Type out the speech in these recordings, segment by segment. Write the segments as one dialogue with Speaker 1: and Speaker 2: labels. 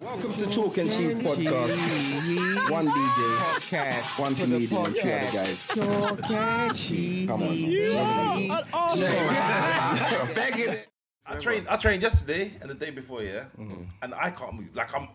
Speaker 1: Welcome to Chalk and Cheese Podcast. One DJ, podcast, one comedian, and two other guys. Chalk and Cheese. Come on.
Speaker 2: I trained yesterday and the day before, and I can't move. Like I'm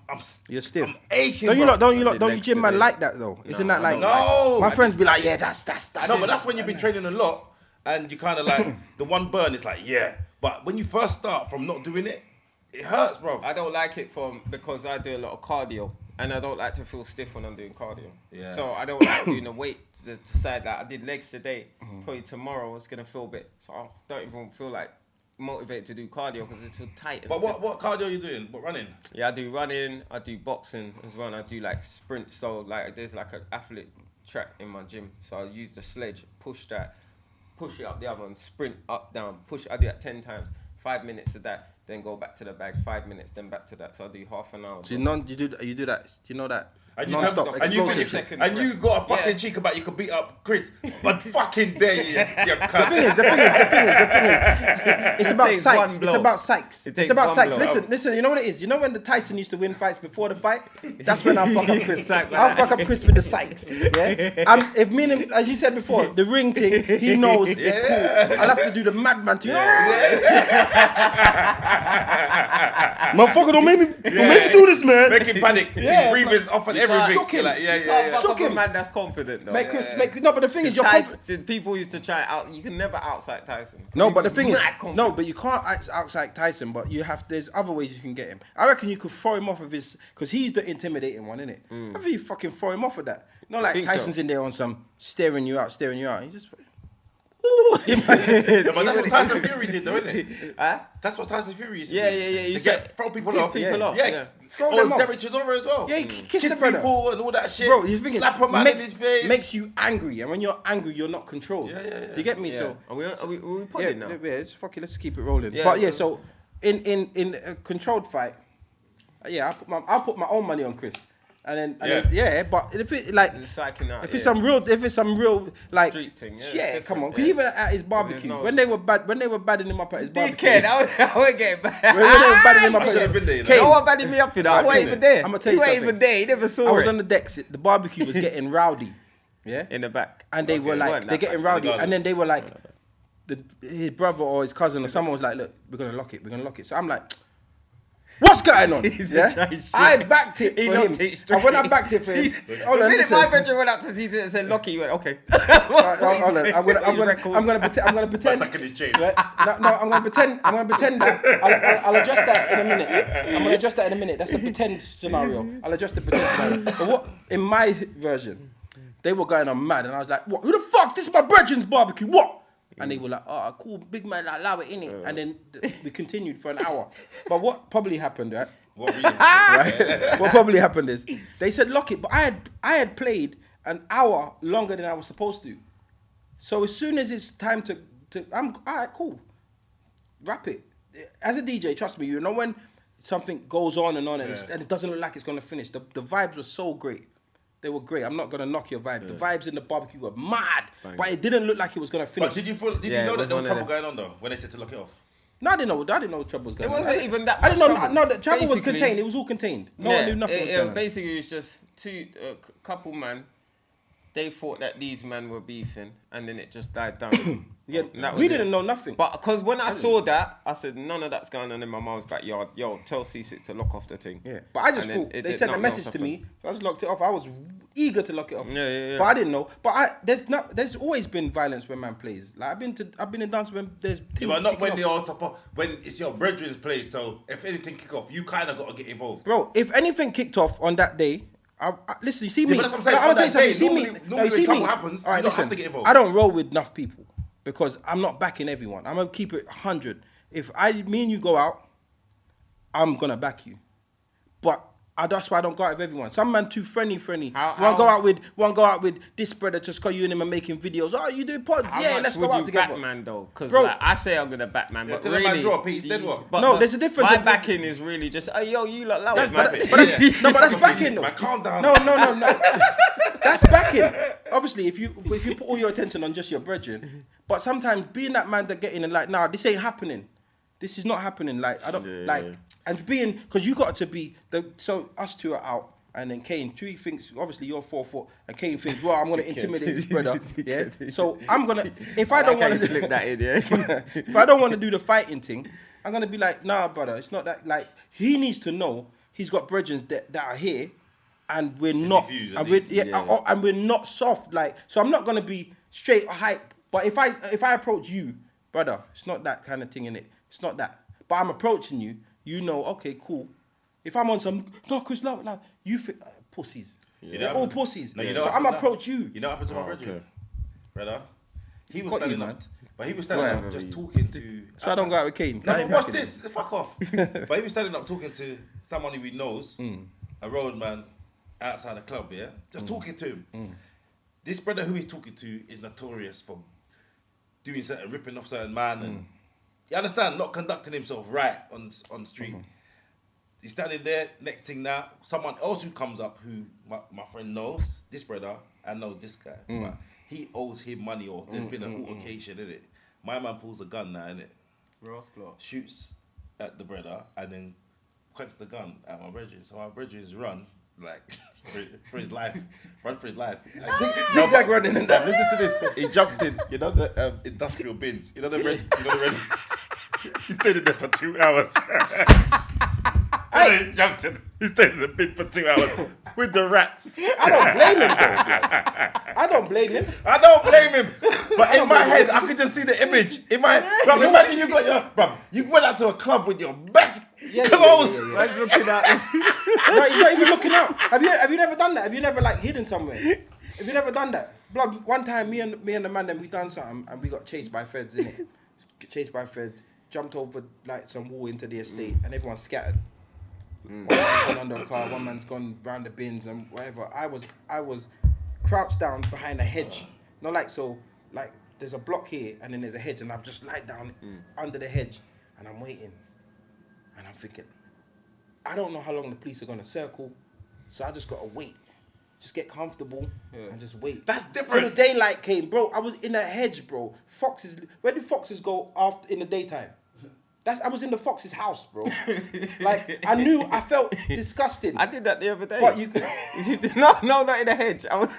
Speaker 1: You're stiff.
Speaker 2: I'm aching.
Speaker 1: Don't you gym man like that though? Isn't that like?
Speaker 2: No.
Speaker 1: My friends be like, yeah, that's.
Speaker 2: No, but that's when you've been training a lot, and you kind of like the one burn is like, yeah. But when you first start from not doing it, it hurts, bro.
Speaker 3: I don't like it because I do a lot of cardio, and I don't like to feel stiff when I'm doing cardio.
Speaker 2: Yeah.
Speaker 3: So I don't like doing the weight to decide that I did legs today. Probably tomorrow it's gonna feel a bit. So I don't even feel like motivated to do cardio because it's too tight.
Speaker 2: But what cardio are you doing? What running?
Speaker 3: Yeah, I do running. I do boxing as well. And I do like sprint. So like there's like an athlete track in my gym. So I use the sledge, push it up the other one, sprint up down, push. I do that 10 times, 5 minutes of that. Then go back to the bag, 5 minutes, then back to that. So I do half an hour.
Speaker 1: So you do that. You know that.
Speaker 2: And
Speaker 1: Non-stop
Speaker 2: you and you got a fucking cheek about you could beat up Chris, but fucking dare you.
Speaker 1: The thing is, it's about Sykes. It's about Sykes. It's about Sykes. Listen. You know what it is? You know when the Tyson used to win fights before the fight? That's when I'll fuck up Chris. I'll fuck up Chris with the Sykes. Yeah. If me and him, as you said before, the ring thing, he knows it's cool. I'll have to do the madman thing. Motherfucker, don't make me do this, man.
Speaker 2: Make him panic. Yeah. Breathing's off and everything.
Speaker 1: Shook him.
Speaker 2: Like,
Speaker 3: Shook him, man. That's confident though.
Speaker 1: No, but the thing is, you're confident.
Speaker 3: People used to try out. You can never outside Tyson.
Speaker 1: No, but the thing is, no, but you can't outside Tyson. But you have. There's other ways you can get him. I reckon you could throw him off of his, because he's the intimidating one, isn't it? I think you fucking throw him off of that. Not like Tyson's in there on some staring you out. You just.
Speaker 2: Yeah, but that's what Tyson Fury did, though, isn't it? That's what Tyson Fury used to do.
Speaker 3: Yeah.
Speaker 2: You throw people off.
Speaker 1: Yeah. Throw them off.
Speaker 2: Derek Chisora as well.
Speaker 1: Yeah, you kiss the brother.
Speaker 2: People and all that shit.
Speaker 1: Bro, you think
Speaker 2: slap him out in his face.
Speaker 1: Makes you angry, and when you're angry, you're not controlled.
Speaker 2: Yeah.
Speaker 1: So you get me?
Speaker 3: Yeah.
Speaker 1: So
Speaker 3: are we putting now?
Speaker 1: Yeah, just fucking let's keep it rolling.
Speaker 3: Yeah,
Speaker 1: but yeah, so in a controlled fight, I'll put my own money on Chris. And then, but if it like, if it's some real like,
Speaker 3: street thing,
Speaker 1: come on. Because even at his barbecue, when they were badding him up at his barbecue,
Speaker 3: I wasn't getting bad.
Speaker 1: When they were badding him up at his
Speaker 3: no one badding me up, you know. I wasn't even there.
Speaker 1: I'm gonna tell you something.
Speaker 3: You weren't even there. You never saw it.
Speaker 1: I was on the decks. The barbecue was getting rowdy,
Speaker 3: in the back,
Speaker 1: and they were like, they're getting rowdy, and then they were like, his brother or his cousin or someone was like, look, we're gonna lock it. So I'm like, what's going on? I backed it for him. And when I backed it for him,
Speaker 3: the minute my bedroom went up to Ceesix and said Lockie, you went, okay.
Speaker 1: Hold on. I'm gonna pretend.
Speaker 2: Back in his chain.
Speaker 1: No, I'm gonna pretend that. I'll adjust that in a minute. I'm gonna adjust that in a minute. That's the pretend scenario. I'll adjust the pretend scenario. But what in my version, they were going on mad, and I was like, what? Who the fuck? This is my brethren's barbecue. What? And they were like, oh, cool, big man, allow it, innit? And then we continued for an hour. But what probably happened, right?
Speaker 2: What really?
Speaker 1: What probably happened is, they said lock it, but I had played an hour longer than I was supposed to. So as soon as it's time to I'm, all right, cool. Wrap it. As a DJ, trust me, you know when something goes on and it doesn't look like it's going to finish. The vibes were so great. They were great. I'm not gonna knock your vibe. The vibes in the barbecue were mad, but it didn't look like it was gonna finish.
Speaker 2: But did you know that there was trouble going on though when they said to lock it off?
Speaker 1: No, I didn't know trouble was going on.
Speaker 3: It wasn't even that.
Speaker 1: I didn't know. No, the trouble was contained. It was all contained. No one knew nothing was going on.
Speaker 3: Basically, it was just couple man. They thought that these men were beefing, and then it just died down.
Speaker 1: We didn't know nothing.
Speaker 3: But because when I saw that, I said, none of that's going on in my mom's backyard. Yo, tell Ceesix to lock off the thing.
Speaker 1: Yeah, but I just thought they sent a message to me. So I just locked it off. I was eager to lock it off.
Speaker 3: Yeah.
Speaker 1: But I didn't know. But there's always been violence when man plays. Like I've been in dance when there's teams.
Speaker 2: But not when when it's your brethren's place. So if anything kick off, you kind of got to get involved.
Speaker 1: Bro, if anything kicked off on that day. Listen, you see me.
Speaker 2: But that's what I'm saying.
Speaker 1: You see me.
Speaker 2: Normally when trouble happens, you don't have to get involved.
Speaker 1: I don't roll with enough people because I'm not backing everyone. I'm gonna keep it 100. If me and you go out, I'm gonna back you. But that's why I don't go out with everyone. Some man too friendly. One go out with this brother just cause you and him are making videos. Oh, you do pods? Yeah, let's go out together.
Speaker 3: Batman though, because like, I say I'm gonna Batman, but really,
Speaker 2: man draw a piece, then what?
Speaker 1: But there's a difference.
Speaker 3: My backing is really just, oh yo, you lot love it, man.
Speaker 1: But that's backing though.
Speaker 2: Calm down.
Speaker 1: No. That's backing. Obviously, if you put all your attention on just your brethren, but sometimes being that man that get in and like, nah, this ain't happening. This is not happening. Like, I don't, and being, because you got to be, so us two are out, and then Kane, Chewy thinks, obviously you're 4 foot, and Kane thinks, well, I'm going to intimidate this brother. Yeah. So I'm going to, if I don't want to slip that in, if I don't want to do the fighting thing, I'm going to be like, nah, brother, it's not that, like, he needs to know he's got brethren that are here, and we're not, and we're not soft. Like, so I'm not going to be straight or hype, but if I approach you, brother, it's not that kind of thing, innit? It's not that. But I'm approaching you, you know, okay, cool. If I'm on some, no, Chris, love, you pussies. They're all pussies. No, so I'm approach you.
Speaker 2: You know what happened to my brother? Brother, he was standing up. But he was standing up just talking to...
Speaker 1: So I don't go out with Kane.
Speaker 2: No, watch this. Fuck off. But he was standing up talking to someone who he knows, a roadman outside the club, yeah? Just talking to him. This brother who he's talking to is notorious for doing certain, ripping off certain man and... You understand? Not conducting himself right on street. He's standing there, next thing now, someone else who comes up who my friend knows, this brother, and knows this guy. But he owes him money or there's been an altercation, innit? My man pulls the gun now, innit? Shoots at the brother and then points the gun at my brethren. So my brethren's run, like, for his life. Run for his life.
Speaker 1: Zigzag running in that.
Speaker 2: Listen to this. He jumped in, you know the industrial bins. You know the red. He stayed in there for 2 hours. He jumped in. He stayed in the bin for 2 hours with the rats.
Speaker 1: I don't blame him, though. I don't blame him.
Speaker 2: I don't blame him. But in my head, I could just see the image. In my, bro, imagine you got your, bro, you went out to a club with your best clothes.
Speaker 1: Like looking out. No, he's not even looking out. Have you never done that? Have you never like hidden somewhere? Have you never done that? Blood, one time, me and the man, then we done something and we got chased by feds, innit? Chased by feds, jumped over like some wall into the estate, and everyone scattered. One man's gone under a car, one man's gone round the bins and whatever. I was crouched down behind a hedge. Not like so, like there's a block here and then there's a hedge, and I've just lied down under the hedge and I'm waiting. And I'm thinking, I don't know how long the police are gonna circle, so I just gotta wait. Just get comfortable and just wait.
Speaker 2: That's different.
Speaker 1: So the daylight came, bro. I was in a hedge, bro. Foxes. Where do foxes go after in the daytime? I was in the fox's house, bro. Like I knew, I felt disgusting.
Speaker 3: I did that the other day.
Speaker 1: But you
Speaker 3: no, not in the hedge. I was,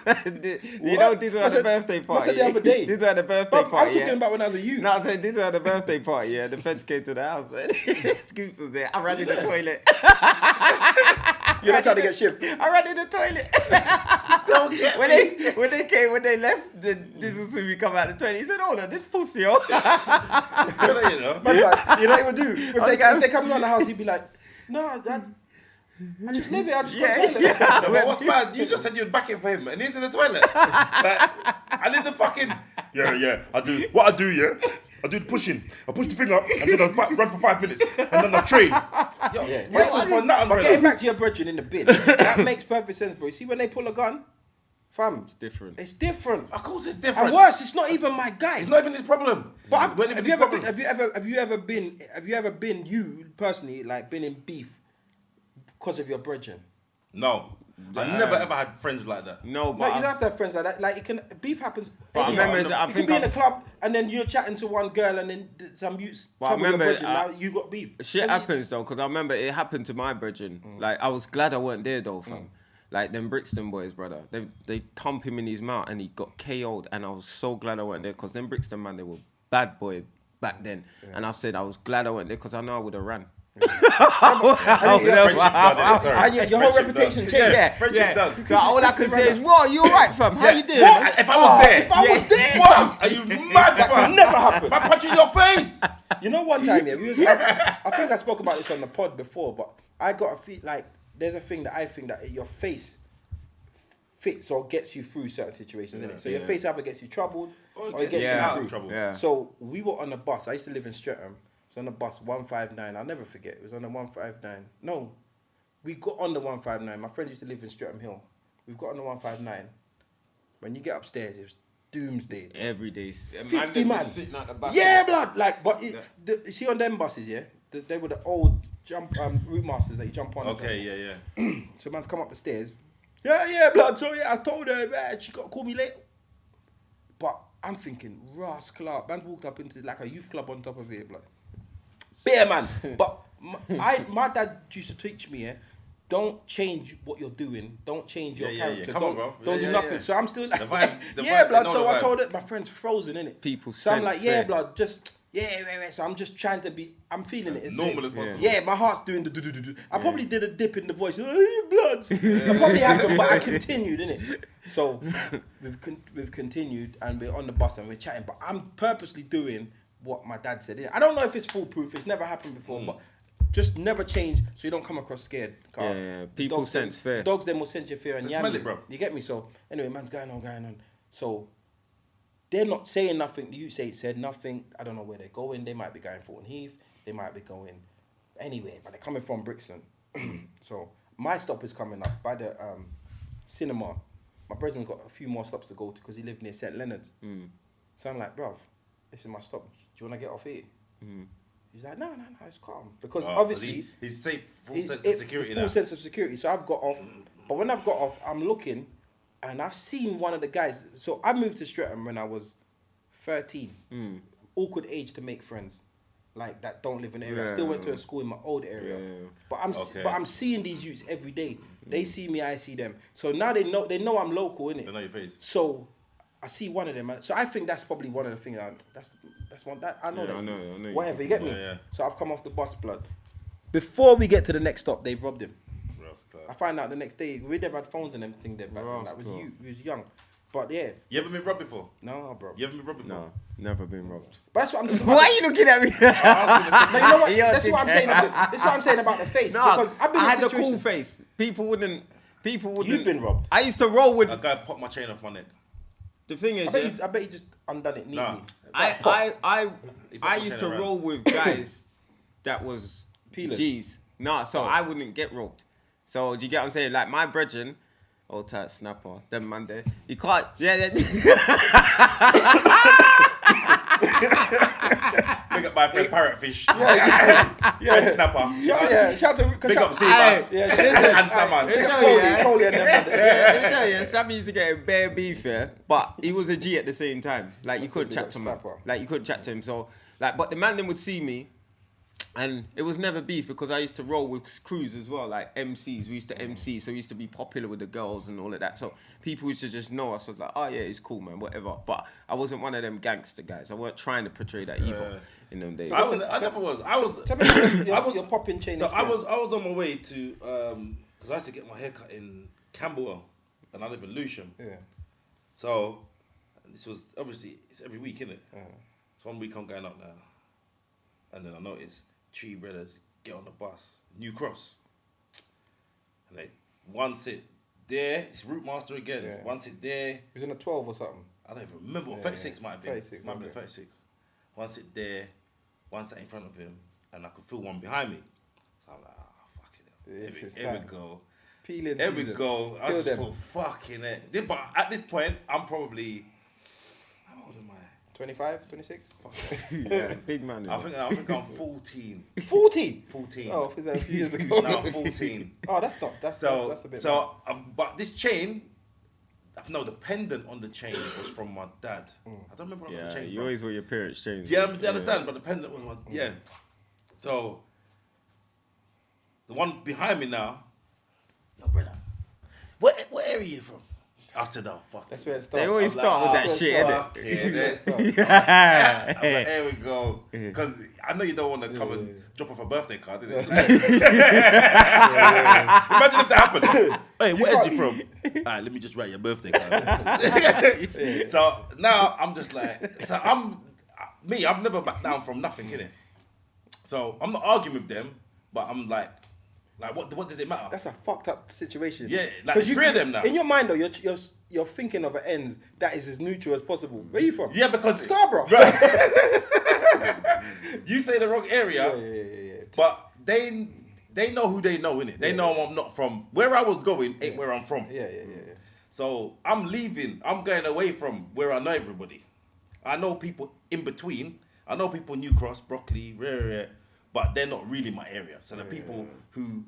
Speaker 3: you know, this was at the birthday party.
Speaker 1: I said the other day.
Speaker 3: This was at the birthday party.
Speaker 1: I'm talking about when I was a youth.
Speaker 3: No, I said this was at the birthday party. Yeah, the feds came to the house. Scoops was there. I ran in the toilet.
Speaker 1: You're not trying to get shipped.
Speaker 3: I ran in the toilet.
Speaker 1: Don't get
Speaker 3: when they left, this was when we come out the toilet. He said, "Oh, no, this pussy, yo."
Speaker 1: You know what he would do? If they come around the house, he'd be like, "No, I just live here. I just go to the toilet."
Speaker 2: Yeah. No, but what's bad? You just said you'd back it for him, and he's in the toilet. Like, I need the fucking. Yeah. I do what I do. Yeah. I do the pushing. I push the thing up, and then I run for 5 minutes, and then I train.
Speaker 1: But getting back to your brethren in the bin, that makes perfect sense, bro. See when they pull a gun, fam,
Speaker 3: it's different.
Speaker 1: It's different.
Speaker 2: Of course, it's different.
Speaker 1: And worse, it's not even my guy.
Speaker 2: It's not even his problem.
Speaker 1: But have you ever been you personally like been in beef because of your brethren?
Speaker 2: No. I never ever had friends like that.
Speaker 1: No, but you don't have to have friends like that. Like beef happens.
Speaker 3: But I remember,
Speaker 1: you could be in a club and then you're chatting to one girl and then some you. But I remember now you got beef.
Speaker 3: Shit happens though, because I remember it happened to my brethren. Like I was glad I weren't there though, fam. Like them Brixton boys, brother. They thump him in his mouth and he got KO'd, and I was so glad I weren't there because them Brixton man, they were bad boy back then. Yeah. And I said I was glad I weren't there because I know I would have ran.
Speaker 1: Your whole reputation changed.
Speaker 3: Yeah,
Speaker 2: friendship done.
Speaker 3: So all I can say is, "What? You alright, fam? How you doing?"
Speaker 2: What? If I was there,
Speaker 1: what?
Speaker 2: Are you mad? That
Speaker 1: can never happen.
Speaker 2: I punch you in your face.
Speaker 1: You know, one time, I think I spoke about this on the pod before, but I got a feel like there's a thing that I think that your face fits or gets you through certain situations, isn't it? So your face either gets you troubled or it gets you
Speaker 2: out
Speaker 1: through.
Speaker 2: of trouble.
Speaker 3: Yeah.
Speaker 1: So we were on a bus. I used to live in Streatham. It was on the bus 159. I'll never forget. It was on the 159. No, we got on the 159. My friend used to live in Streatham Hill. We've got on the 159. When you get upstairs, it was doomsday.
Speaker 3: Every day.
Speaker 1: 50 man.
Speaker 3: Sitting at the back.
Speaker 1: Yeah, blood. Like, but you see on them buses, yeah? They were the old route masters that you jump on.
Speaker 2: Okay, yeah.
Speaker 1: So man's come up the stairs. Yeah, blood. So yeah, I told her, she got to call me late. But I'm thinking, Ross Clark. Man walked up into like a youth club on top of it, blood. Beer man. But my dad used to teach me, don't change what you're doing. Don't change your character.
Speaker 2: Come on, bro.
Speaker 1: Don't do nothing. So I'm still like,
Speaker 2: the vibe,
Speaker 1: blood.
Speaker 2: no,
Speaker 1: So
Speaker 2: the
Speaker 1: I
Speaker 2: vibe.
Speaker 1: told it, my friend's frozen, innit?
Speaker 3: People
Speaker 1: So I'm
Speaker 3: sense
Speaker 1: like,
Speaker 3: fear.
Speaker 1: blood, just, So I'm just trying to be, I'm feeling it.
Speaker 2: Normal as possible.
Speaker 1: Yeah, my heart's doing the do. I probably did a dip in the voice. Hey, bloods. I probably happened, but I continued, innit? So we've continued and we're on the bus and we're chatting. But I'm purposely doing what my dad said. Innit? I don't know if it's foolproof. It's never happened before, but just never change so you don't come across scared.
Speaker 3: Yeah. People sense fear.
Speaker 1: Dogs then will sense your fear and
Speaker 2: They
Speaker 1: yam
Speaker 2: smell
Speaker 1: you.
Speaker 2: it, bro.
Speaker 1: You get me? So anyway, man's going on. So they're not saying nothing. You say it said nothing. I don't know where they're going. They might be going Fulton Heath. They might be going anywhere, but they're coming from Brixton. So my stop is coming up by the cinema. My brother's got a few more stops to go to because he lived near St. Leonard's. So I'm like, bruv, this is my stop. Do you want to get off here? He's like, no, it's calm. Because obviously...
Speaker 2: he's safe, full sense of security now.
Speaker 1: Full sense of security. So I've got off. But when I've got off, I'm looking and I've seen one of the guys. So I moved to Streatham when I was 13. Awkward age to make friends. Like that don't live in the area. I still went to a school in my old area. But I'm seeing these youths every day. They see me, I see them. So now they know I'm local, innit?
Speaker 2: They know your face.
Speaker 1: So I see one of them, man. So I think that's probably one of the things. That's one that I know.
Speaker 3: Yeah,
Speaker 1: that.
Speaker 3: I know.
Speaker 1: Whatever, you get me?
Speaker 2: Yeah.
Speaker 1: So I've come off the bus, blood. Before we get to the next stop, they've robbed him.
Speaker 2: Rascal.
Speaker 1: I find out the next day we never had phones and everything then back then. That was
Speaker 3: Rascal.
Speaker 1: we was young, but yeah,
Speaker 2: You ever been robbed before?
Speaker 1: no, bro.
Speaker 2: You ever been robbed before?
Speaker 3: No, never been robbed.
Speaker 1: But that's what I'm just.
Speaker 3: Why are you looking at me?
Speaker 1: No, you know what?
Speaker 3: You're
Speaker 1: That's what I'm
Speaker 3: dickhead.
Speaker 1: saying. That's what I'm saying about the face.
Speaker 3: No,
Speaker 1: because I've been
Speaker 3: I
Speaker 1: in
Speaker 3: had a
Speaker 1: situations.
Speaker 3: cool face. People wouldn't.
Speaker 1: You've been robbed.
Speaker 3: I used to roll with.
Speaker 2: A guy popped my chain off my neck.
Speaker 3: The thing is,
Speaker 1: I bet you just undone it neatly.
Speaker 2: Nah.
Speaker 3: I used to roll with guys that was
Speaker 1: Peeling.
Speaker 3: G's. No, so I wouldn't get robbed. So do you get what I'm saying? Like my brethren, old tight snapper, them man there. You can't.
Speaker 2: Big up my friend Parrotfish. Red Snapper.
Speaker 1: Shout to
Speaker 2: Big up Ceesix.
Speaker 1: Yeah,
Speaker 2: And someone.
Speaker 1: Coley and them.
Speaker 3: Let me tell you, Snappy used to get in bare beef, but he was a G at the same time. Like you couldn't chat to him. Like you couldn't chat to him. So but the man then would see me, and it was never beef because I used to roll with crews as well, like MCs. We used to MC, so we used to be popular with the girls and all of that. So people used to just know us. I was like, oh yeah, he's cool, man, whatever. But I wasn't one of them gangster guys. I weren't trying to portray that either in them days.
Speaker 2: So I never was.
Speaker 1: Tell me your popping chain.
Speaker 2: So I was on my way to because I used to get my hair cut in Camberwell, and I live in Lewisham.
Speaker 1: Yeah.
Speaker 2: So this was obviously it's every week, isn't it? So 1 week I'm going up now, and then I notice 3 brothers get on the bus, New Cross, and they one sit there. It's Route Master again.
Speaker 1: Yeah.
Speaker 2: One sit there.
Speaker 1: He was in a 12 or something.
Speaker 2: I don't even remember. 36 might have been.
Speaker 1: 36,
Speaker 2: Might have been
Speaker 1: okay.
Speaker 2: 36. One sit there, one sat in front of him, and I could feel one behind me. So I'm like, fuck it. Here we go.
Speaker 1: Peeling
Speaker 2: Here we
Speaker 1: season.
Speaker 2: go. I
Speaker 1: Kill
Speaker 2: just
Speaker 1: them.
Speaker 2: thought, fucking it. But at this point, I'm probably, how old am I?
Speaker 1: 25, 26?
Speaker 3: Yeah, big man.
Speaker 2: I think I'm 14.
Speaker 1: 14?
Speaker 2: 14.
Speaker 1: Oh, is that a few years ago?
Speaker 2: No, I'm 14.
Speaker 1: Oh, that's not. That's a bit.
Speaker 2: But this chain, the pendant on the chain was from my dad. I don't remember where I got the chain
Speaker 3: you
Speaker 2: from.
Speaker 3: always wear your parents' chains.
Speaker 2: Do you understand? But the pendant was my, So, the one behind me now, yo, brother, what area are you from? I said, oh, fuck.
Speaker 1: That's where it starts.
Speaker 3: They always start with that shit, innit?
Speaker 2: I was like, here we go. Because I know you don't want to come and drop off a birthday card, innit? Imagine if that happened. Hey, where are you from? All right, let me just write your birthday card. So now I'm just like, I've never backed down from nothing, innit? So I'm not arguing with them, but I'm like what does it matter?
Speaker 1: That's a fucked up situation.
Speaker 2: Yeah, like there's 3 of them now.
Speaker 1: In your mind though, you're thinking of an ends that is as neutral as possible. Where are you from?
Speaker 2: Yeah, because
Speaker 1: Scarborough.
Speaker 2: You say the wrong area,
Speaker 1: Yeah.
Speaker 2: but they know who they know, innit? They know I'm not from where I was going, ain't where I'm from.
Speaker 1: Yeah.
Speaker 2: So I'm leaving. I'm going away from where I know everybody. I know people in between. I know people New Cross, Broccoli, rare. but they're not really my area. So the people who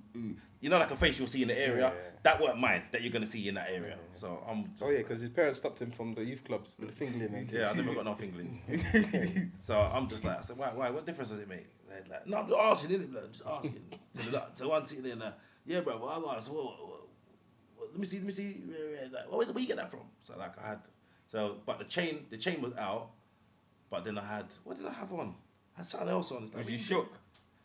Speaker 2: you know, like a face you'll see in the area, that weren't mine, that you're going to see in that area. So I'm just
Speaker 1: because his parents stopped him from the youth clubs with the fingling.
Speaker 2: Yeah, I never got no fingerlings. So I'm just like, I said, why? What difference does it make? They're like, no, I'm just asking, innit? I'm just asking. So one sitting there, yeah, bro, well, I asked, let me see. Like, where you get that from? So like I had, but the chain was out, but then I had, what did I have on? I had something else on.
Speaker 3: Was you shook?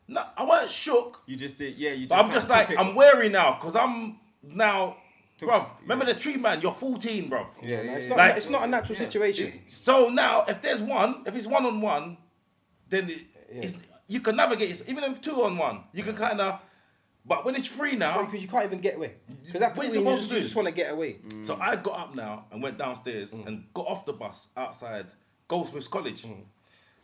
Speaker 2: No, I wasn't shook.
Speaker 3: You just did, yeah.
Speaker 2: But I'm just like, I'm wary now, because I'm now, bruv, remember the tree man, you're 14, bruv.
Speaker 1: Yeah, it's not a natural situation.
Speaker 2: So now, if it's one-on-one, then you can navigate it. Even if 2-on-1, you can kind of, but when it's free now.
Speaker 1: Because you can't even get away. Because that
Speaker 2: what you
Speaker 1: just want to get away.
Speaker 2: So I got up now and went downstairs and got off the bus outside Goldsmiths College.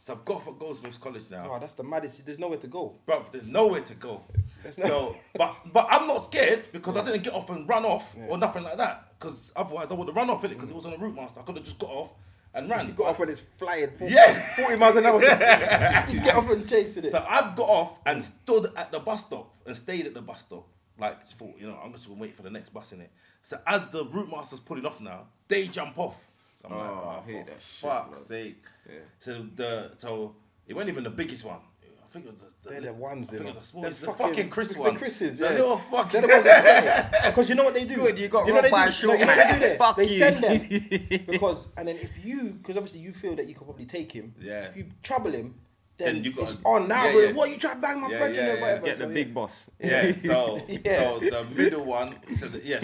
Speaker 2: So I've got for Goldsmiths College now.
Speaker 1: Oh, that's the maddest. There's nowhere to go.
Speaker 2: Bruv, there's nowhere to go. So, but I'm not scared because I didn't get off and run off or nothing like that. Because otherwise I would have run off it because it was on a route master. I could have just got off and ran.
Speaker 1: You got off when it's flying 40 miles an hour. Just get off and chase it.
Speaker 2: So I've got off and stood at the bus stop and stayed at the bus stop. Like, thought, I'm just going to wait for the next bus in it. So as the route master's pulling off now, they jump off. So I'm like, for fuck's sake. Yeah. So it wasn't even the biggest one. I think it was
Speaker 1: they're the ones,
Speaker 2: I think it was the smallest. The
Speaker 1: fucking
Speaker 2: Chris one.
Speaker 1: The Chris's,
Speaker 2: yeah. They're the ones
Speaker 1: that say it. Because you know what they do?
Speaker 3: Good, you got robbed by a short man.
Speaker 1: They send them. Because obviously you feel that you could probably take him. Yeah. If you trouble him, then it's on now. What, you try to bang my brethren or whatever?
Speaker 3: Get the big boss.
Speaker 2: Yeah, so the middle one,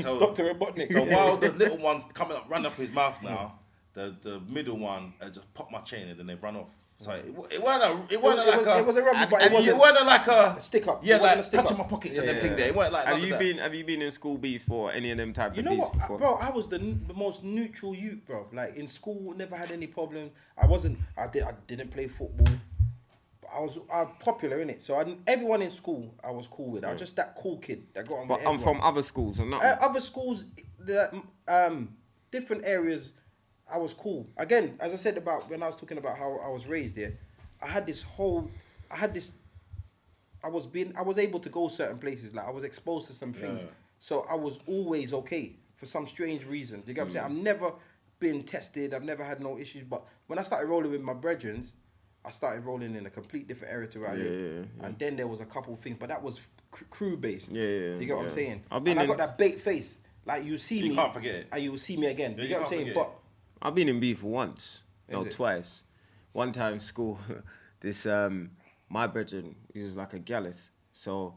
Speaker 2: so
Speaker 1: Dr. Robotnik.
Speaker 2: So while the little one's coming up, run up his mouth now, the middle one just popped my chain and then they run off. So it wasn't a rubber, but it wasn't like a
Speaker 1: stick up.
Speaker 2: Yeah, like touching my pockets and them thing there. It wasn't like
Speaker 3: Have you been in school beef for any of them type of beefs before?
Speaker 1: Bro, I was the most neutral youth, bro. Like in school, never had any problem. I didn't play football. I was popular in it, so everyone in school I was cool with. I was just that cool kid that got on.
Speaker 3: But I'm from other schools or not?
Speaker 1: Other schools, different areas. I was cool. Again, as I said about when I was talking about how I was raised there, I was able to go certain places. Like I was exposed to some things, so I was always okay for some strange reason. You get what I'm saying? I've never been tested. I've never had no issues. But when I started rolling with my brethren, I started rolling in a complete different area to where I live. And then there was a couple of things, but that was crew based. Do you get what I'm saying? I got that bait face. Like you see me,
Speaker 2: you can't forget it,
Speaker 1: and you will see me again. You get what I'm saying? But
Speaker 3: I've been in beef once, twice. One time school, this my brethren, he was like a gallus, so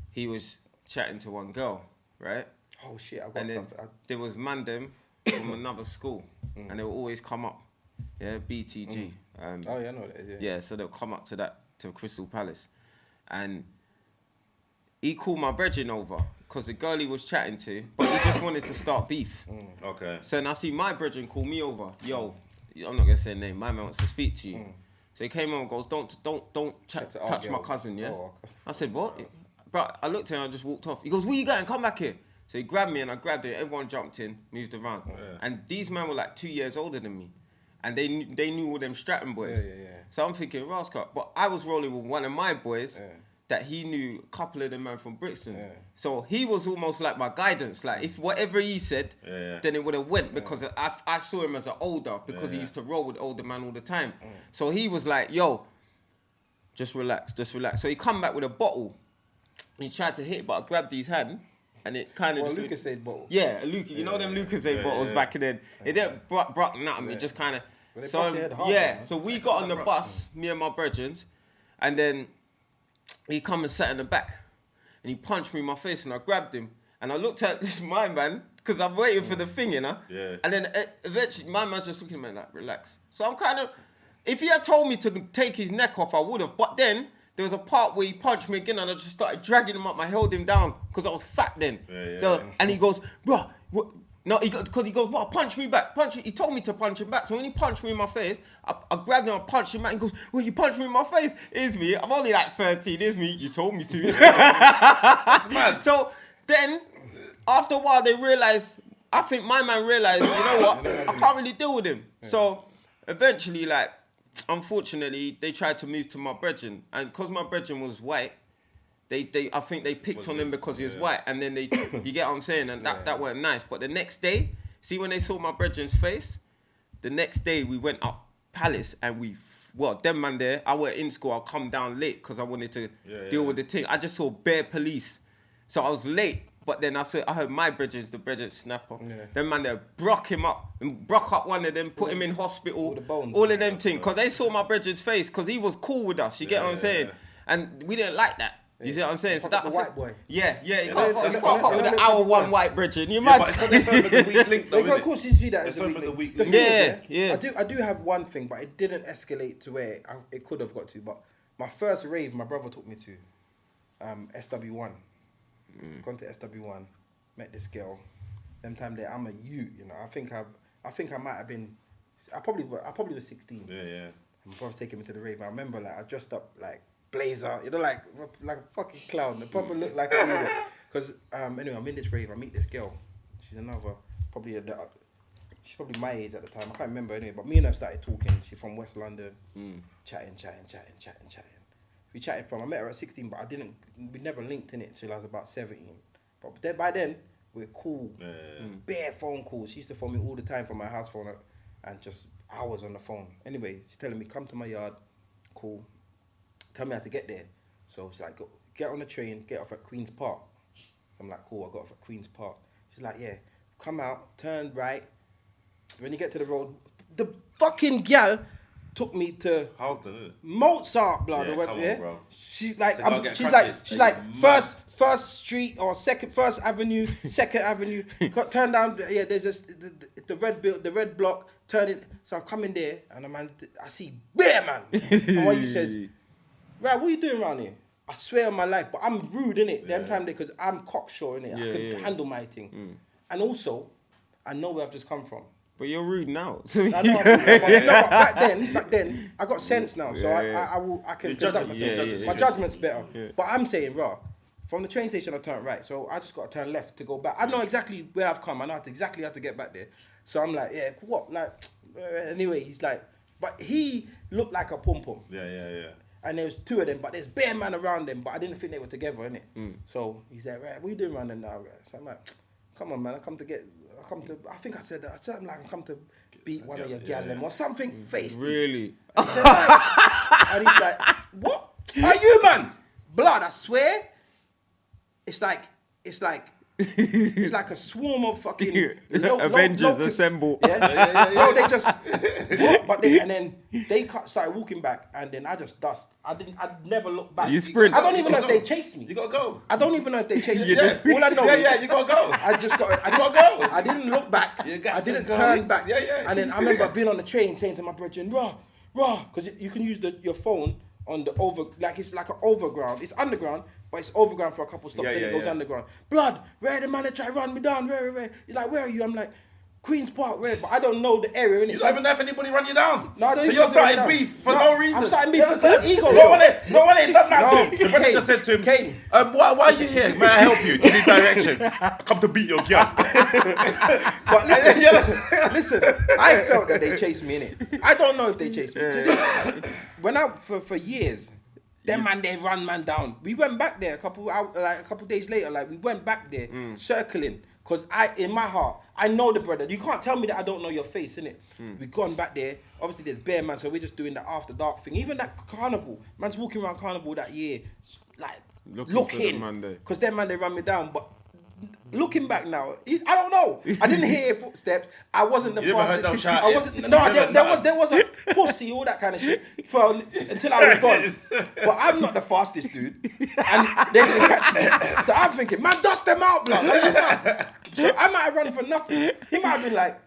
Speaker 3: he was chatting to one girl, right?
Speaker 1: Oh shit! I got
Speaker 3: and
Speaker 1: something.
Speaker 3: There was them from another school, and they would always come up, BTG.
Speaker 1: I know that.
Speaker 3: Yeah, so they'll come up to Crystal Palace, and he called my brethren over because the girl he was chatting to, but he just wanted to start beef.
Speaker 2: Okay.
Speaker 3: So then I see my brethren call me over. Yo, I'm not gonna say a name. My man wants to speak to you. So he came over and goes, don't touch my cousin, yeah. Oh, okay. I said, what? But I looked at him and I just walked off. He goes, where you going? Come back here. So he grabbed me and I grabbed it. Everyone jumped in, moved around, and these men were like 2 years older than me. And they knew all them Stratton boys. So I'm thinking, Rascal. But I was rolling with one of my boys that he knew a couple of them men from Brixton. So he was almost like my guidance. Like if whatever he said, then it would have went because I saw him as an older because he used to roll with older man all the time. So he was like, yo, just relax. So he come back with a bottle. He tried to hit, but I grabbed his hand. And it kind of
Speaker 1: Lucasade bottle.
Speaker 3: Yeah, you know them Lucasade bottles back then. It didn't brought nothing. It just kind of. So we got on the bus, me and my brethren, and then he come and sat in the back, and he punched me in my face, and I grabbed him, and I looked at this my man because I'm waiting for the thing, you know. Yeah. And then eventually my man's just looking at me like, relax. So I'm kind of, if he had told me to take his neck off, I would have. But then. There was a part where he punched me again and I just started dragging him up. I held him down because I was fat then. And he goes, bro, what? No, because he goes, what? Punch me back. He told me to punch him back. So when he punched me in my face, I grabbed him and punched him back. He goes, well, you punched me in my face. It's me. I'm only like 13. It's me. You told me to. That's mad. So then, after a while, they realised, I think my man realised, you know what? I can't really deal with him. So eventually, like, unfortunately, they tried to move to my brethren, and because my brethren was white, I think they picked on him because he was white, and then you get what I'm saying, and that weren't nice. But the next day, see when they saw my brethren's face, the next day we went up Palace and them man there, I were in school, I'll come down late because I wanted to deal with the thing. I just saw bare police, so I was late. But then I heard my brethren, the brethren snapper. Yeah. Them man there broke him up and broke up one of them, put him in hospital. All of them things, because they saw my brethren's face, because he was cool with us. You get what I'm saying? And we didn't like that. You see what I'm saying? So that
Speaker 1: the white boy.
Speaker 3: Yeah. You can't fuck with the our one white brethren. You mad?
Speaker 2: But it's because they're the weak link, though,
Speaker 1: of course, you see that as a weak link.
Speaker 3: Yeah.
Speaker 1: I do have one thing, but it didn't escalate to where it could have got to. But my first rave, my brother took me to SW1. Gone to SW1, met this girl. Them time there, I'm a youth, you know. I think I might have been. I probably was 16.
Speaker 2: Yeah.
Speaker 1: And my brother's taking me to the rave. I remember I dressed up like blazer, you know, like a fucking clown. It probably looked like a idiot. Because anyway, I'm in this rave. I meet this girl. She's she's probably my age at the time. I can't remember anyway. But me and her started talking. She's from West London. Chatting. We chatted I met her at 16, but we never linked in it till I was about 17. But by then, we're cool. Bare phone calls. She used to phone me all the time from my house phone and just hours on the phone. Anyway, she's telling me, come to my yard. Cool. Tell me how to get there. So she's like, get on the train, get off at Queen's Park. I'm like, cool, I got off at Queen's Park. She's like, yeah, come out, turn right. When you get to the road, the fucking gal took me to Mozart, blood.
Speaker 2: Bro.
Speaker 1: She's like first street or first avenue, second avenue. Turn down. There's the red block. Turn it. So I'm coming there, and I see bear man. And one you says, right, what are you doing around here? I swear on my life, but I'm rude innit. Them time there because I'm cocksure innit. I could handle my thing, and also I know where I've just come from.
Speaker 3: But you're rude now.
Speaker 1: But back then, I got sense now, so I can conduct myself. My judgment's better. Yeah. But I'm saying, from the train station I turned right, so I just got to turn left to go back. I know exactly where I've come. I know exactly how to get back there. So I'm like, yeah, what? Like, anyway, he's like, but he looked like a pom-pom.
Speaker 2: Yeah.
Speaker 1: And there was two of them, but there's bare man around them, but I didn't think they were together, innit? So he's like, right, what are you doing around them now? So I'm like, come on, man, I think I said that. I said, like, I come to beat one of your gal or something feisty.
Speaker 3: Really?
Speaker 1: And he's like, what? Are you, man? Blood, I swear. It's like a swarm of fucking
Speaker 3: Avengers assemble.
Speaker 1: Yeah. Bro, they just what? And then they started walking back, and then I just dust. I'd never look back.
Speaker 3: You sprint.
Speaker 1: I don't even know if they chased me.
Speaker 2: You gotta go.
Speaker 1: I don't even know if they chased me.
Speaker 2: All I know is you gotta go.
Speaker 1: I gotta go. I didn't look back. I didn't turn back. And then I remember being on the train saying to my brethren, rah, because you can use your phone on the it's like an overground. It's underground, but it's overground for a couple stops, then it goes underground. Blood, where the man that try to run me down, where? He's like, where are you? I'm like, Queen's Park, where? But I don't know the area, innit?
Speaker 2: You don't even know if anybody run you down.
Speaker 1: No, I don't.
Speaker 2: So you're starting beef for no reason.
Speaker 1: I'm starting beef because ego.
Speaker 2: No one ain't done that to him. The brother just said to him,
Speaker 1: Kane,
Speaker 2: why are you here? May I help you? Do you need directions? I come to beat your girl.
Speaker 1: But listen, I felt that they chased me, innit? I don't know if they chased me. When for years, them man, they run man down. We went back there a couple days later. Like we went back there, circling, because in my heart, I know the brother. You can't tell me that I don't know your face, innit? We gone back there. Obviously, there's bear man, so we're just doing the after dark thing. Even that carnival, man's walking around carnival that year, like looking, because them man they run me down, but. Looking back now, I don't know. I didn't hear footsteps. I wasn't the fastest. I wasn't. No, there was a pussy, all that kind of shit, until I was gone. But I'm not the fastest dude, and they didn't catch me. So I'm thinking, man, dust them out, blood. So I might have run for nothing. He might have been like,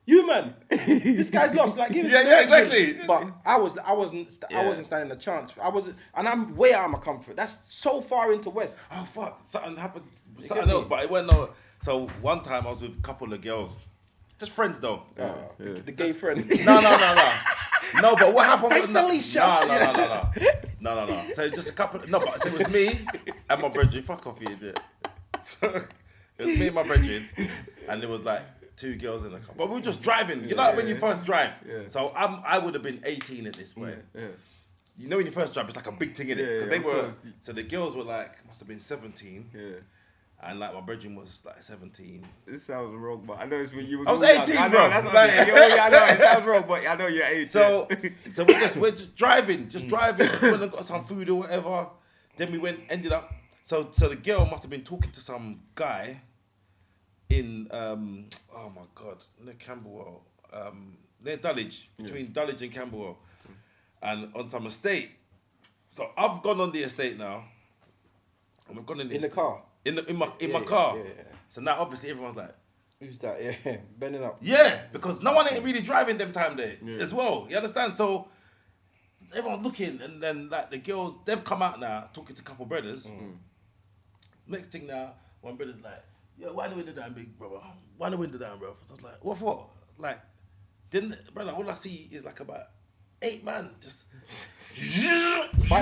Speaker 1: you man, this guy's lost. Like, give him
Speaker 2: exactly.
Speaker 1: But I wasn't standing a chance. I wasn't, and I'm way out of my comfort. That's so far into West.
Speaker 2: Oh fuck, something happened. Something else, but it went no. So one time I was with a couple of girls, just friends though.
Speaker 1: The gay friend.
Speaker 2: No. No, but what happened?
Speaker 1: I suddenly shot.
Speaker 2: No. So it's just a couple. No, but so it was me and my brethren. Fuck off, you idiot. So it was me and my brethren, and it was like 2 girls in the car. But we were just driving. You know like when you first drive? Yeah. So I would have been 18 at this point. Yeah. You know when you first drive, it's like a big thing, innit? Because they were... So the girls were like, must have been 17. Yeah. And like my brethren was like 17.
Speaker 3: This sounds wrong, but I know it's when you were...
Speaker 2: I was 18,
Speaker 3: young.
Speaker 2: bro.
Speaker 3: I know, it sounds wrong, but I know you're 18.
Speaker 2: So we're just driving. We went and got some food or whatever. Then we ended up... So the girl must have been talking to some guy in, oh my God, near Camberwell, near Dulwich, between Dulwich and Camberwell, and on some estate. So I've gone on the estate now, and we've gone in
Speaker 1: the car?
Speaker 2: In my car.
Speaker 1: Yeah.
Speaker 2: So now obviously everyone's like,
Speaker 1: who's that? Yeah, bending up.
Speaker 2: Yeah, because no one ain't really driving them time there as well. You understand? So everyone's looking, and then like the girls, they've come out now talking to a couple brothers. Next thing now, one brother's like, yo, why the window down, big brother? Why the window down, bro? I was like, what for? Like, brother, all I see is like about 8 men just... I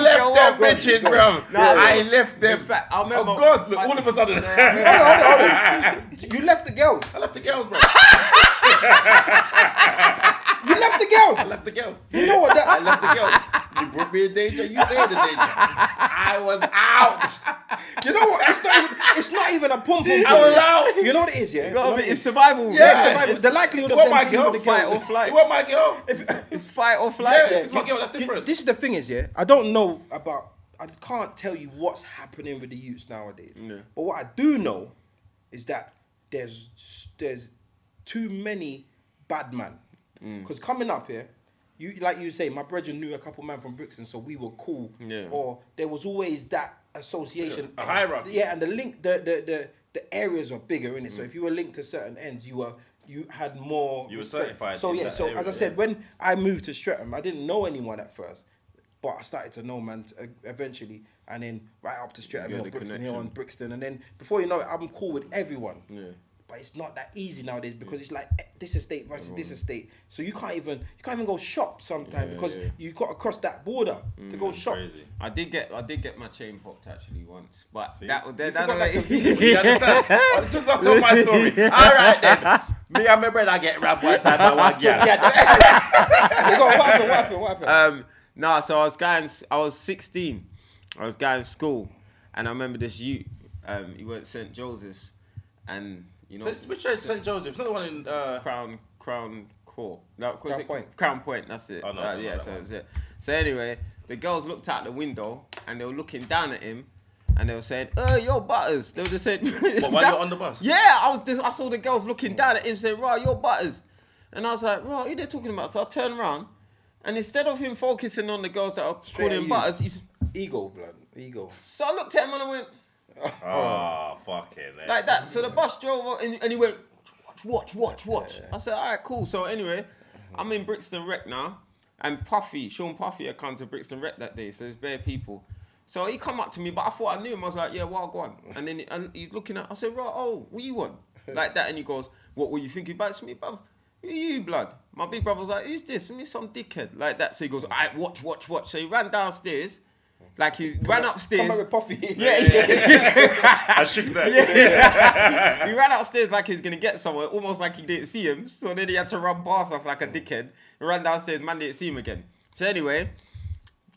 Speaker 2: left them bitches, bro. I left them.
Speaker 3: I remember.
Speaker 2: Oh God, look, all of a sudden.
Speaker 1: You left the girls.
Speaker 2: I left the girls, bro.
Speaker 1: You left the girls.
Speaker 2: I left the girls.
Speaker 1: You know what?
Speaker 2: I left the girls. You brought me in danger. You stayed in danger. I was out.
Speaker 1: You know what? It's not even a pum pum.
Speaker 2: I was out.
Speaker 1: You know what it is, yeah?
Speaker 3: It's survival.
Speaker 2: Yeah,
Speaker 1: survival. The likelihood of
Speaker 2: them
Speaker 1: them
Speaker 2: being with the
Speaker 3: fight or flight.
Speaker 2: You want my girl?
Speaker 3: It's fight or flight.
Speaker 2: Yeah, it's my girl. That's different.
Speaker 1: This is the thing is, yeah. I don't know about. I can't tell you what's happening with the youths nowadays. Yeah. But what I do know is that there's too many bad man. Because coming up here, you like you say, my brethren knew a couple man from Brixton, so we were cool. Yeah. Or there was always that association,
Speaker 2: a hierarchy.
Speaker 1: Yeah, and the link, the areas were bigger in it. So if you were linked to certain ends, you had more.
Speaker 2: You were certified.
Speaker 1: So yeah, so as I said, when I moved to Streatham, I didn't know anyone at first, but I started to know man eventually, and then right up to Streatham Hill, Brixton Hill, and Brixton, and then before you know it, I'm cool with everyone. Yeah. But it's not that easy nowadays because it's like this estate versus this estate. So you can't even go shop sometimes because you got to cross that border to go shop.
Speaker 3: Crazy. I did get my chain popped actually once, but
Speaker 2: See?
Speaker 3: that
Speaker 2: You understand? I told my story. All right then. Me and my brother get rapped one time by one girl.
Speaker 1: What happened?
Speaker 3: No, so I was 16. I was going to school, and I remember this youth. He went to St. Joseph's, and you know,
Speaker 2: which church is St. Joseph's? Not the one in
Speaker 3: Crown Court. No,
Speaker 1: Point.
Speaker 3: Crown Point. That's it.
Speaker 2: Oh, no,
Speaker 3: yeah, so that's it. So anyway, the girls looked out the window and they were looking down at him, and they were saying, yo, Butters." They were just saying,
Speaker 2: "But why you on the bus?"
Speaker 3: Yeah, I saw the girls looking down at him saying, "Right, you're Butters," and I was like, "Right, who are they talking about?" So I turned around, and instead of him focusing on the girls that are calling him Butters, he's
Speaker 1: ego.
Speaker 3: So I looked at him and I went,
Speaker 2: "Oh, fucking hell."
Speaker 3: Like that. So the bus drove up and he went, watch. Yeah. I said, all right, cool. So anyway, I'm in Brixton Rec now, and Sean Puffy had come to Brixton Rec that day, so there's bare people. So he come up to me, but I thought I knew him. I was like, yeah, well, go on. And then he's looking at, I said, right, what you want? Like that. And he goes, what were you thinking about? Me, bruv? Who you, blood? My big brother was like, who's this? Me, some dickhead. Like that. So he goes, all right, watch. So he ran downstairs. Like he ran upstairs.
Speaker 1: Come with Puffy.
Speaker 2: Yeah. I shook that.
Speaker 3: Yeah. He ran upstairs like he was gonna get somewhere, almost like he didn't see him. So then he had to run past us like a dickhead. He ran downstairs, man didn't see him again. So anyway,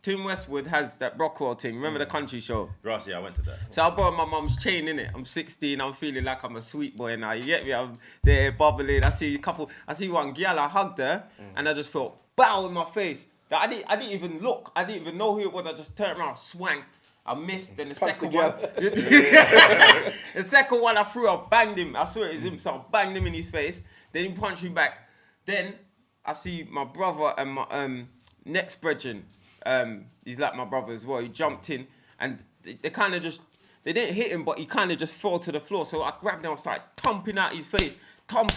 Speaker 3: Tim Westwood has that Brockwell thing. Remember the country show?
Speaker 2: Ross, yeah, I went to that.
Speaker 3: So I borrowed my mum's chain, innit? I'm 16, I'm feeling like I'm a sweet boy now. You get me? I'm there bubbling. I see one girl, I hugged her, and I just felt bow in my face. I didn't even look. I didn't even know who it was. I just turned around, swang. I missed. Then the second one, the second one I threw, I banged him. I saw it was him, so I banged him in his face. Then he punched me back. Then I see my brother and my next brethren. He's like my brother as well. He jumped in, and they kind of just, they didn't hit him, but he kind of just fell to the floor. So I grabbed him and started thumping out his face. And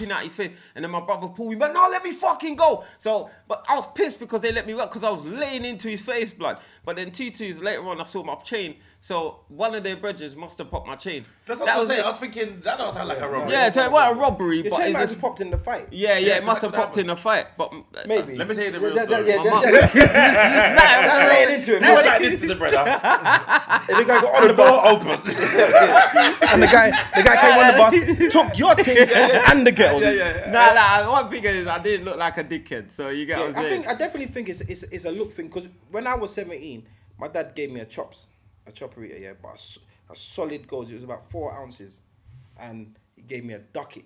Speaker 3: then my brother pulled me back. No, let me fucking go. So, but I was pissed because they let me work because I was laying into his face, blood. But then 2 2s later on, I saw my chain. So one of their bridges must have popped my chain.
Speaker 2: That's what I was saying. I was thinking that don't sound like a robbery.
Speaker 3: Yeah, it wasn't a robbery,
Speaker 1: Your
Speaker 3: but
Speaker 1: chain
Speaker 3: it
Speaker 1: might
Speaker 3: just
Speaker 1: have popped in the fight.
Speaker 3: Yeah, it must have popped in the fight, but
Speaker 1: Maybe.
Speaker 2: Let me tell you the real story.
Speaker 1: I'm laying into it.
Speaker 2: You were like this to the brother.
Speaker 1: And the guy got on
Speaker 2: The
Speaker 1: the
Speaker 2: door
Speaker 1: bus.
Speaker 2: opened.
Speaker 1: And the guy came on the bus, took your things and the girls.
Speaker 3: Nah. One thing is, I didn't look like a dickhead. So you get what I'm saying.
Speaker 1: I definitely think it's a look thing, because when I was 17, my dad gave me a chopperita, yeah, but a solid gold. It was about 4 ounces, and he gave me a ducat.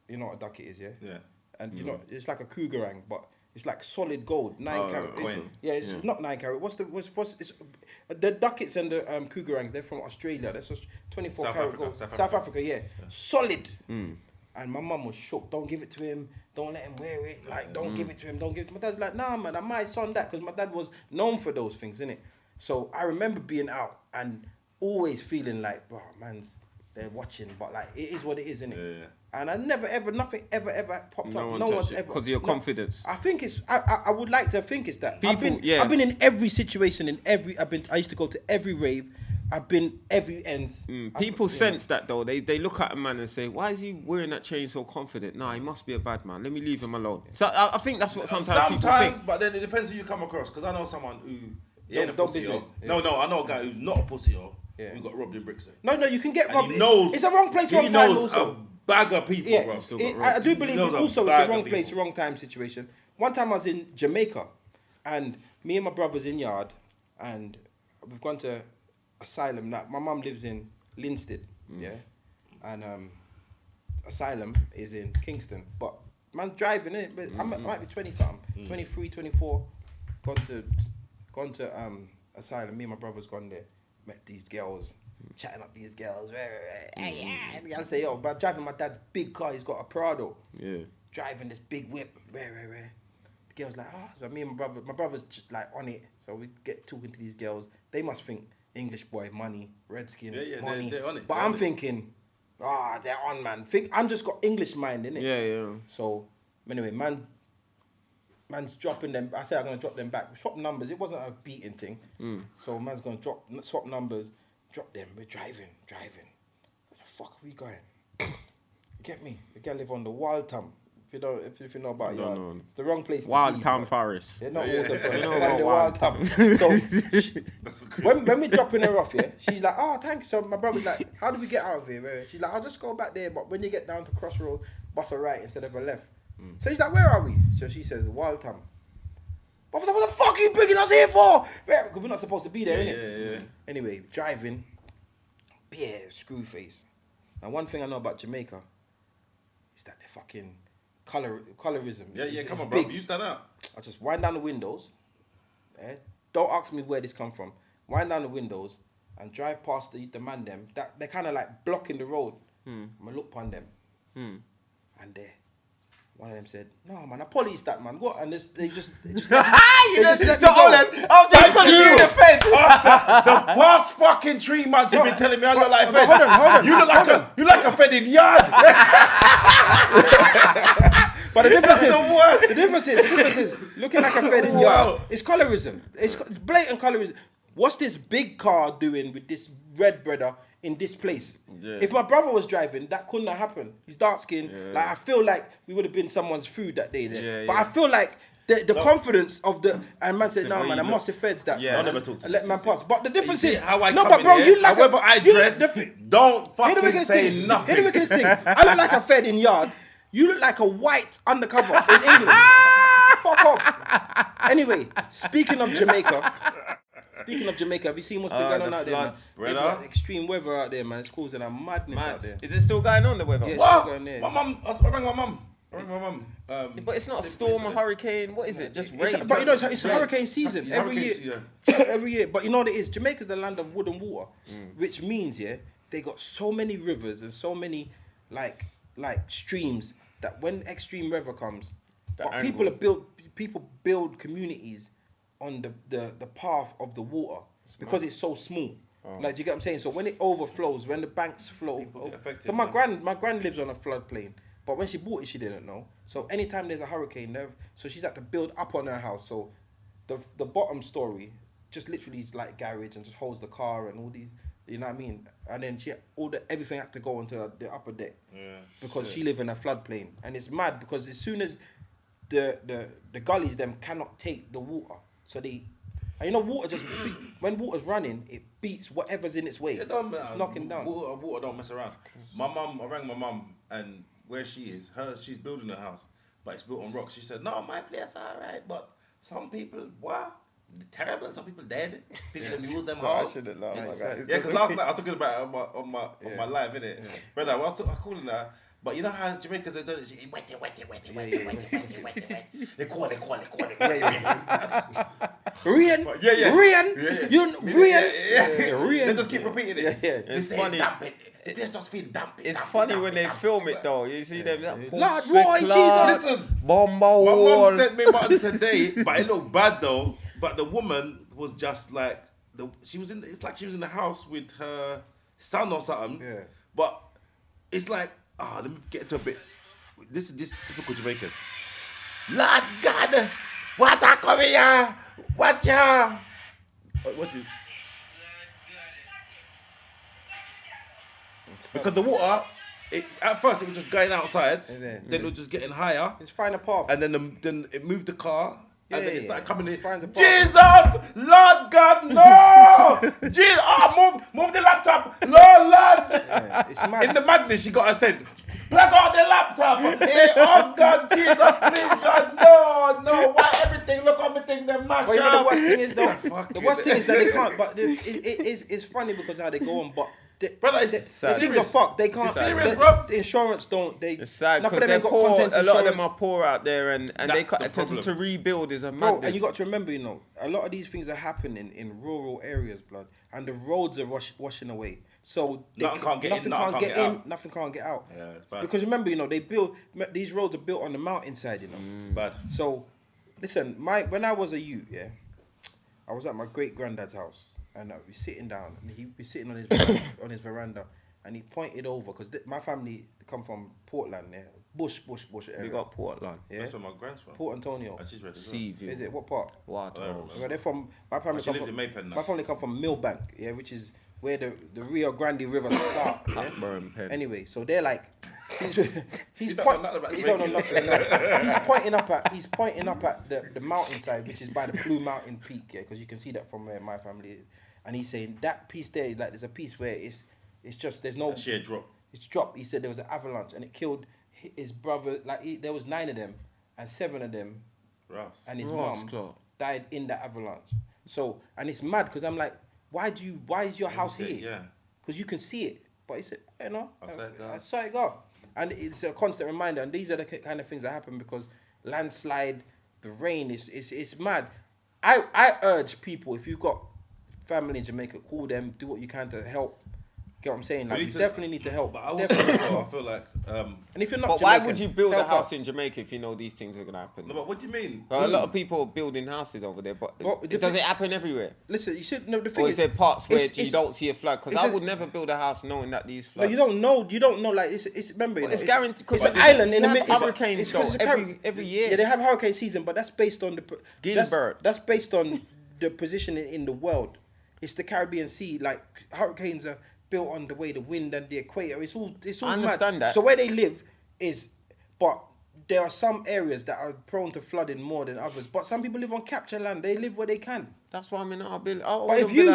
Speaker 1: You know what a ducat is, yeah?
Speaker 2: Yeah.
Speaker 1: And you know, it's like a cougarang, but it's like solid gold, 9 carat.
Speaker 2: coin.
Speaker 1: It's not 9 carat. What's it's the ducats and the cougarangs? They're from Australia. That's 24
Speaker 2: South
Speaker 1: carat
Speaker 2: Africa,
Speaker 1: gold.
Speaker 2: South
Speaker 1: South Africa, yeah. Solid. And my mum was shook. Don't give it to him. Don't let him wear it. Like, don't give it to him. Don't give it to him. My dad's like, nah, man, I might son that, because my dad was known for those things, innit? So I remember being out and always feeling like, bro, man's, they're watching, but like, it is what it is, innit?
Speaker 2: Yeah.
Speaker 1: And I never ever, nothing ever popped up. No one's ever.
Speaker 3: Because of your confidence.
Speaker 1: I think it's, I would like to think it's that.
Speaker 3: People,
Speaker 1: I've been in every situation, I used to go to every rave. I've been every ends.
Speaker 3: People sense that though. They look at a man and say, why is he wearing that chain so confident? Nah, he must be a bad man. Let me leave him alone. So I think that's what sometimes people think.
Speaker 2: But then it depends who you come across. Because I know someone who ain't a
Speaker 1: Don't
Speaker 2: pussy.
Speaker 1: business.
Speaker 2: No, I know a guy who's not a pussy
Speaker 1: Yeah.
Speaker 2: who got robbed in Brixton.
Speaker 1: No, you can get
Speaker 2: And
Speaker 1: robbed.
Speaker 2: he knows.
Speaker 1: It's the wrong place, wrong
Speaker 2: He
Speaker 1: time
Speaker 2: knows
Speaker 1: also.
Speaker 2: a bag of people,
Speaker 1: Yeah,
Speaker 2: bro.
Speaker 1: I do believe
Speaker 2: knows a
Speaker 1: also it's
Speaker 2: bag
Speaker 1: a
Speaker 2: of
Speaker 1: wrong
Speaker 2: people.
Speaker 1: place, wrong time situation. One time I was in Jamaica, and me and my brother's in Yard, and we've gone to Asylum. Now, my mum lives in Linstead, yeah, and Asylum is in Kingston. But man's driving it, but I might be 20 something, 23, 24. Gone to Asylum. Me and my brother's gone there. Met these girls, chatting up these girls. I say, yo, but driving my dad's big car. He's got a Prado.
Speaker 3: Yeah.
Speaker 1: Driving this big whip. The girl's like, so me and my brother's just like on it. So we get talking to these girls. They must think English boy, money, redskin, money.
Speaker 2: They're on it.
Speaker 1: But I'm thinking, they're on, man. I'm just got English mind, innit?
Speaker 3: Yeah.
Speaker 1: So anyway, man's dropping them. I said I'm gonna drop them back. Swap numbers. It wasn't a beating thing. So man's gonna swap numbers, drop them. We're driving. Where the fuck are we going? Get me? The girl live on the Wild Town. If you know about Yard, it's the wrong place.
Speaker 3: Wild Town Forest.
Speaker 1: Yeah, not Water Forest.
Speaker 3: You know
Speaker 1: Like
Speaker 3: about
Speaker 1: the
Speaker 3: Wild
Speaker 1: Wild Town. So
Speaker 2: That's
Speaker 1: when we dropping her off, yeah, she's like, thank you. So my brother's like, how do we get out of here? She's like, I'll just go back there, but when you get down to Crossroads, bus a right instead of a left. So he's like, where are we? So she says, Wild Town. But I was like, what the fuck are you bringing us here for? Because we're not supposed to be there, innit?
Speaker 2: Yeah.
Speaker 1: Anyway, driving, beer, screw face. Now, one thing I know about Jamaica is that they're fucking colorism.
Speaker 2: Yeah, come
Speaker 1: it's
Speaker 2: on, bro.
Speaker 1: big.
Speaker 2: You stand up.
Speaker 1: I just wind down the windows. Don't ask me where this come from. Wind down the windows and drive past the man them. That they're kind of like blocking the road. I'm gonna look upon them. And one of them said, "No, man, I police that, man. What?" And they just let me go.
Speaker 2: The past fucking 3 months you've been telling me I look like a fed.
Speaker 1: Hold on.
Speaker 2: You like a fed in Yard.
Speaker 1: But the difference is looking like a fed in Yard. It's colorism. It's blatant colorism. What's this big car doing with this red brother in this place? Yeah. If my brother was driving, that couldn't have happened. He's dark skinned. Yeah. Like I feel like we would have been someone's food that day there. But I feel like the confidence of and man said, no man, I must have feds that.
Speaker 2: Yeah, I never talk to
Speaker 1: let man pass. But the difference is
Speaker 2: how I
Speaker 1: no,
Speaker 2: come
Speaker 1: but bro,
Speaker 2: in
Speaker 1: you
Speaker 2: here,
Speaker 1: like
Speaker 2: however I dress, don't fucking say nothing.
Speaker 1: Here the wickedest thing. I look like a fed in Yard. You look like a white undercover in England. Fuck off. Anyway, speaking of Jamaica, have you seen what's been going on out there, man?
Speaker 2: Brother.
Speaker 1: Extreme weather out there, man. It's causing a madness out there.
Speaker 3: Is it still going on, the weather?
Speaker 1: Yeah, it's
Speaker 2: What?
Speaker 1: still going there.
Speaker 2: I rang my mum.
Speaker 3: But it's not a storm, a hurricane. What is it? Just rain.
Speaker 1: But you know, it's hurricane season
Speaker 2: It's
Speaker 1: every
Speaker 2: hurricane
Speaker 1: year.
Speaker 2: season.
Speaker 1: Every year. But you know what it is? Jamaica's the land of wood and water, which means, they got so many rivers and so many like streams that when extreme weather comes, people build communities on the path of the water because it's so small. Like, do you get what I'm saying? So when it overflows, when the banks flow, so my grand lives on a floodplain, but when she bought it, she didn't know. So anytime there's a hurricane, so she's had to build up on her house. So the bottom story just literally like garage and just holds the car and all these. You know what I mean? And then everything had to go onto the upper deck because she live in a floodplain, and it's mad because as soon as the gullies them cannot take the water, so they. And you know, water just when water's running, it beats whatever's in its way.
Speaker 2: It don't
Speaker 1: it's knocking down.
Speaker 2: Water don't mess around. I rang my mum, and where she is, she's building a house, but it's built on rocks. She said, "No, my place alright, but some people, what? Terrible. Some people dead. People lose them house." Yeah, because last night I was talking about it on my live, innit? Yeah. Brother, I was calling her. But you know how Jamaicans are doing it? Wet. They call it. Rain. Rain. They just keep repeating it.
Speaker 3: It's funny.
Speaker 2: Damp it. They just feel damp.
Speaker 3: It's funny when they film it though. You see them.
Speaker 1: Lord Roy, Jesus.
Speaker 2: Listen.
Speaker 3: Bombo.
Speaker 2: My mum sent me one today, but it looked bad though. But the woman was just like she was in. It's like she was in the house with her son or something. Yeah. But it's like. Let me get into a bit. This is typical Jamaican. Lord God, what are coming here? What's here? What's this? Because the water, at first it was just going outside, then it was just getting higher.
Speaker 1: It's finding a path.
Speaker 2: And then it moved the car. And then it started coming in.
Speaker 1: Jesus!
Speaker 2: Lord God, no! Jesus! Move the laptop! Lord!
Speaker 1: It's mad.
Speaker 2: In the madness, she got her sense. Plug out the laptop! Hey, oh God, Jesus, please, God, no! Why everything? Look everything, they mash
Speaker 1: But you know
Speaker 2: up.
Speaker 1: the worst thing is though, the worst thing is that they can't, but it's funny because how they go on, but
Speaker 2: brother,
Speaker 1: the things are fucked. They can't.
Speaker 2: Serious, bro.
Speaker 1: The insurance don't.
Speaker 3: It's sad because they're poor. A lot of them are poor out there, and they to rebuild is a madness.
Speaker 1: Bro, and you got to remember, you know, a lot of these things are happening in rural areas, blood, and the roads are washing away. So
Speaker 2: nothing can't get in,
Speaker 1: nothing can't get out.
Speaker 2: Yeah, it's bad.
Speaker 1: Because remember, you know, these roads are built on the mountainside, you know.
Speaker 2: Bad.
Speaker 1: So, listen, when I was a youth, I was at my great granddad's house. And we sitting down, and he'd be sitting on his veranda, and he pointed over because my family come from Portland, bush area.
Speaker 3: We got Portland.
Speaker 1: Yeah,
Speaker 2: that's where my grand's from.
Speaker 1: Port Antonio.
Speaker 2: And she's ready.
Speaker 1: Is it what part?
Speaker 3: What?
Speaker 1: Well, they're from my family.
Speaker 2: She lives in Maypen now.
Speaker 1: My family come from Millbank, which is where the Rio Grande River starts. Anyway, so they're like. He's pointing up at the mountainside, which is by the Blue Mountain Peak, because you can see that from where my family is. And he's saying that piece there is like there's a piece where it's just there's no
Speaker 2: sheer drop.
Speaker 1: It's dropped. He said there was an avalanche and it killed his brother. Like there was 9 of them, and 7 of them, and his mom died in that avalanche. So and it's mad because I'm like, why is your house here?
Speaker 2: Yeah,
Speaker 1: because you can see it. But he said, you know,
Speaker 2: I
Speaker 1: saw it go. And it's a constant reminder. And these are the kind of things that happen because landslide, the rain, it's mad. I urge people, if you've got family in Jamaica, call them, do what you can to help. Get what I'm saying? Like, you definitely need to help.
Speaker 2: But I feel like...
Speaker 1: and if you're not
Speaker 3: but
Speaker 1: Jamaican,
Speaker 3: why would you build a house in Jamaica if you know these things are going to happen?
Speaker 2: No, but what do you mean?
Speaker 3: A lot of people are building houses over there, but does it happen everywhere?
Speaker 1: Listen, you should know the thing.
Speaker 3: Or is there parts where you don't see a flood? Because I would never build a house knowing that these floods...
Speaker 1: No, you don't know. Like, it's remember,
Speaker 3: it's guaranteed.
Speaker 1: It's an island in the middle.
Speaker 3: Hurricanes every year.
Speaker 1: Yeah, they have hurricane season, but that's based on the...
Speaker 3: Gilbert.
Speaker 1: That's based on the positioning in the world. It's the Caribbean Sea. Like, hurricanes are built on the way the wind and the equator. It's all
Speaker 3: I understand
Speaker 1: mad.
Speaker 3: that.
Speaker 1: So where they live is... But there are some areas that are prone to flooding more than others. But some people live on capture land. They live where they can.
Speaker 3: That's why I'm in our build.
Speaker 1: But if you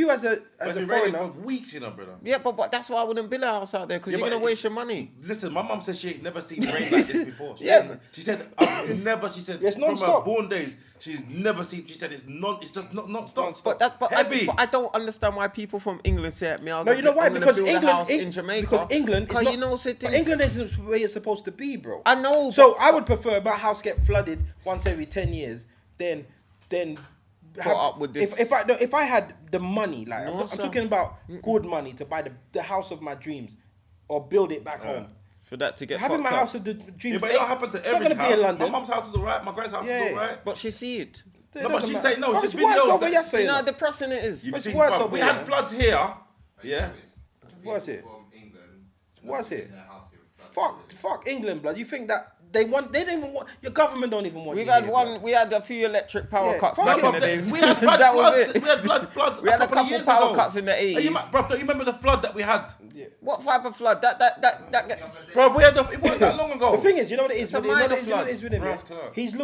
Speaker 1: as a foreigner,
Speaker 2: for weeks, you know, brother.
Speaker 3: Yeah, but that's why I wouldn't build a house out there because you're gonna waste your money.
Speaker 2: Listen, my mum said she ain't never seen rain like this before. She said never. She said from her born days, she's never seen. She said it's just not stop.
Speaker 3: But
Speaker 2: heavy.
Speaker 3: I don't understand why people from England say me.
Speaker 1: No, you know why? Because England
Speaker 3: in Jamaica.
Speaker 1: Because England is not.
Speaker 3: You know,
Speaker 1: England isn't where you're supposed to be, bro.
Speaker 3: I know.
Speaker 1: So I would prefer my house get flooded once every 10 years than.
Speaker 3: Up with this.
Speaker 1: If I had the money, like I'm talking about good money to buy the house of my dreams, or build it back home.
Speaker 3: For that to get
Speaker 1: having my house of the dreams.
Speaker 2: Yeah, but it don't happen to every house.
Speaker 1: Be in London.
Speaker 2: My mum's house is alright. My grand's house is alright.
Speaker 3: But she see it.
Speaker 2: No, but she say no. It's
Speaker 1: worse
Speaker 2: videos.
Speaker 1: over yesterday.
Speaker 3: You know how depressing it is.
Speaker 1: It's worse over
Speaker 2: we had floods here. Yeah.
Speaker 1: What's it? What's it? Fuck England, blood. You think that They didn't even want. Your government don't even want.
Speaker 3: We've
Speaker 1: you
Speaker 3: had
Speaker 1: here,
Speaker 3: one.
Speaker 1: bro.
Speaker 3: We had a few electric power cuts
Speaker 1: fuck
Speaker 3: back
Speaker 1: it.
Speaker 3: in the days.
Speaker 2: We had flood
Speaker 3: That was
Speaker 2: floods.
Speaker 3: it.
Speaker 2: We had flood.
Speaker 3: We had a couple
Speaker 2: years
Speaker 3: power
Speaker 2: ago.
Speaker 3: cuts in the 80s.
Speaker 2: Bro, don't you remember the flood that we had?
Speaker 3: What type of flood? That
Speaker 2: Bro, we had it wasn't that long ago.
Speaker 1: The thing is, you know what it is.
Speaker 3: It's a
Speaker 1: With him, you know
Speaker 3: minor
Speaker 1: what it is with him.
Speaker 2: Ross
Speaker 1: yeah?
Speaker 2: Clark.
Speaker 1: He's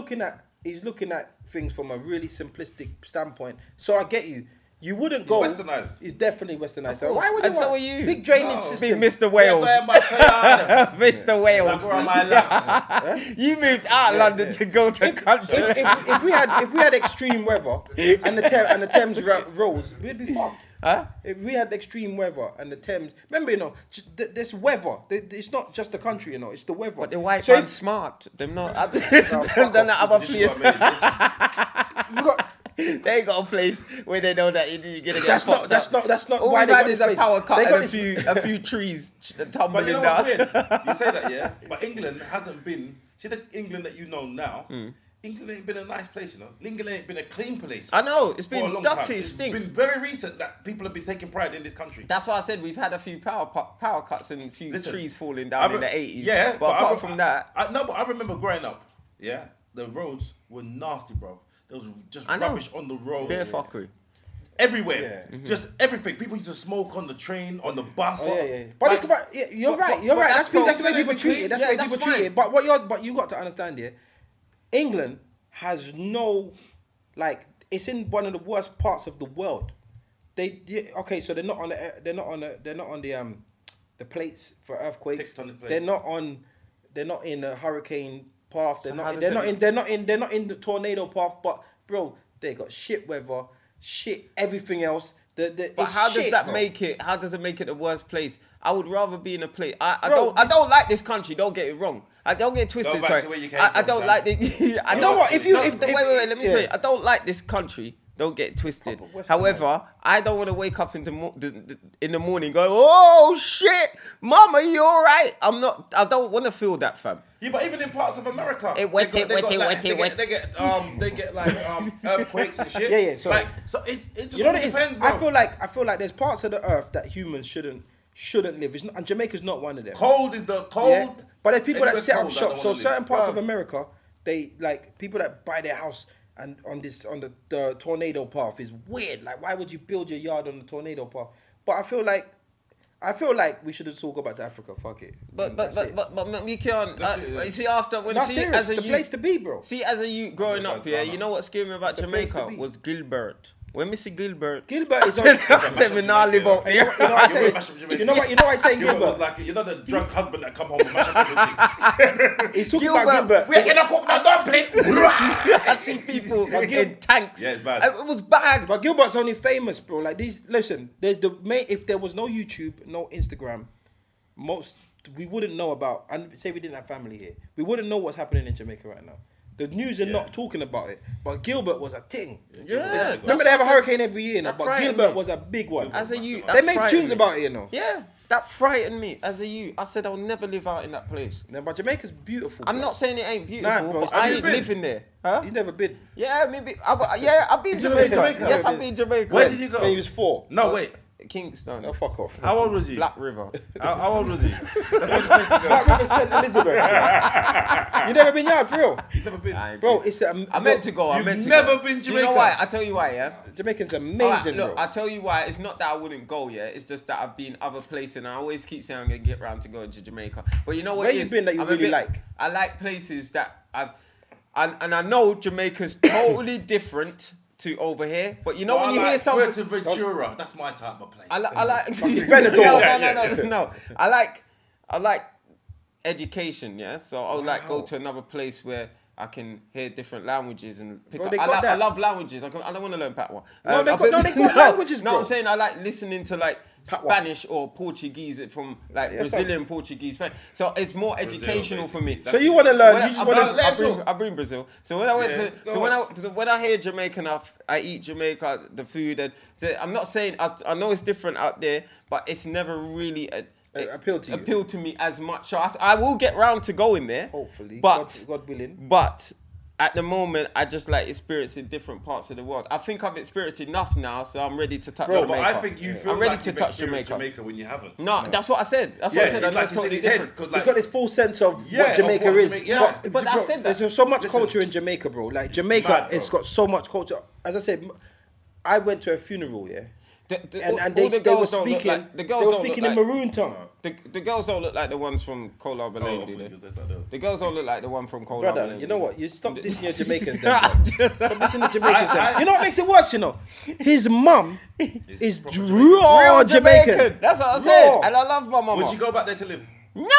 Speaker 1: looking at things from a really simplistic standpoint. So I get you. You wouldn't go.
Speaker 2: Westernised.
Speaker 1: It's definitely westernised. So
Speaker 3: course.
Speaker 1: why would you
Speaker 3: And so
Speaker 1: want
Speaker 3: are you.
Speaker 1: big drainage
Speaker 2: No.
Speaker 1: system?
Speaker 3: Big Mr. Wales. Mr. Wales.
Speaker 2: Like where are my laps?
Speaker 3: You moved out of London to go to country.
Speaker 1: if we had extreme weather and the Thames rose, we'd be fucked.
Speaker 3: Huh?
Speaker 1: If we had extreme weather and the Thames, remember, this weather. It's not just the country, it's the weather.
Speaker 3: But the white
Speaker 1: So
Speaker 3: man's smart. Them not.
Speaker 1: fuck
Speaker 3: Them not other
Speaker 2: This is
Speaker 3: place.
Speaker 2: what I mean.
Speaker 1: you got.
Speaker 3: They ain't got a place where they know that you're gonna get
Speaker 1: That's
Speaker 3: fucked
Speaker 1: not.
Speaker 3: up.
Speaker 1: That's not
Speaker 3: All
Speaker 1: why
Speaker 3: we've
Speaker 1: they
Speaker 3: had
Speaker 1: got
Speaker 3: is
Speaker 1: this
Speaker 3: a
Speaker 1: place.
Speaker 3: power cut
Speaker 1: They
Speaker 3: and
Speaker 1: got
Speaker 3: a few trees
Speaker 2: But
Speaker 3: tumbling
Speaker 2: you know
Speaker 3: down.
Speaker 2: what's weird? You say that, yeah? But England hasn't been... See the England that you know now? England ain't been a nice place, England ain't been a clean place.
Speaker 3: I know, it's
Speaker 2: for a
Speaker 3: been
Speaker 2: long time.
Speaker 3: dirty, it
Speaker 2: It's
Speaker 3: stinks.
Speaker 2: been very recent that people have been taking pride in this country.
Speaker 3: That's why I said we've had a few power cuts and a few
Speaker 2: Listen,
Speaker 3: trees falling down in the 80s.
Speaker 2: Yeah,
Speaker 3: but apart from that,
Speaker 2: but I remember growing up. Yeah, the roads were nasty, bro. There was just
Speaker 3: I know.
Speaker 2: rubbish on the roads.
Speaker 3: they're fuckery.
Speaker 2: Everywhere,
Speaker 1: Yeah.
Speaker 2: just everything. People used to smoke on the train, on the bus.
Speaker 1: Oh, yeah. But it's about, you're right. You're
Speaker 3: but
Speaker 1: right.
Speaker 3: that's
Speaker 1: That's the way
Speaker 3: cool.
Speaker 1: people treat it. That's
Speaker 3: Yeah,
Speaker 1: the way
Speaker 3: that's
Speaker 1: people treat
Speaker 3: fine.
Speaker 1: it. But you got to understand here, England has no, like, it's in one of the worst parts of the world. Okay, so they're not on the plates for earthquakes.
Speaker 2: Tectonic plates.
Speaker 1: They're not in the hurricane path. They're
Speaker 3: So how
Speaker 1: not.
Speaker 3: does
Speaker 1: They're not in the tornado path. But bro, they got shit weather, shit everything else.
Speaker 3: But
Speaker 1: It's
Speaker 3: how does
Speaker 1: shit,
Speaker 3: that
Speaker 1: bro.
Speaker 3: make it? How does it make it the worst place? I would rather be in a place. I
Speaker 1: Bro,
Speaker 3: don't like this country. Don't get it wrong. I don't get it twisted.
Speaker 2: Go back
Speaker 3: Sorry.
Speaker 2: to where you came
Speaker 3: I
Speaker 2: from,
Speaker 3: don't
Speaker 2: Sam.
Speaker 3: like the. I
Speaker 2: You
Speaker 3: don't
Speaker 2: know what,
Speaker 3: Wait. Let me tell you. I don't like this country. Don't get it twisted.
Speaker 1: Proper Western
Speaker 3: However, I don't want to wake up in the morning going, "Oh shit, mama, you all right?" I don't want to feel that, fam.
Speaker 2: Yeah, but even in parts of America,
Speaker 3: It wet,
Speaker 2: they
Speaker 3: wet, wet.
Speaker 2: They get earthquakes and shit.
Speaker 1: Yeah. So,
Speaker 2: Like, so it just
Speaker 1: you know what it is?
Speaker 2: depends, bro.
Speaker 1: I feel like there's parts of the earth that humans shouldn't live. It's not, and Jamaica's not one of them.
Speaker 2: Cold is the cold.
Speaker 1: Yeah? But there's people that
Speaker 2: Anywhere
Speaker 1: set up
Speaker 2: cold, I
Speaker 1: shop.
Speaker 2: don't
Speaker 1: So
Speaker 2: wanna
Speaker 1: certain
Speaker 2: live.
Speaker 1: parts of America, they like people that buy their house and on the tornado path is weird. Like, why would you build your yard on the tornado path? But I feel like we should just all go back to Africa. Fuck it.
Speaker 3: But
Speaker 1: That's it.
Speaker 3: you can't.
Speaker 2: That's it, yeah.
Speaker 3: You see, after when
Speaker 1: No,
Speaker 3: see
Speaker 1: serious.
Speaker 3: as a
Speaker 1: The
Speaker 3: youth,
Speaker 1: place to be, bro.
Speaker 3: See, as a youth growing
Speaker 2: Oh,
Speaker 3: up here, you know what scared me about
Speaker 1: the place to
Speaker 3: Jamaica
Speaker 1: be.
Speaker 3: was Gilbert. When we see Gilbert,
Speaker 1: Gilbert is.
Speaker 3: I said we not live out
Speaker 1: You know
Speaker 3: there.
Speaker 1: what I say?
Speaker 2: Mash up Jamaica.
Speaker 1: You know what I say,
Speaker 2: Gilbert was
Speaker 1: Gilbert.
Speaker 2: like, the drunk husband that come home and mash up everything.
Speaker 1: He's talking about Gilbert.
Speaker 3: We're gonna cook the dumpling. I see people in tanks.
Speaker 2: Yeah, it's bad.
Speaker 3: It was bad.
Speaker 1: But Gilbert's only famous, bro. Like these. Listen, there's the main. If there was no YouTube, no Instagram, we wouldn't know about. And say we didn't have family here, we wouldn't know what's happening in Jamaica right now. The news are not talking about it, but Gilbert was a thing.
Speaker 3: Yeah,
Speaker 1: Remember they have a hurricane every year, now,
Speaker 3: that
Speaker 1: but
Speaker 3: frightened
Speaker 1: Gilbert
Speaker 3: me.
Speaker 1: was a big one.
Speaker 3: As a youth,
Speaker 1: They
Speaker 3: that
Speaker 1: make
Speaker 3: frightened
Speaker 1: tunes
Speaker 3: me.
Speaker 1: about it, you know.
Speaker 3: Yeah, that frightened me as a youth. I said I'll never live out in that place.
Speaker 1: No, but Jamaica's beautiful.
Speaker 3: I'm
Speaker 1: bro.
Speaker 3: not saying it ain't beautiful,
Speaker 1: Nah, bro,
Speaker 3: but I
Speaker 2: have you
Speaker 3: ain't
Speaker 2: been?
Speaker 3: living there. Huh?
Speaker 1: You never been.
Speaker 3: Yeah, maybe. I've been
Speaker 2: You been
Speaker 3: Jamaica.
Speaker 2: Jamaica?
Speaker 3: Yes, I've been Jamaica.
Speaker 2: Where did you go?
Speaker 1: When he was 4.
Speaker 2: No, wait.
Speaker 3: Kingston.
Speaker 1: Oh, fuck off.
Speaker 2: How old was he?
Speaker 3: Black River.
Speaker 2: How old was he?
Speaker 1: Black River St. Elizabeth. You never been yard for real,
Speaker 2: He's never been.
Speaker 1: bro. It's
Speaker 3: I meant to go. I
Speaker 2: You've
Speaker 3: meant to
Speaker 2: never
Speaker 3: go.
Speaker 2: been
Speaker 3: Do you know
Speaker 2: Jamaica?
Speaker 3: why? I tell you why. Yeah.
Speaker 1: Jamaican's amazing,
Speaker 3: Alright, look,
Speaker 1: bro.
Speaker 3: I'll tell you why. It's not that I wouldn't go, yeah. It's just that I've been other places, and I always keep saying I'm gonna get round to going to Jamaica. But you know what?
Speaker 1: Where
Speaker 3: it
Speaker 1: you
Speaker 3: is?
Speaker 1: been that you
Speaker 3: I'm a
Speaker 1: really
Speaker 3: bit-
Speaker 1: like?
Speaker 3: I like places that and I know Jamaica's totally different to over here. But you know when you hear something,
Speaker 2: Fuerteventura, that's my type of place.
Speaker 3: I like.
Speaker 1: Benidorm.
Speaker 3: No. I like education, yeah. So I would like go to another place where I can hear different languages and pick
Speaker 1: Bro,
Speaker 3: up.
Speaker 1: they
Speaker 3: I
Speaker 1: got that.
Speaker 3: love languages. I don't want to learn Patois.
Speaker 1: No, they got languages,
Speaker 3: No,
Speaker 1: bro.
Speaker 3: I'm saying I like listening to like
Speaker 1: Patois.
Speaker 3: Spanish or Portuguese from like
Speaker 1: Yeah,
Speaker 3: Brazilian Portuguese. So it's more educational for me.
Speaker 1: So you want to learn? You just want
Speaker 3: I bring Brazil. So when I went when I hear Jamaican, I eat Jamaica, the food, and I'm not saying I know it's different out there, but it's never really
Speaker 1: appealed to you.
Speaker 3: Appealed to me as much. So I will get round to going there.
Speaker 1: Hopefully,
Speaker 3: but
Speaker 1: God willing.
Speaker 3: But at the moment, I just like experiencing different parts of the world. I think I've experienced enough now, so I'm ready to touch
Speaker 2: Bro,
Speaker 3: Jamaica.
Speaker 2: but I think you feel
Speaker 3: I'm ready
Speaker 2: like
Speaker 3: to
Speaker 2: you've
Speaker 3: touch
Speaker 2: experienced
Speaker 3: Jamaica.
Speaker 2: Jamaica when you haven't.
Speaker 3: No, that's what I said. That's what I said.
Speaker 2: it's
Speaker 3: That's
Speaker 2: like
Speaker 3: totally
Speaker 2: it's in his
Speaker 3: different.
Speaker 2: head. 'Cause
Speaker 1: He's
Speaker 2: like,
Speaker 1: got this full sense of
Speaker 2: Yeah,
Speaker 1: what Jamaica
Speaker 2: of what
Speaker 1: is.
Speaker 2: Jamaica- yeah.
Speaker 3: But I said that.
Speaker 1: There's so much
Speaker 2: Listen.
Speaker 1: culture in Jamaica, bro. Like Jamaica,
Speaker 2: Mad, bro.
Speaker 1: it's got so much culture. As I said, I went to a funeral, yeah, and
Speaker 3: all
Speaker 1: they
Speaker 3: the
Speaker 1: were
Speaker 3: girls don't look
Speaker 1: speaking.
Speaker 3: like- the
Speaker 1: They
Speaker 3: girls
Speaker 1: were
Speaker 3: don't
Speaker 1: speaking
Speaker 3: look
Speaker 1: in
Speaker 3: like-
Speaker 1: Maroon tongue.
Speaker 3: The girls don't look like the ones from Coal Harbour Lane, do they? The girls don't look like the one from Coal Harbour
Speaker 1: Brother,
Speaker 3: Lane.
Speaker 1: you know
Speaker 3: do
Speaker 1: what?
Speaker 3: they?
Speaker 1: You stop dissing your Jamaicans then. Stop dissing the Jamaicans
Speaker 2: I-
Speaker 1: then. You know what makes it worse, you know? His mum is
Speaker 2: proper
Speaker 1: raw
Speaker 3: Real
Speaker 1: Jamaican.
Speaker 3: Jamaican. That's what I said.
Speaker 1: Raw.
Speaker 3: And I love my mama.
Speaker 2: Would you go back there to live?
Speaker 3: No,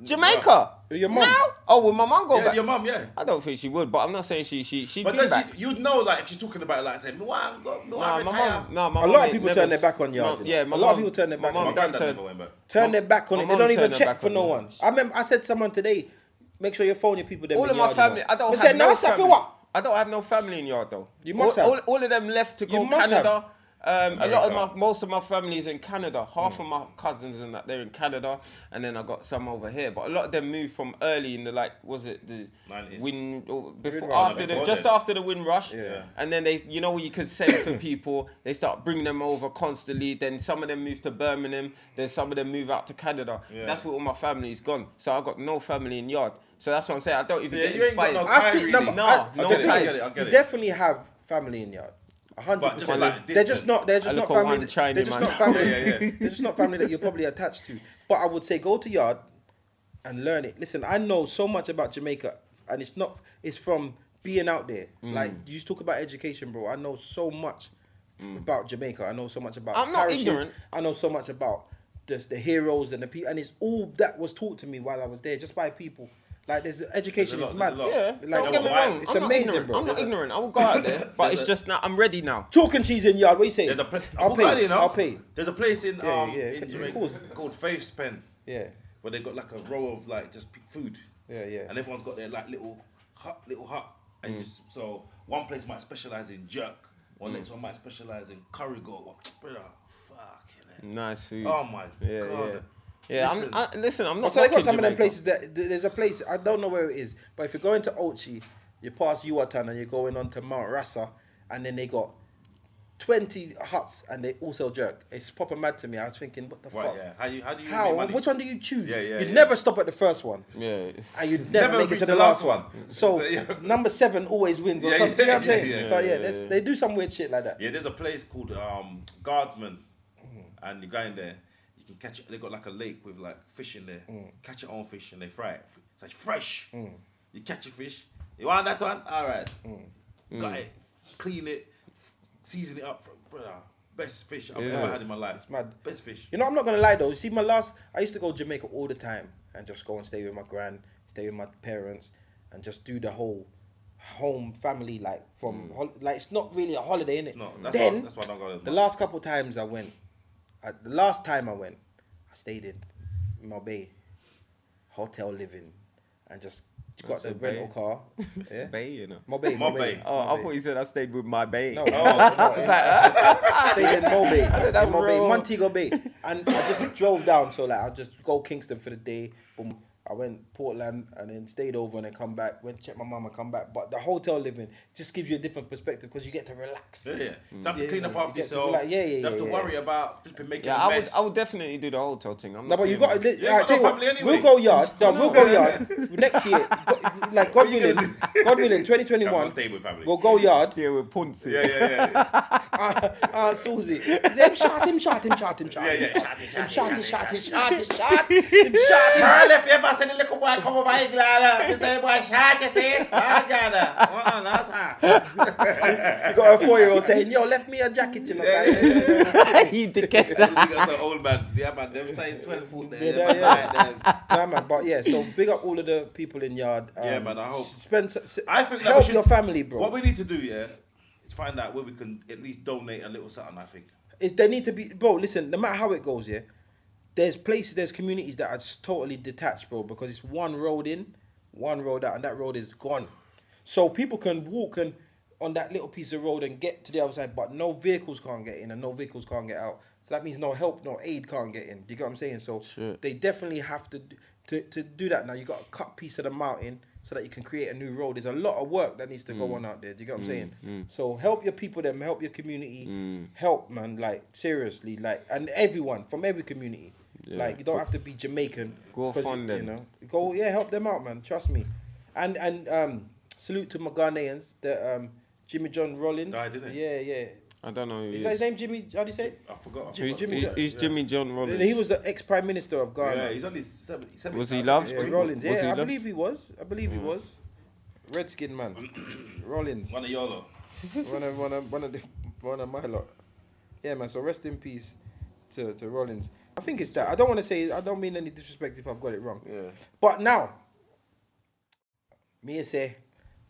Speaker 3: Jamaica.
Speaker 1: Your mum?
Speaker 3: No. Oh, will my mum go
Speaker 2: Yeah,
Speaker 3: back?
Speaker 2: your mum, yeah.
Speaker 3: I don't think she would, but I'm not saying she'd
Speaker 2: But
Speaker 3: be
Speaker 2: then
Speaker 3: back.
Speaker 2: you'd know, like, if she's talking about it, like, say, my
Speaker 3: My
Speaker 1: A
Speaker 3: mum
Speaker 1: lot of
Speaker 3: ain't
Speaker 1: people
Speaker 3: never-
Speaker 1: turn their back on Yard.
Speaker 3: Yeah,
Speaker 1: a
Speaker 3: my
Speaker 1: lot of
Speaker 3: mum-
Speaker 1: people turn their back
Speaker 3: my
Speaker 1: on
Speaker 3: mum
Speaker 1: it.
Speaker 3: don't
Speaker 2: granddad
Speaker 3: turn.
Speaker 2: never went back.
Speaker 1: Turn their back on
Speaker 3: my
Speaker 1: it. They
Speaker 3: mum
Speaker 1: don't even
Speaker 3: turned her
Speaker 1: check
Speaker 3: back
Speaker 1: for
Speaker 3: on
Speaker 1: no
Speaker 3: it.
Speaker 1: one. I remember I said to someone today, make sure your phone your people.
Speaker 3: All of my family, I don't
Speaker 1: They
Speaker 3: have
Speaker 1: said,
Speaker 3: no
Speaker 1: no, sir, for
Speaker 3: family.
Speaker 1: what?
Speaker 3: I don't have no family in Yard though.
Speaker 1: You must
Speaker 3: all,
Speaker 1: have.
Speaker 3: all of them left to go
Speaker 1: You must
Speaker 3: Canada. A lot
Speaker 2: America.
Speaker 3: of most of my family is in Canada. Half of my cousins and that they're in Canada, and then I got some over here. But a lot of them moved from early in the was it the
Speaker 2: 90s.
Speaker 3: Wind or before
Speaker 1: Rush.
Speaker 3: just
Speaker 2: then.
Speaker 3: after the Wind Rush.
Speaker 1: Yeah.
Speaker 3: And then they, you know, you could send for people. They start bringing them over constantly. Then some of them move to Birmingham. Then some of them move out to Canada.
Speaker 2: Yeah.
Speaker 3: That's where all my family's gone. So I got no family in Yard. So that's what I'm saying. I don't even
Speaker 2: Yeah,
Speaker 3: get
Speaker 2: you ain't got
Speaker 3: inspired.
Speaker 2: no
Speaker 1: I
Speaker 2: tie,
Speaker 1: see.
Speaker 2: really.
Speaker 1: No,
Speaker 3: No,
Speaker 2: I
Speaker 3: no
Speaker 2: get it, I
Speaker 3: ties.
Speaker 2: get it, I get
Speaker 1: You
Speaker 2: it.
Speaker 1: definitely have family in Yard. 100%.
Speaker 2: But just like
Speaker 1: They're just not. They're just
Speaker 3: I
Speaker 1: not
Speaker 3: look at
Speaker 1: family.
Speaker 3: one Chinese
Speaker 1: They're just
Speaker 3: man.
Speaker 1: not family.
Speaker 2: Yeah.
Speaker 1: They're just not family that you're probably attached to. But I would say go to Yard and learn it. Listen, I know so much about Jamaica, and it's not. It's from being out there. Like you talk about education, bro. I know so much about Jamaica. I know so much about.
Speaker 3: I'm not
Speaker 1: parishes.
Speaker 3: ignorant.
Speaker 1: I know so much about just the heroes and the people, and it's all that was taught to me while I was there, just by people. Like there's education
Speaker 2: There's
Speaker 1: is
Speaker 2: a
Speaker 1: mad.
Speaker 2: lot,
Speaker 3: Yeah,
Speaker 1: Like,
Speaker 3: don't get me wrong.
Speaker 1: it's
Speaker 3: I'm not
Speaker 1: amazing,
Speaker 3: ignorant.
Speaker 1: bro.
Speaker 3: I'm not ignorant. I will go out there, but it's just now. I'm ready now.
Speaker 1: Chalk and cheese in Yard. What you say?
Speaker 2: There's a place.
Speaker 1: I'll pay.
Speaker 2: You know?
Speaker 1: I'll pay.
Speaker 2: There's a place in
Speaker 1: Yeah,
Speaker 2: in
Speaker 1: of
Speaker 2: Jamaica
Speaker 1: course.
Speaker 2: called Faith's Pen,
Speaker 1: Yeah,
Speaker 2: where they got like a row of like just food,
Speaker 1: yeah, yeah.
Speaker 2: and everyone's got their like little hut, and just, so one place might specialize in jerk, one next one might specialize in curry goat. Brother, fuck it.
Speaker 3: Nice food.
Speaker 2: Oh my
Speaker 3: Yeah,
Speaker 2: god.
Speaker 3: Yeah,
Speaker 2: Listen.
Speaker 3: listen, I'm not.
Speaker 1: So they got
Speaker 3: knocking
Speaker 1: some of them
Speaker 3: Jamaica.
Speaker 1: places that there's a place I don't know where it is, but if you're going to Ochi, you pass Yuatan and you're going on to Mount Rasa, and then they got 20 huts and they also jerk. It's proper mad to me. I was thinking, what the
Speaker 2: Right,
Speaker 1: fuck?
Speaker 2: yeah. How do you
Speaker 1: How?
Speaker 2: make money?
Speaker 1: Which one do you choose?
Speaker 2: Yeah, yeah,
Speaker 1: You'd
Speaker 2: yeah.
Speaker 1: never stop at the first one,
Speaker 3: Yeah.
Speaker 1: and you'd never,
Speaker 2: Never
Speaker 1: make it
Speaker 2: reach
Speaker 1: to the
Speaker 2: the
Speaker 1: last
Speaker 2: last
Speaker 1: one.
Speaker 2: one.
Speaker 1: So
Speaker 2: Yeah.
Speaker 1: number 7 always wins. Or
Speaker 2: Yeah,
Speaker 1: something. You know what I'm
Speaker 2: yeah,
Speaker 1: saying?
Speaker 2: yeah,
Speaker 1: But
Speaker 3: yeah,
Speaker 1: yeah,
Speaker 3: yeah.
Speaker 1: they do some weird shit like that.
Speaker 2: Yeah, there's a place called Guardsman, and you go in there, you can catch it. They got like a lake with like fish in there. Catch your own fish and they fry it. It's like fresh. You catch your fish. You want that one? All right. Got it. Clean it. Season it up. Brother, best fish I've ever had in my life.
Speaker 1: It's mad.
Speaker 2: Best fish.
Speaker 1: You know, I'm not gonna lie though. You see, I used to go to Jamaica all the time and just go and stay with my gran, stay with my parents, and just do the whole home family like from like it's not really a holiday, innit?
Speaker 2: It's not. That's
Speaker 1: Then
Speaker 2: why I don't go there.
Speaker 1: the last couple times I went, I stayed in Mobay, hotel living, and just got the
Speaker 3: What's
Speaker 1: rental
Speaker 3: Mobay?
Speaker 1: car. Yeah,
Speaker 3: Bay, you know.
Speaker 1: Mobay.
Speaker 2: Mobay.
Speaker 3: Oh, I thought you said I stayed with my bae.
Speaker 1: No, stayed in Mobay,
Speaker 3: That's
Speaker 1: in Mobay,
Speaker 3: real.
Speaker 1: Montego Bay, and I just drove down. So like, I just go Kingston for the day. Boom. I went Portland and then stayed over and then come back. Went check my mum and come back. But the hotel living just gives you a different perspective because you get to relax.
Speaker 2: Yeah, yeah. You have to
Speaker 1: Yeah,
Speaker 2: clean up
Speaker 1: you
Speaker 2: after
Speaker 1: get to
Speaker 2: yourself.
Speaker 1: relax. Yeah,
Speaker 2: You have to
Speaker 1: yeah.
Speaker 2: worry about flipping making
Speaker 3: Yeah,
Speaker 2: a mess.
Speaker 3: I would definitely do the hotel thing. I'm
Speaker 1: No,
Speaker 3: not
Speaker 1: but you
Speaker 3: doing
Speaker 1: got.
Speaker 3: that.
Speaker 2: Yeah,
Speaker 1: I
Speaker 2: got
Speaker 1: tell you
Speaker 2: no
Speaker 1: what,
Speaker 2: family anyway.
Speaker 1: we'll go Yard. No, we'll go
Speaker 2: Yeah.
Speaker 1: Yard next year. Like God willing,
Speaker 2: I'm
Speaker 1: 2021.
Speaker 2: staying with family.
Speaker 1: We'll go Yard.
Speaker 3: Deal with Punty.
Speaker 2: Yeah.
Speaker 1: Susie. Them shot him.
Speaker 2: Yeah, yeah.
Speaker 1: Shot him.
Speaker 2: Girl, if you ever see the little boy come over here, you say, boy, shot, you see? I got
Speaker 1: You got a 4-year-old saying, "Yo, left me a jacket." You know, like,
Speaker 3: He dickhead.
Speaker 2: You got some old man. Yeah, man. Them size 12 foot there.
Speaker 1: Yeah. Nah, man. But yeah, so big up all of the people in Yard.
Speaker 2: Yeah, man, I hope-
Speaker 1: Spend.
Speaker 2: I think that we
Speaker 1: help
Speaker 2: should-
Speaker 1: your family, bro.
Speaker 2: What we need to do, yeah, is find out where we can at least donate a little something, I think.
Speaker 1: They need to be, bro. Listen, no matter how it goes, yeah. There's places, there's communities that are just totally detached, bro, because it's one road in, one road out, and that road is gone. So people can walk on that little piece of road and get to the other side, but no vehicles can't get in and no vehicles can't get out. So that means no help, no aid can't get in. Do you get what I'm saying? So
Speaker 3: Sure.
Speaker 1: they definitely have to do that. Now you got a cut piece of the mountain so that you can create a new road. There's a lot of work that needs to go on out there. Do you get what I'm saying? So help your people, them, help your community, help, man. Like seriously, like, and everyone from every community. Yeah. Like you don't have to be Jamaican.
Speaker 3: Go fund them.
Speaker 1: You know, go help them out, man. Trust me. And salute to my Ghanaians, the Jimmy John Rollins.
Speaker 2: Died, didn't he?
Speaker 1: Yeah.
Speaker 3: I don't know.
Speaker 1: Is that his name, Jimmy? How do you say it?
Speaker 2: I forgot.
Speaker 3: He's Jimmy John Rollins.
Speaker 1: He was the ex-prime minister of Ghana.
Speaker 2: Yeah, he's only 70.
Speaker 3: Was he loved?
Speaker 1: Yeah, Rollins.
Speaker 3: Was he
Speaker 1: Yeah, I
Speaker 3: loved?
Speaker 1: believe he was. He was. Redskin man. Rollins.
Speaker 2: One of y'all lot.
Speaker 1: one of my lot. Yeah, man. So rest in peace to Rollins. I think it's that. I don't want to say. I don't mean any disrespect if I've got it wrong.
Speaker 3: Yeah.
Speaker 1: But now, me say,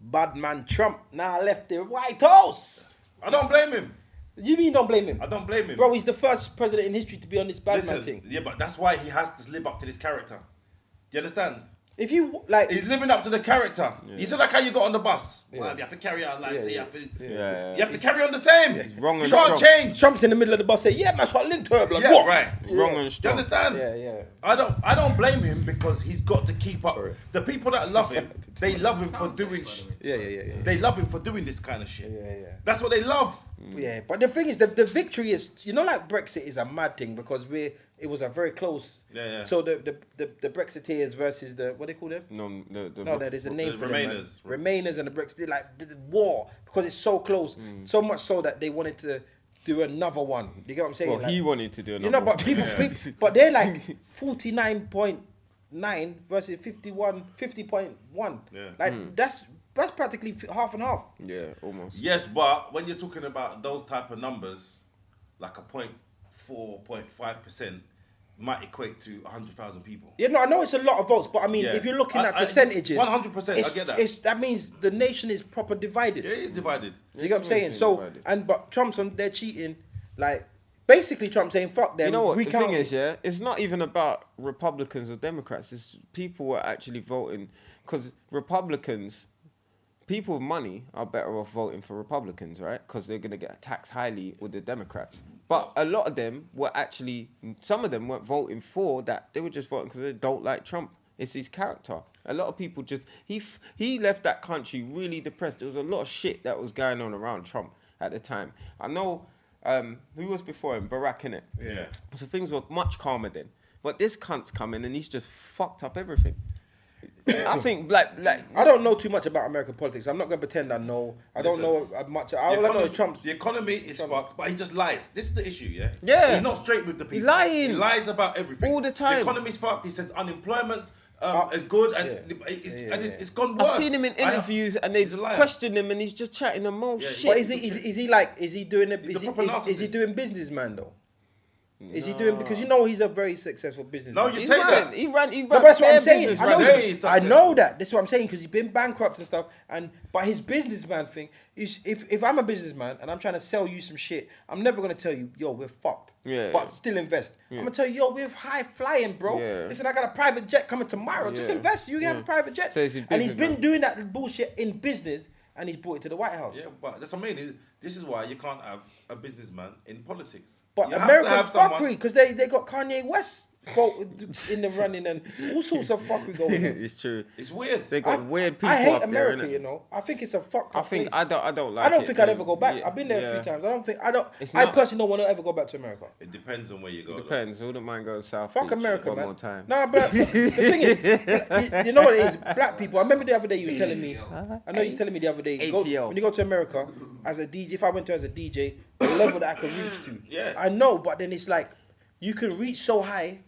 Speaker 1: bad man Trump now left the White House.
Speaker 2: I don't blame him.
Speaker 1: You mean don't blame him?
Speaker 2: I don't blame him.
Speaker 1: Bro, he's the first president in history to be on this bad man thing.
Speaker 2: Yeah, but that's why he has to live up to this character. Do you understand?
Speaker 1: If you like,
Speaker 2: he's living up to the character.
Speaker 3: Yeah.
Speaker 2: You said like how you got on the bus.
Speaker 1: Yeah.
Speaker 2: Well, you have to carry on like say you have to.
Speaker 3: Yeah.
Speaker 2: You have to carry on the same.
Speaker 3: He's wrong
Speaker 2: You
Speaker 3: and
Speaker 2: can't
Speaker 3: strong.
Speaker 2: change.
Speaker 1: Trump's in the middle of the bus saying, yeah, man, that's what linked to her, blood.
Speaker 2: Yeah,
Speaker 1: What?
Speaker 2: right.
Speaker 3: Wrong and
Speaker 2: Do you
Speaker 3: strong.
Speaker 2: understand?
Speaker 1: Yeah.
Speaker 2: I don't blame him because he's got to keep up.
Speaker 1: Sorry.
Speaker 2: The people that love him, they love him for doing.
Speaker 1: Yeah.
Speaker 2: They love him for doing this kind of shit.
Speaker 1: Yeah.
Speaker 2: That's what they love.
Speaker 1: Yeah, but the thing is, the victory is, you know, like Brexit is a mad thing because it was a very close.
Speaker 2: Yeah.
Speaker 1: So the Brexiteers versus the, what they call them?
Speaker 3: No,
Speaker 1: There's a name
Speaker 2: The
Speaker 1: for
Speaker 2: Remainers.
Speaker 1: them. Remainers and the Brexit, like the war because it's so close, so much so that they wanted to do another one. Do you get what I'm saying?
Speaker 3: Well,
Speaker 1: like,
Speaker 3: he wanted to do another.
Speaker 1: you know, but people, but they're like 49.9 versus 50.1.
Speaker 2: Yeah.
Speaker 1: Like that's practically half and half.
Speaker 3: Yeah, almost.
Speaker 2: Yes, but when you're talking about those type of numbers, like a 0.4%, might equate to 100,000 people.
Speaker 1: Yeah, no, I know it's a lot of votes, but I mean,
Speaker 2: Yeah.
Speaker 1: if you're looking at percentages,
Speaker 2: 100%, I get that.
Speaker 1: That means the nation is proper divided.
Speaker 2: Yeah, it's divided.
Speaker 1: You get what I'm saying? So,
Speaker 3: divided.
Speaker 1: but Trump's on, they're cheating. Like, basically, Trump saying, fuck them.
Speaker 3: You know what? The
Speaker 1: recount
Speaker 3: thing
Speaker 1: it.
Speaker 3: is, yeah, it's not even about Republicans or Democrats. It's people were actually voting because Republicans, people with money are better off voting for Republicans, right? Because they're going to get taxed highly with the Democrats. But a lot of them were actually, some of them weren't voting for that. They were just voting because they don't like Trump. It's his character. A lot of people just, he left that country really depressed. There was a lot of shit that was going on around Trump at the time. I know, who was before him? Barack, innit?
Speaker 2: Yeah.
Speaker 3: So things were much calmer then. But this cunt's coming and he's just fucked up everything. I think, like
Speaker 1: I don't know too much about American politics. I'm not going to pretend I know. I don't know much. All I know is Trump's.
Speaker 2: The economy is fucked, but he just lies. This is the issue, yeah?
Speaker 3: Yeah.
Speaker 2: He's not straight with the people.
Speaker 3: He's lying.
Speaker 2: He lies about everything.
Speaker 3: All the time.
Speaker 2: The economy's fucked. He says unemployment is good and it's gone worse.
Speaker 3: I've seen him in interviews and they've
Speaker 2: He's a liar.
Speaker 3: questioned him and he's just chatting the most shit.
Speaker 1: But is he like? Is he doing
Speaker 2: He's a proper
Speaker 1: is he
Speaker 2: narcissist.
Speaker 1: doing businessman though? Is he doing, because you know he's a very successful businessman.
Speaker 2: No, you say that.
Speaker 3: He ran
Speaker 1: No, but that's what I'm saying.
Speaker 3: business,
Speaker 1: I know,
Speaker 2: Very
Speaker 1: I know that. That's what I'm saying, because he's been bankrupt and stuff. But his businessman thing is, if I'm a businessman and I'm trying to sell you some shit, I'm never gonna tell you, yo, we're fucked.
Speaker 3: Yeah.
Speaker 1: But still invest. I'm gonna tell you, yo, we're high flying, bro.
Speaker 3: Yeah.
Speaker 1: Listen, I got a private jet coming tomorrow. Just
Speaker 3: Yeah.
Speaker 1: invest. You have a private jet.
Speaker 3: So he's a
Speaker 1: and he's been
Speaker 3: businessman.
Speaker 1: doing that bullshit in business, and he's brought it to the White House.
Speaker 2: Yeah, but that's what I mean. This is why you can't have a businessman in politics.
Speaker 1: But
Speaker 2: You have to
Speaker 1: America's
Speaker 2: have someone-
Speaker 1: fuckery, because they got Kanye West in the running and all sorts of fuckery going on.
Speaker 3: It's true.
Speaker 2: It's weird.
Speaker 3: They got weird people
Speaker 1: I hate
Speaker 3: up
Speaker 1: America,
Speaker 3: there, innit?
Speaker 1: you know. I think it's a fucked
Speaker 3: I
Speaker 1: up
Speaker 3: think
Speaker 1: place.
Speaker 3: I don't like
Speaker 1: I don't
Speaker 3: it,
Speaker 1: think I'd
Speaker 3: too.
Speaker 1: ever go back.
Speaker 3: Yeah,
Speaker 1: I've been there a few
Speaker 3: yeah.
Speaker 1: times.
Speaker 3: It's
Speaker 1: I
Speaker 3: not-
Speaker 1: personally don't want to ever go back to America.
Speaker 2: It depends on where you go.
Speaker 3: Depends. Wouldn't mind going south.
Speaker 1: Fuck
Speaker 3: Beach
Speaker 1: America,
Speaker 3: one
Speaker 1: man.
Speaker 3: more time.
Speaker 1: No, but the thing is, you know what it is? Black people. I remember the other day you were telling me. I know you was telling me the other day.
Speaker 3: ATL.
Speaker 1: When you go to America as a DJ, if I went to as a DJ, the level that I could reach to.
Speaker 2: Yeah.
Speaker 1: I know, but then it's like you can reach so high,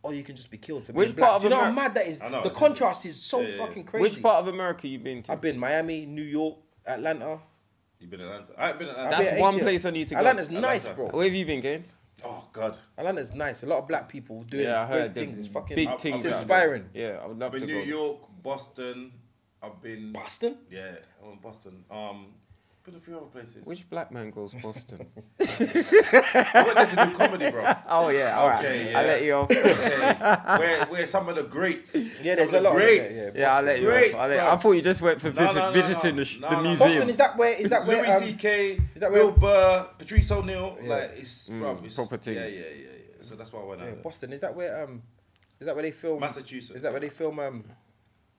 Speaker 1: or you can just be killed for being
Speaker 3: Which
Speaker 1: black.
Speaker 3: part of
Speaker 1: Do you know how
Speaker 3: America-
Speaker 1: mad that is?
Speaker 2: I know,
Speaker 1: The
Speaker 2: it's
Speaker 1: contrast is so
Speaker 2: yeah.
Speaker 1: fucking crazy.
Speaker 3: Which part of America you been to?
Speaker 1: I've been Miami, New York, Atlanta.
Speaker 2: You've been in Atlanta. I've been in Atlanta.
Speaker 3: That's
Speaker 1: I've been
Speaker 3: one
Speaker 1: ATL.
Speaker 3: place I need to go.
Speaker 1: Atlanta's nice,
Speaker 2: Atlanta.
Speaker 1: bro.
Speaker 3: Where have you been, Kane?
Speaker 2: Oh God.
Speaker 1: Atlanta's nice. A lot of black people doing
Speaker 3: Yeah, I heard
Speaker 1: great things. It's fucking
Speaker 3: big
Speaker 2: I've-
Speaker 3: things.
Speaker 1: it's
Speaker 2: I've-
Speaker 3: out
Speaker 1: inspiring.
Speaker 3: there. Yeah, I would love
Speaker 2: I've
Speaker 3: to
Speaker 2: been
Speaker 3: go.
Speaker 2: New York, Boston. I've been.
Speaker 1: Boston?
Speaker 2: Yeah, I went Boston. Been a few other places.
Speaker 3: Which black man goes Boston?
Speaker 2: I went there to do comedy, bro.
Speaker 3: Oh yeah, all right.
Speaker 2: Okay, yeah.
Speaker 3: I'll let you off.
Speaker 2: Okay. Where some of the greats.
Speaker 1: Yeah,
Speaker 2: some
Speaker 1: there's
Speaker 2: of
Speaker 1: a
Speaker 2: the
Speaker 1: lot of
Speaker 2: greats.
Speaker 1: that,
Speaker 3: Yeah, I'll let you
Speaker 2: Great,
Speaker 3: off. I
Speaker 2: bro.
Speaker 3: thought you just went for
Speaker 2: No.
Speaker 3: visiting the
Speaker 2: No,
Speaker 3: museum.
Speaker 1: Boston, is that where
Speaker 2: Louis C.K.,
Speaker 1: is that
Speaker 2: Bill
Speaker 1: where-
Speaker 2: Burr, Patrice O'Neill, like it's, bro, it's
Speaker 3: proper things.
Speaker 2: Yeah. So that's why I went out there.
Speaker 1: Boston, is that where they film
Speaker 2: Massachusetts.
Speaker 1: Is that where they film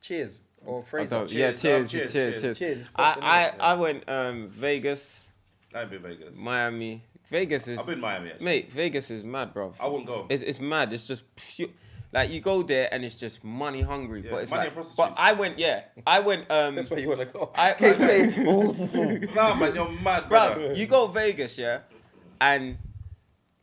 Speaker 1: Cheers or
Speaker 3: I
Speaker 1: Fraser.
Speaker 3: don't- yeah, cheers.
Speaker 1: Cheers.
Speaker 3: I went Vegas,
Speaker 2: I've been Vegas.
Speaker 3: Miami. Vegas is
Speaker 2: I've been Miami, actually.
Speaker 3: mate. Vegas is mad, bro.
Speaker 2: I wouldn't go.
Speaker 3: It's mad. It's just pure, like you go there and it's just money hungry.
Speaker 2: Yeah,
Speaker 3: but it's
Speaker 2: money
Speaker 3: like,
Speaker 2: and
Speaker 3: but I went.
Speaker 1: That's where you want to go.
Speaker 2: Nah, man, you're mad,
Speaker 3: bro.
Speaker 2: brother.
Speaker 3: You go Vegas, yeah, and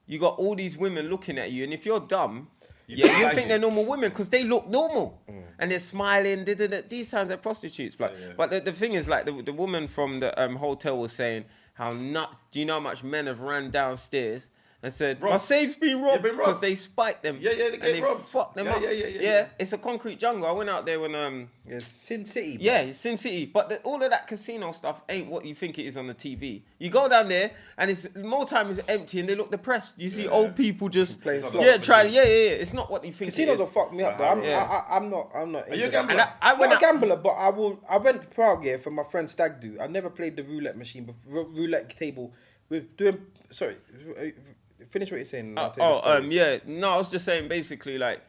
Speaker 3: you got all these women looking at you, and if you're dumb. You think they're normal women because they look normal and they're smiling. These times they're prostitutes. Like, but the thing is, like the woman from the hotel was saying how do you know how much men have ran downstairs and said my safe's been robbed because they spiked them.
Speaker 2: Yeah, they get robbed.
Speaker 3: Fucked them up. Yeah, it's a concrete jungle. I went out there when
Speaker 1: It's Sin City. Bro.
Speaker 3: yeah, it's Sin City. But all of that casino stuff ain't what you think it is on the TV. You go down there and it's more time it's empty and they look depressed. You see old people just
Speaker 1: playing slots.
Speaker 3: It's not what you think.
Speaker 1: Casinos
Speaker 3: it
Speaker 1: will
Speaker 3: is.
Speaker 1: fuck me up, bro. I'm not.
Speaker 2: Are you a gambler?
Speaker 3: I
Speaker 1: I'm
Speaker 3: went
Speaker 1: not a
Speaker 3: out.
Speaker 1: gambler, but I went to Prague here for my friend Stag Do. I never played the roulette machine, roulette table. We're doing. Sorry, finish what you're saying. I'll tell you the story.
Speaker 3: Yeah. No, I was just saying basically like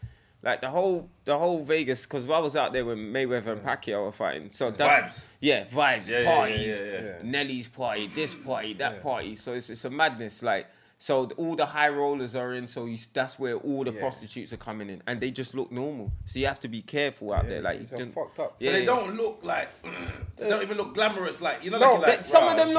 Speaker 3: the whole Vegas because I was out there when Mayweather and Pacquiao were fighting. So
Speaker 2: It's
Speaker 3: that's
Speaker 2: vibes.
Speaker 3: Yeah, vibes,
Speaker 2: Yeah,
Speaker 3: parties,
Speaker 2: yeah.
Speaker 3: Nelly's party, this party, that party. So it's a madness. Like so all the high rollers are in. So that's where all the prostitutes are coming in, and they just look normal. So you have to be careful out there. Like
Speaker 1: It's all fucked up.
Speaker 2: So they don't look like, they don't even look glamorous. Like, you know,
Speaker 3: No,
Speaker 2: like,
Speaker 3: some of them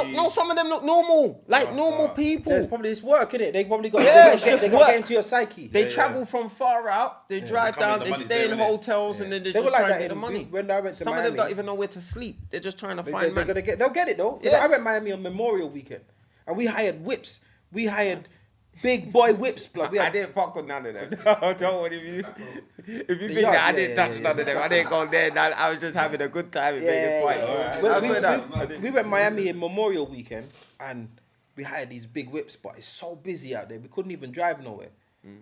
Speaker 3: look normal, like normal people.
Speaker 1: It's probably this work, innit? They probably got.
Speaker 3: Yeah,
Speaker 1: they
Speaker 3: it's
Speaker 1: got
Speaker 3: just
Speaker 1: to
Speaker 3: work.
Speaker 1: get into your psyche.
Speaker 3: They travel from far out. They drive
Speaker 2: They come in,
Speaker 3: down.
Speaker 2: the
Speaker 3: They
Speaker 2: money's
Speaker 3: stay
Speaker 2: there,
Speaker 3: in
Speaker 2: innit?
Speaker 3: hotels, and then they
Speaker 1: They
Speaker 3: just
Speaker 1: were
Speaker 3: try
Speaker 1: like
Speaker 3: and
Speaker 1: that
Speaker 3: get the money.
Speaker 1: when I went to
Speaker 3: Some
Speaker 1: Miami.
Speaker 3: of them don't even know where to sleep. They're just trying to find
Speaker 1: They'll
Speaker 3: money.
Speaker 1: get it though.
Speaker 3: Yeah.
Speaker 1: I went to Miami on Memorial Weekend, and we hired whips. We hired big boy whips, blood.
Speaker 3: I didn't fuck with none of them. I don't want if you think
Speaker 1: yard,
Speaker 3: that I didn't touch none of them. I didn't go there. I was just having a good time in Vegas fight.
Speaker 1: We went Miami in Memorial Weekend, and we hired these big whips, but it's so busy out there. We couldn't even drive nowhere.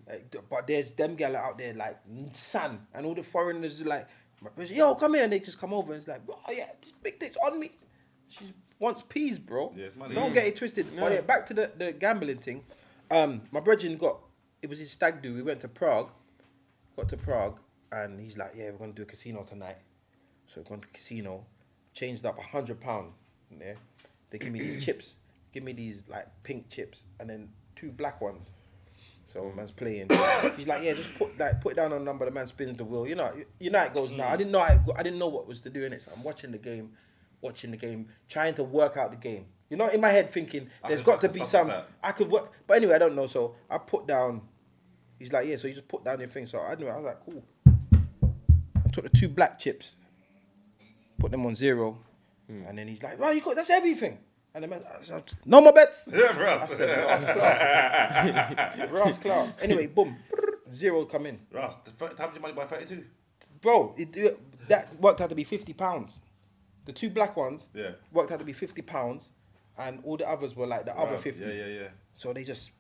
Speaker 1: Like, but there's them gal out there like San, and all the foreigners are like, yo, come here, and they just come over and it's like, oh yeah, this big dick's on me. She wants peas, bro.
Speaker 2: Yeah, it's money.
Speaker 1: Don't get it twisted. But yeah, back to the gambling thing. My brethren it was his stag do. We went to Prague, got to Prague, and he's like, yeah, we're going to do a casino tonight. So we're going to the casino, changed up £100. Yeah. They give me these chips, give me these like pink chips, and then 2 black ones. So man's playing. He's like, yeah, just put it down on a number. The man spins the wheel. You know how it goes now. I didn't know what was to do in it. So I'm watching the game, trying to work out the game. You know, in my head thinking, there's got to be some, I could work. But anyway, I don't know. So I put down, he's like, yeah, so you just put down your thing. So I knew it. I was like, cool. I took the 2 black chips, put them on 0. And then he's like, well, that's everything. And the man, no more bets.
Speaker 2: Yeah, bro.
Speaker 1: I said, Ross Clark. Anyway, boom, 0 come in.
Speaker 2: Ross, how much your money by 32?
Speaker 1: Bro, that worked out to be £50. The 2 black ones worked out to be £50, and all the others were like the other 50.
Speaker 2: Yeah.
Speaker 1: So they just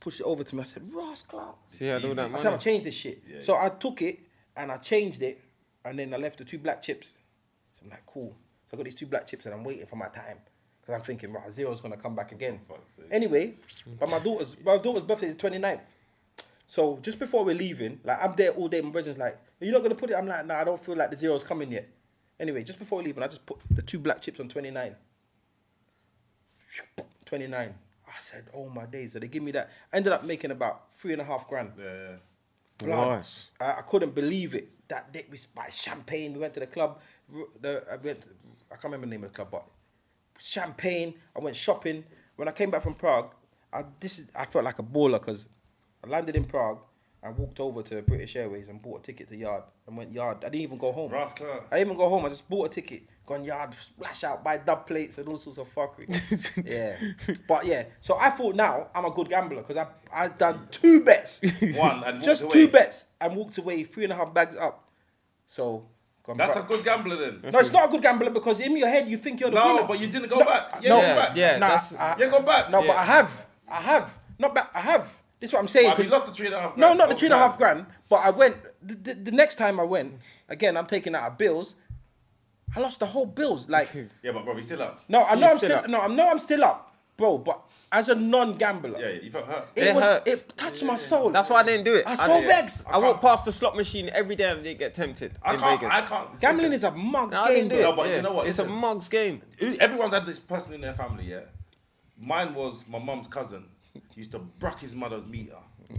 Speaker 1: pushed it over to me. I said, Ross Clark.
Speaker 3: See, I do that
Speaker 1: I
Speaker 3: money.
Speaker 1: said, I changed this shit.
Speaker 2: Yeah,
Speaker 1: So I took it and I changed it, and then I left the 2 black chips. So I'm like, cool. So I got these 2 black chips and I'm waiting for my time. Because I'm thinking, right, 0's going to come back again. Anyway, but my daughter's birthday is 29th. So just before we're leaving, like I'm there all day, my brother's like, are you not going to put it? I'm like, nah, I don't feel like the 0's coming yet. Anyway, just before we're leaving, I just put the 2 black chips on 29. 29. I said, oh my days. So they give me that. I ended up making about 3.5 grand.
Speaker 2: Yeah.
Speaker 1: Blood.
Speaker 3: Nice.
Speaker 1: I couldn't believe it. That day we buy champagne. We went to the club. I can't remember the name of the club, but champagne. I went shopping. When I came back from Prague, I felt like a baller because I landed in Prague. I walked over to British Airways and bought a ticket to Yard and went Yard. I didn't even go home.
Speaker 2: Ross Clark.
Speaker 1: I didn't even go home. I just bought a ticket, gone Yard, splash out, buy dub plates and all sorts of fuckery. Yeah. But yeah, so I thought now I'm a good gambler because I've done 2 bets.
Speaker 2: One and
Speaker 1: just
Speaker 2: walked away.
Speaker 1: 2 bets and walked away 3.5 bags up. So
Speaker 2: That's a good gambler then.
Speaker 1: no, it's not a good gambler because in your head you think you're the winner.
Speaker 2: No, but you didn't go back. You
Speaker 1: no,
Speaker 2: didn't go back.
Speaker 3: Yeah,
Speaker 1: Nah,
Speaker 2: You ain't gone back.
Speaker 1: No, but I have. Not back. I have. This is what I'm saying.
Speaker 2: Well, you
Speaker 1: 'cause-
Speaker 2: lost the 3.5 grand.
Speaker 1: no, not the
Speaker 2: Okay.
Speaker 1: 3.5 grand. But I went the next time I went again. I'm taking out bills. I lost the whole bills. Like
Speaker 2: Yeah, but bro, he's still up.
Speaker 1: no, I know I'm
Speaker 3: still
Speaker 1: still
Speaker 3: up.
Speaker 1: no, I know I'm still up, bro. But as a non-gambler,
Speaker 2: you felt hurt.
Speaker 3: It hurts.
Speaker 1: It touched my soul.
Speaker 3: That's why I didn't do it.
Speaker 1: I so vexed.
Speaker 3: I walk past the slot machine every day and they get tempted in Vegas.
Speaker 2: I can't.
Speaker 1: Gambling is a mug's
Speaker 3: I
Speaker 1: game,
Speaker 3: didn't do
Speaker 1: bro.
Speaker 3: it.
Speaker 2: No, but you know what?
Speaker 3: It's a
Speaker 2: Listen.
Speaker 3: mug's game.
Speaker 2: Everyone's had this person in their family, yeah? Mine was my mum's cousin. He used to bruck his mother's meter. With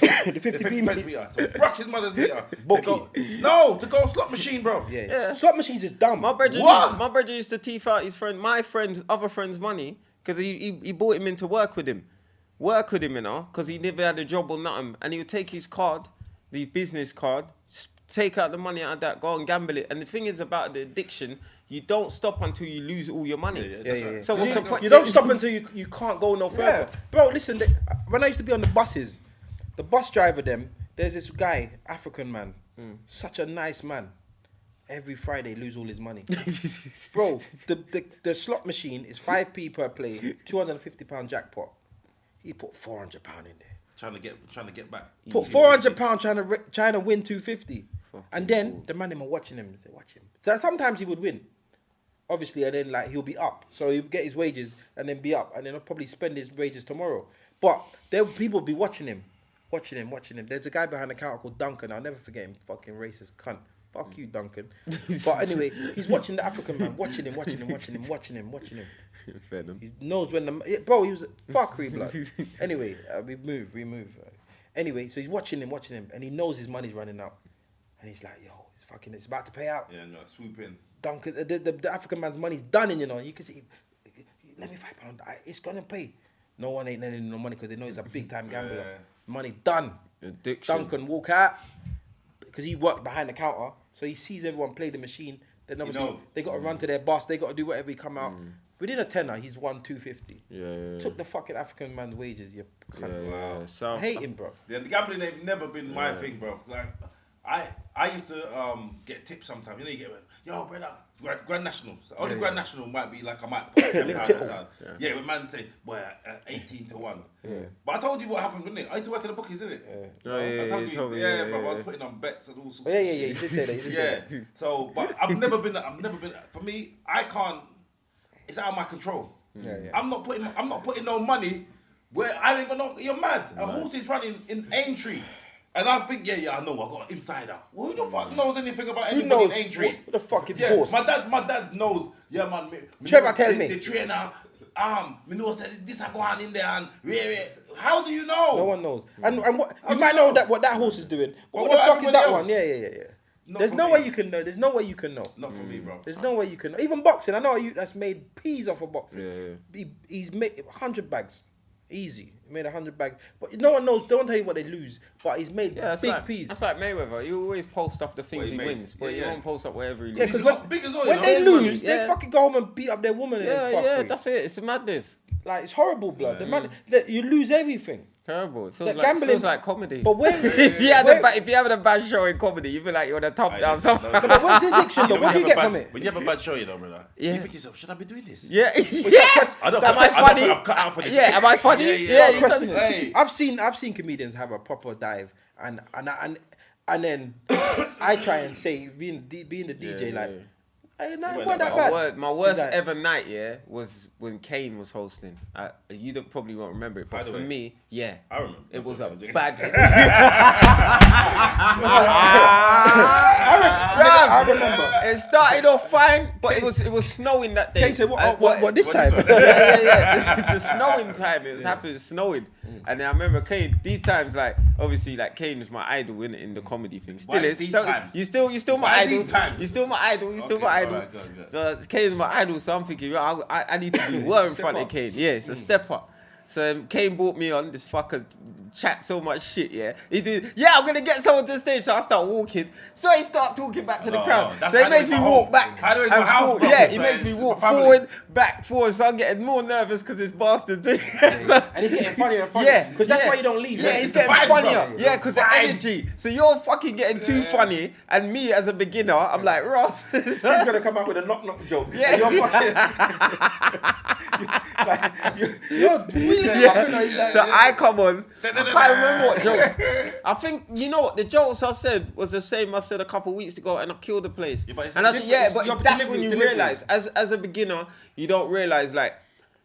Speaker 2: the 50 pence meter. So bruck his mother's meter. To go slot machine, bro.
Speaker 1: Yeah. Slot machines is dumb.
Speaker 3: My brother used to teeth out my friend's other friend's money because he brought him in to work with him, you know, because he never had a job or nothing, and he would take his card, the business card, take out the money out of that, go and gamble it. And the thing is about the addiction, you don't stop until you lose all your money.
Speaker 1: Yeah.
Speaker 3: So what's the point?
Speaker 1: You don't stop until you can't go no further. Bro, listen, when I used to be on the buses, the bus driver there's this guy, African man, such a nice man. Every Friday lose all his money. Bro, the slot machine is 5p per play, £250 jackpot. He put £400 in there.
Speaker 2: Trying to get back.
Speaker 1: Put £400 trying to win 250. And then the man watching him. Say, watch him. So sometimes he would win. Obviously, and then like he'll be up. So he'll get his wages and then be up. And then he'll probably spend his wages tomorrow. But people will be watching him. There's a guy behind the counter called Duncan. I'll never forget him. Fucking racist cunt. Fuck you, Duncan. But anyway, he's watching the African man. Watching him. He knows when he was fuckery blood. Anyway, we move. Anyway, so he's watching him, and he knows his money's running out. And he's like, yo, it's about to pay out.
Speaker 2: Yeah, no, swoop in.
Speaker 1: Duncan, the African man's money's done, and you know, you can see, let me £5. It's gonna pay. No one ain't lending no money because they know he's a big time gambler.
Speaker 2: Yeah.
Speaker 1: Money done.
Speaker 3: Addiction.
Speaker 1: Duncan walk out because he worked behind the counter, so he sees everyone play the machine. Then obviously they got to run to their boss. They got to do whatever he come out. Within a tenner, he's won 250.
Speaker 3: Yeah.
Speaker 1: Took the fucking African man's wages. You cunt.
Speaker 2: Wow.
Speaker 3: So
Speaker 1: I hate him, bro.
Speaker 2: Yeah, the gambling ain't never been my thing, bro. Like, I used to get tips sometimes. You know, you get, yo, brother, Grand National. So only Grand National might be like I might put £10 aside. Yeah, with man say, boy, 18 to 1. Yeah. But I told you what happened, didn't it? I used to work in the bookies, didn't it? I told you. Yeah, bro. I was putting on bets and all sorts.
Speaker 1: Yeah. You did say that.
Speaker 2: Yeah. So, but I've never been. For me, I can't. It's out of my control.
Speaker 1: Yeah.
Speaker 2: I'm not putting no money where I ain't got no. You're mad. A horse is running in Aintree. And I think, I know, I got an insider. Well, who the fuck knows anything about anybody in Aintree?
Speaker 1: Who the fucking horse?
Speaker 2: My dad knows. Yeah, man.
Speaker 1: Trevor, tell me.
Speaker 2: The trainer, me know said this I go on in there and how do you know?
Speaker 1: No one knows. And what you might know that what that horse is doing. But
Speaker 2: What
Speaker 1: what the fuck is that
Speaker 2: else?
Speaker 1: one? Yeah.
Speaker 2: Not
Speaker 1: There's
Speaker 2: for
Speaker 1: no
Speaker 2: me.
Speaker 1: way you can know. There's no way you can know.
Speaker 2: Not for me, bro.
Speaker 1: There's no way you can know. Even boxing, I know you that's made peas off of boxing.
Speaker 3: Yeah.
Speaker 1: He's made 100 bags. Easy. He made 100 bags. But no one knows, don't tell you what they lose. But he's made big peas.
Speaker 3: That's like Mayweather. He always posts up the things he
Speaker 2: made.
Speaker 3: wins, but he won't post up wherever he
Speaker 1: Yeah,
Speaker 3: loses.
Speaker 1: because
Speaker 2: big as well,
Speaker 1: when
Speaker 2: you know?
Speaker 1: they lose,
Speaker 3: Yeah.
Speaker 1: they fucking go home and beat up their woman and then fuck with.
Speaker 3: That's it. It's madness.
Speaker 1: Like, it's horrible, blood. The man, you lose everything.
Speaker 3: Terrible. It feels
Speaker 1: That
Speaker 3: like
Speaker 1: gambling-
Speaker 3: feels like comedy.
Speaker 1: But when
Speaker 3: if you're having a bad show in comedy, you feel like you're on the top down.
Speaker 1: But what's the addiction though? What do you get from it?
Speaker 2: When you have a bad show, you know, brother,
Speaker 3: Yeah.
Speaker 2: you think to yourself, should I be doing this?
Speaker 3: Yeah.
Speaker 2: I don't.
Speaker 3: Am I funny?
Speaker 2: I'm cut out for this.
Speaker 3: Yeah. Am I funny?
Speaker 2: Yeah.
Speaker 3: you
Speaker 1: Question
Speaker 3: don't-
Speaker 1: it.
Speaker 2: Hey.
Speaker 1: I've seen comedians have a proper dive and then I try and say being the DJ like, hey, nah, it wasn't that bad.
Speaker 3: My worst
Speaker 1: He's like,
Speaker 3: ever night, was when Kane was hosting. You probably won't remember it,
Speaker 2: By
Speaker 3: but
Speaker 2: the
Speaker 3: for
Speaker 2: way,
Speaker 3: me,
Speaker 2: I remember.
Speaker 3: it was a
Speaker 2: Okay.
Speaker 3: bad.
Speaker 1: I remember.
Speaker 3: It started off fine, but it was snowing that day.
Speaker 1: Kane said, what this time?
Speaker 3: The snowing time. It was happening, snowing. And then I remember Kane, these times, like, obviously, like, Kane was my idol in the comedy thing. Still
Speaker 2: Why
Speaker 3: is.
Speaker 2: these
Speaker 3: So,
Speaker 2: times?
Speaker 3: you still my
Speaker 2: Why
Speaker 3: idol.
Speaker 2: these times?
Speaker 3: You're still my idol. You're still
Speaker 2: Okay,
Speaker 3: my idol.
Speaker 2: alright, good.
Speaker 3: So Kane's my idol. So I'm thinking, yo, I need to do well in
Speaker 1: Step
Speaker 3: front of
Speaker 1: up.
Speaker 3: Kane. Yeah, it's a step up. So Kane brought me on this fucker chat so much shit, yeah. He did, I'm gonna get someone to the stage, so I start walking. So he start talking back to the
Speaker 2: No,
Speaker 3: crowd.
Speaker 2: that's
Speaker 3: So he
Speaker 2: how
Speaker 3: makes
Speaker 2: it
Speaker 3: me
Speaker 2: is my
Speaker 3: walk
Speaker 2: home.
Speaker 3: back.
Speaker 2: How do it is
Speaker 3: and
Speaker 2: my house,
Speaker 3: forward.
Speaker 2: bro?
Speaker 3: Yeah, he
Speaker 2: So
Speaker 3: makes me
Speaker 2: it's
Speaker 3: walk
Speaker 2: my family.
Speaker 3: forward, back, forward. So I'm getting more nervous because this bastard doing it. So-
Speaker 1: And he's getting funnier and funnier.
Speaker 3: yeah,
Speaker 1: Because that's why you don't leave.
Speaker 3: Yeah,
Speaker 1: right?
Speaker 3: he's
Speaker 1: It's the
Speaker 3: getting
Speaker 1: vibe,
Speaker 3: funnier.
Speaker 1: bro.
Speaker 3: Yeah, because the
Speaker 2: Vibes.
Speaker 3: energy. So you're fucking getting too funny, and me as a beginner, I'm like, Ross.
Speaker 1: He's gonna come out with a knock joke.
Speaker 3: Yeah.
Speaker 1: And you're fucking. you're really fucking. He's like,
Speaker 3: So I come on. I can't remember what jokes. I think you know what the jokes I said was the same I said a couple of weeks ago, and I killed the place.
Speaker 2: Yeah, but it's
Speaker 3: and I
Speaker 2: different.
Speaker 3: said,
Speaker 2: It's
Speaker 3: but
Speaker 2: your
Speaker 3: that's
Speaker 2: delivery,
Speaker 3: when you
Speaker 2: delivery.
Speaker 3: realize, as a beginner, you don't realize like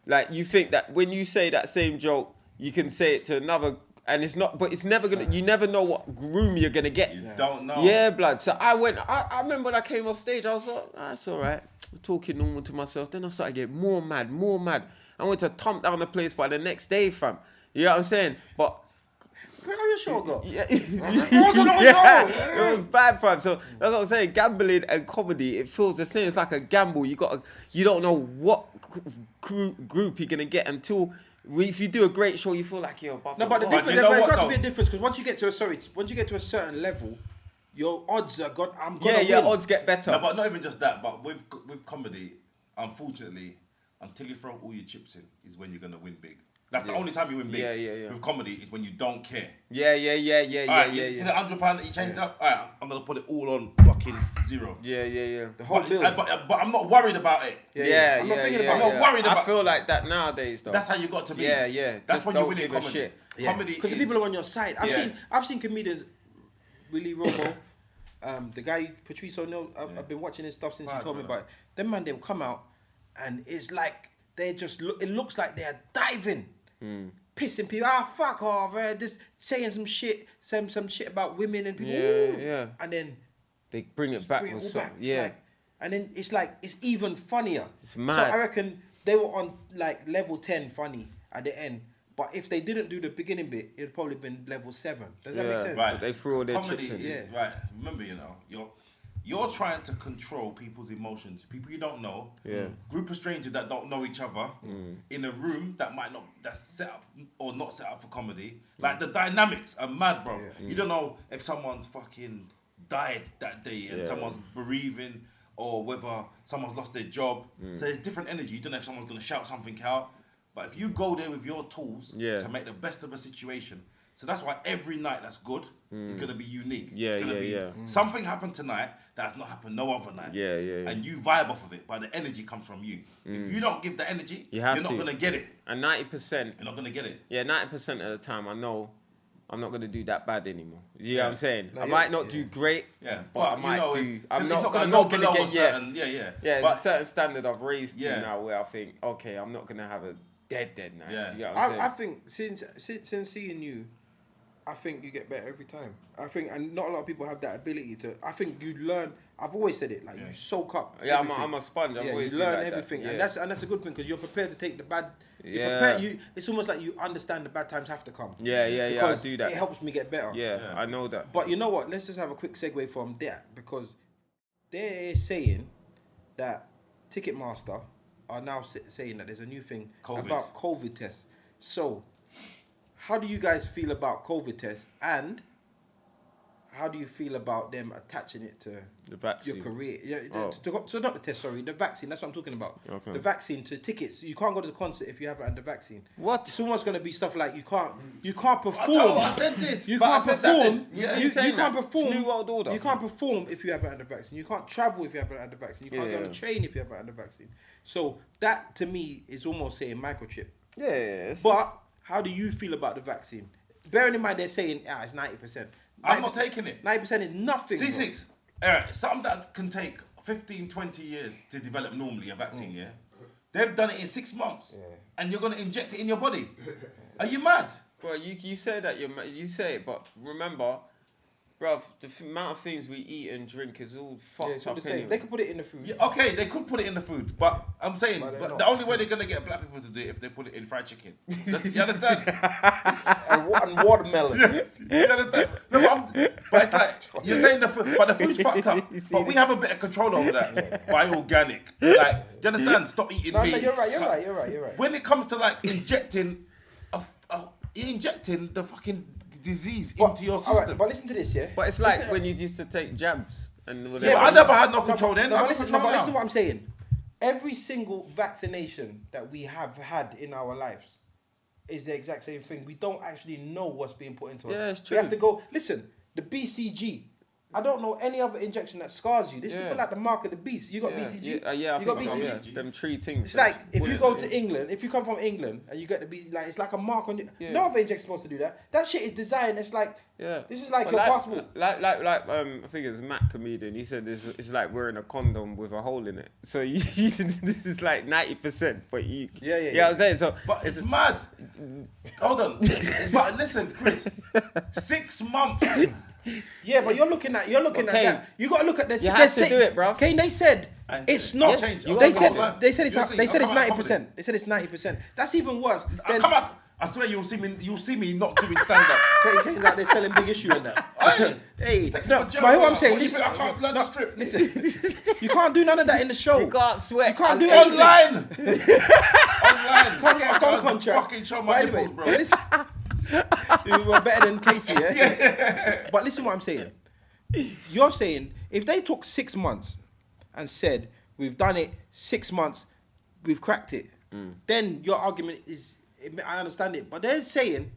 Speaker 3: Like, you think that when you say that same joke, you can say it to another, and it's not, but it's never gonna, you never know what room you're gonna get.
Speaker 2: You don't know.
Speaker 3: Yeah, blood. So I remember when I came off stage, I was like, that's all right. Talking normal to myself. Then I started getting more mad. I went to thump down the place by the next day, fam. You know what I'm saying? But
Speaker 1: How your show go?
Speaker 3: yeah, it was bad, fam. So that's what I'm saying. Gambling and comedy, it feels the same. It's like a gamble. You don't know what group you're gonna get until. If you do a great show, you feel like you're above.
Speaker 1: No, but the
Speaker 2: But
Speaker 1: difference,
Speaker 2: you know
Speaker 1: there's
Speaker 2: what,
Speaker 1: got to be a
Speaker 2: though?
Speaker 1: difference because once you get to a certain level, your odds are gone.
Speaker 3: Yeah, odds get better.
Speaker 2: No, but not even just that. But with comedy, unfortunately, until you throw all your chips in, is when you're gonna win big. That's the only time you win big.
Speaker 3: Yeah.
Speaker 2: With comedy, is when you don't care.
Speaker 3: Yeah.
Speaker 2: Alright, you see the £100 that you changed up? Alright, I'm gonna put it all on fucking zero.
Speaker 3: Yeah.
Speaker 1: The whole bill.
Speaker 2: But I'm not worried about it.
Speaker 3: Yeah,
Speaker 1: I'm not thinking
Speaker 3: yeah,
Speaker 1: about
Speaker 2: I'm not worried about.
Speaker 3: I feel like that nowadays, though.
Speaker 2: That's how you got to be.
Speaker 3: Yeah.
Speaker 2: That's
Speaker 3: Just
Speaker 2: when you
Speaker 3: don't
Speaker 2: win in
Speaker 3: give a
Speaker 2: comedy.
Speaker 3: shit.
Speaker 2: Comedy
Speaker 1: Because the
Speaker 2: is-
Speaker 1: people are on your side. I've seen comedians, Willie Romo, the guy Patrice O'Neill. I've been watching his stuff since he told me about it. Them man, they'll come out, and it's like they just look. It looks like they are diving, pissing people. Fuck off! Just saying some shit about women and people.
Speaker 3: Yeah.
Speaker 1: And then
Speaker 3: They bring it back
Speaker 1: bring it
Speaker 3: with
Speaker 1: all
Speaker 3: something.
Speaker 1: back. It's
Speaker 3: Yeah.
Speaker 1: like- and then it's even funnier.
Speaker 3: It's mad.
Speaker 1: So I reckon they were on like level 10 funny at the end. But if they didn't do the beginning bit, it'd probably been level 7. Does that make sense?
Speaker 2: Right.
Speaker 3: They threw all their
Speaker 2: Comedy
Speaker 3: chips in.
Speaker 2: is- Right. Remember, you're trying to control people's emotions. People you don't know.
Speaker 3: Yeah.
Speaker 2: Group of strangers that don't know each other in a room that's set up or not set up for comedy. Like the dynamics are mad, bro. You don't know if someone's fucking died that day and someone's bereaving or whether someone's lost their job. So there's different energy. You don't know if someone's gonna shout something out. But if you go there with your tools to make the best of a situation, so that's why every night that's good is going to be unique.
Speaker 3: Yeah,
Speaker 2: it's gonna
Speaker 3: yeah.
Speaker 2: be something happened tonight that's not happened no other night.
Speaker 3: Yeah.
Speaker 2: And you vibe off of it, but the energy comes from you. If you don't give the energy, you're not going to get it.
Speaker 3: And 90%.
Speaker 2: You're not going to get it.
Speaker 3: Yeah, 90% of the time, I know I'm not going to do that bad anymore. You know what I'm saying?
Speaker 1: No,
Speaker 3: I might not do great,
Speaker 2: Yeah,
Speaker 3: but I might
Speaker 2: you know,
Speaker 3: do.
Speaker 2: it's
Speaker 3: I'm
Speaker 2: not
Speaker 3: not
Speaker 2: going
Speaker 3: going
Speaker 2: to
Speaker 3: to
Speaker 2: go below
Speaker 3: get
Speaker 2: a certain. Yeah.
Speaker 3: Yeah,
Speaker 2: But
Speaker 3: there's a certain standard I've raised to
Speaker 2: Yeah.
Speaker 3: now where I think, okay, I'm not going to have a dead night.
Speaker 2: Yeah.
Speaker 3: Do you know what I'm saying?
Speaker 1: I think since seeing you, I think you get better every time. I think, and not a lot of people have that ability to. I think you learn. I've always said it, like you soak up.
Speaker 3: Yeah,
Speaker 1: everything.
Speaker 3: I'm a sponge. I've always
Speaker 1: you
Speaker 3: been
Speaker 1: learn
Speaker 3: like that.
Speaker 1: everything,
Speaker 3: Yeah.
Speaker 1: and that's a good thing because you're prepared to take the bad.
Speaker 3: Yeah.
Speaker 1: It's almost like you understand the bad times have to come.
Speaker 3: Yeah, I
Speaker 1: Because
Speaker 3: do that.
Speaker 1: It helps me get better.
Speaker 3: Yeah, I know that.
Speaker 1: But you know what? Let's just have a quick segue from that because they're saying that Ticketmaster are now saying that there's a new thing about COVID tests. So, how do you guys feel about COVID tests, and how do you feel about them attaching it to
Speaker 3: The vaccine.
Speaker 1: your career? Yeah,
Speaker 3: Oh.
Speaker 1: so not the test, sorry, the vaccine. That's what I'm talking about.
Speaker 3: Okay.
Speaker 1: The vaccine to tickets. You can't go to the concert if you haven't had the vaccine.
Speaker 3: What?
Speaker 1: It's almost going to be stuff like you can't perform.
Speaker 2: I said this.
Speaker 1: You
Speaker 2: but
Speaker 1: can't
Speaker 2: I said that
Speaker 1: perform.
Speaker 2: this. Yeah.
Speaker 1: You
Speaker 3: saying
Speaker 1: can't
Speaker 3: that.
Speaker 1: perform.
Speaker 3: It's New World Order.
Speaker 1: You can't perform if you haven't had the vaccine. You can't travel if you haven't had the vaccine. You can't go on
Speaker 3: Yeah.
Speaker 1: a train if you haven't had the vaccine. So that to me is almost saying microchip.
Speaker 3: Yeah,
Speaker 1: But how do you feel about the vaccine? Bearing in mind they're saying it's 90%.
Speaker 2: I'm not taking it.
Speaker 1: 90% is nothing. bro.
Speaker 2: C6, something that can take 15, 20 years to develop normally, a vaccine, yeah? They've done it in 6 months. And you're going to inject it in your body. Are you mad?
Speaker 3: Bro, you say that you say it, but remember, bruv, the amount of things we eat and drink is all
Speaker 1: Yeah,
Speaker 3: fucked
Speaker 1: it's what
Speaker 3: up
Speaker 1: they're saying.
Speaker 3: anyway.
Speaker 1: They could put it in the food.
Speaker 2: Yeah, okay, they could put it in the food, but I'm saying,
Speaker 1: But they're
Speaker 2: but
Speaker 1: not.
Speaker 2: the only way they're going to get black people to do it if they put it in fried chicken. You understand?
Speaker 1: And watermelon.
Speaker 2: You understand? No, but it's like, you're saying the food, but the food's fucked up. But we have a bit of control over that by organic. Like, you understand? Stop eating
Speaker 1: No,
Speaker 2: meat.
Speaker 1: you're right.
Speaker 2: When it comes to like injecting, injecting the fucking disease into your system.
Speaker 1: Alright, but listen to this, yeah?
Speaker 3: But it's like when you used to take jabs and
Speaker 2: Yeah, but I never had no control then.
Speaker 1: But
Speaker 2: I
Speaker 1: listen,
Speaker 2: control
Speaker 1: listen to
Speaker 2: now.
Speaker 1: what I'm saying. Every single vaccination that we have had in our lives is the exact same thing. We don't actually know what's being put into us.
Speaker 3: Yeah, it's
Speaker 1: We have
Speaker 3: true.
Speaker 1: to go. Listen, the BCG I don't know any other injection that scars you. This is like the mark of the beast. You got BCG.
Speaker 3: I
Speaker 1: you got
Speaker 3: think so,
Speaker 1: BCG.
Speaker 3: yeah. Them 3 things.
Speaker 1: It's like if you go to England, if you come from England and you get the BCG, like it's like a mark on you. No other injection's supposed to do that. That shit is designed. It's like this is like your passport.
Speaker 3: I think it was Matt Comedian. He said it's like wearing a condom with a hole in it. So this is like 90%, but you. Yeah. I'm saying so.
Speaker 2: But it's mad. Hold on. But listen, Chris. 6 months.
Speaker 1: Yeah, but you're looking at that. You got to look at this.
Speaker 3: You have to do it, bro.
Speaker 1: Kane, they said it's not. They said it's 90%. They said it's 90%. That's even worse.
Speaker 2: Come on. I swear you'll see me not doing stand up.
Speaker 1: Kane's like they're selling big issue in that. Hey, no, but what I'm saying, listen,
Speaker 2: I can't learn the strip.
Speaker 1: Listen, you can't do none of that in the show.
Speaker 3: You can't sweat.
Speaker 1: You can't do it
Speaker 2: online.
Speaker 1: Online. Can't get a phone contract.
Speaker 2: Fucking show my nipples, bro.
Speaker 1: You were better than Casey, yeah? But listen what I'm saying. You're saying if they took 6 months and said, we've done it 6 months, we've cracked it, then your argument is, I understand it. But they're saying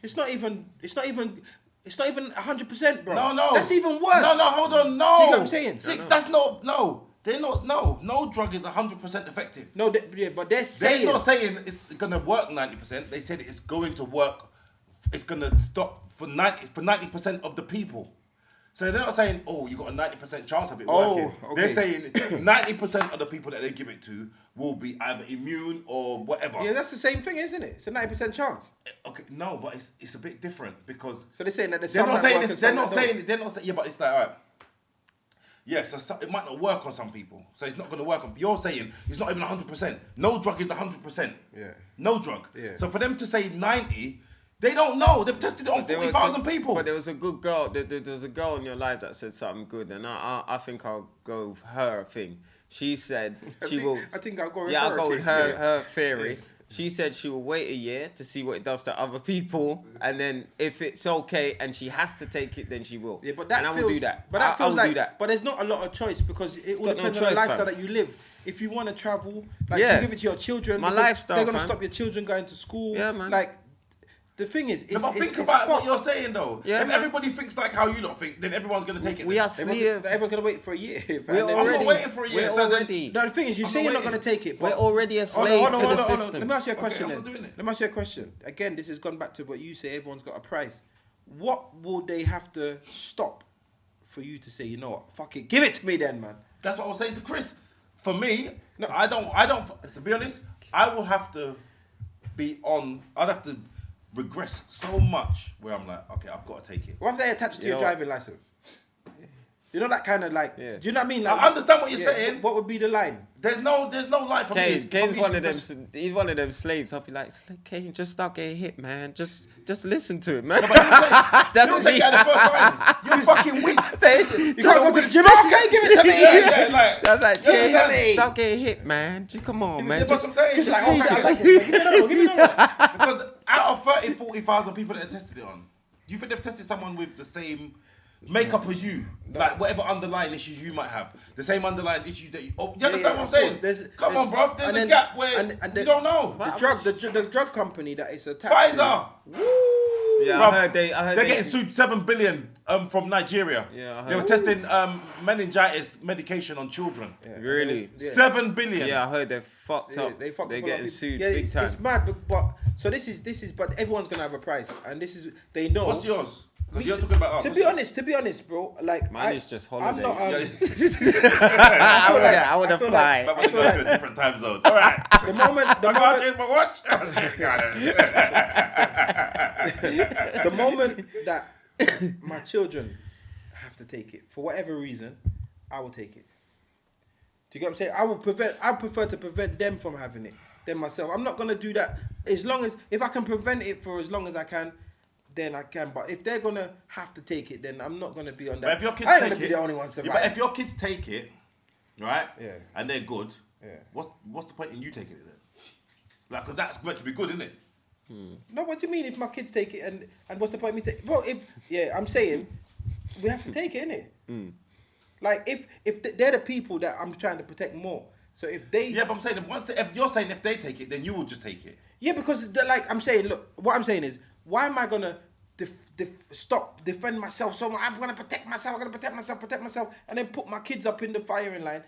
Speaker 1: it's not even 100%, bro.
Speaker 2: No.
Speaker 1: That's even worse.
Speaker 2: No, hold on, no.
Speaker 1: Do you know what I'm saying?
Speaker 2: That's not, no. They're not, no drug is 100% effective.
Speaker 1: No, but they're saying...
Speaker 2: They're not saying it's going to work 90%. They said it's going to work, it's going to stop for 90% of the people. So they're not saying, oh, you got a 90% chance of it working. Okay. They're saying 90% of the people that they give it to will be either immune or whatever.
Speaker 1: Yeah, that's the same thing, isn't it? It's a 90% chance.
Speaker 2: Okay, no, but it's a bit different because...
Speaker 1: So they're saying that
Speaker 2: they're not saying, yeah, but it's like, all right. Yeah, so it might not work on some people. So it's not going to work on... You're saying it's not even 100%. No drug is 100%.
Speaker 1: Yeah.
Speaker 2: No drug.
Speaker 1: Yeah.
Speaker 2: So for them to say 90... They don't know. They've tested it on 40,000 people.
Speaker 3: But there was a good girl. There was a girl in your life that said something good, and I think I'll go with her thing. She said
Speaker 1: I think I'll go with her.
Speaker 3: Yeah, I'll go with her theory. She said she will wait a year to see what it does to other people, and then if it's okay and she has to take it, then she will.
Speaker 1: Yeah, but that
Speaker 3: and I
Speaker 1: feels,
Speaker 3: will do that.
Speaker 1: But that feels
Speaker 3: I will
Speaker 1: like,
Speaker 3: do that.
Speaker 1: But there's not a lot of choice because it all depends on the lifestyle that you live. If you want to travel, like you give it to your children,
Speaker 3: my lifestyle,
Speaker 1: they're gonna stop your children going to school.
Speaker 3: Yeah, man.
Speaker 1: Like the thing is,
Speaker 2: but think about what you're saying though. Yeah, if everybody thinks like how you lot think, then everyone's gonna take it.
Speaker 3: We are
Speaker 1: everyone's gonna wait for a year.
Speaker 2: I'm not waiting for a year.
Speaker 1: No, the thing is, you say you're not gonna take it.
Speaker 3: We're already a slave to the system.
Speaker 1: Let me ask you a question. Let me ask you a question. Again, this has gone back to what you say. Everyone's got a price. What will they have to stop for you to say, you know what, fuck it, give it to me then, man?
Speaker 2: That's what I was saying to Chris. For me, no, I don't. To be honest, I will have to be on. I'd have to regress so much where I'm like, okay, I've got to take it.
Speaker 1: What if they attach to your driving license? You know that kind of like. Yeah. Do you know what I mean? Like,
Speaker 2: I understand what you're saying.
Speaker 1: What would be the line?
Speaker 2: There's no line for me.
Speaker 3: Kane's one of them. He's one of them slaves. I'll be like, Kane, just stop getting hit, man. Just listen to it, man.
Speaker 2: No, but you take it at the first time. You're fucking weak.
Speaker 1: You gotta go to the gym. Okay, give it to me.
Speaker 2: Yeah,
Speaker 3: that's like, Kane, stop getting hit, man. Just come on, man.
Speaker 2: That's what I'm saying.
Speaker 1: Just like, okay, I like this. Give me another one. Give me another one.
Speaker 2: Because out of 40,000 people that have tested it on, do you think they've tested someone with the same makeup as you? Like whatever underlying issues you might have, the same underlying issues that you. Oh, you understand what I'm saying? Come on, bro. There's a gap where you don't know.
Speaker 1: The drug company that is attached.
Speaker 2: Pfizer.
Speaker 1: Woo.
Speaker 3: Yeah,
Speaker 2: I heard they're getting sued $7 billion from Nigeria.
Speaker 3: Yeah,
Speaker 2: they were testing meningitis medication on children.
Speaker 3: Yeah. Really?
Speaker 2: Yeah. $7 billion.
Speaker 3: Yeah, I heard they're fucked up.
Speaker 1: They fucked
Speaker 3: they're
Speaker 1: up
Speaker 3: getting sued
Speaker 1: big
Speaker 3: big time.
Speaker 1: It's mad, but so this is, but everyone's gonna have a price, and this is they know.
Speaker 2: What's yours? Because you're talking about
Speaker 1: to be honest, bro. Like
Speaker 3: mine is just holidays.
Speaker 1: I'm not.
Speaker 3: I would have fly.
Speaker 2: But we're going to a different time zone. All right.
Speaker 1: The moment
Speaker 2: my watch.
Speaker 1: The moment that my children have to take it for whatever reason, I will take it. Do you get what I'm saying? I prefer to prevent them from having it than myself. I'm not gonna do that as long as if I can prevent it for as long as I can. Then I can, but if they're gonna have to take it, then I'm not gonna be on that.
Speaker 2: But if your kids
Speaker 1: I ain't
Speaker 2: take
Speaker 1: gonna be the only one surviving.
Speaker 2: But if your kids take it, right?
Speaker 1: Yeah.
Speaker 2: And they're good.
Speaker 1: Yeah.
Speaker 2: What's the point in you taking it then? Like, because that's meant to be good, isn't it?
Speaker 1: No, what do you mean if my kids take it and what's the point in me taking? Well, I'm saying we have to take it, innit? Like if they're the people that I'm trying to protect more. So if they
Speaker 2: but I'm saying if you're saying if they take it, then you will just take it.
Speaker 1: Yeah, because like I'm saying, look, what I'm saying is, why am I gonna defend myself so much. I'm gonna protect myself, protect myself, and then put my kids up in the firing line.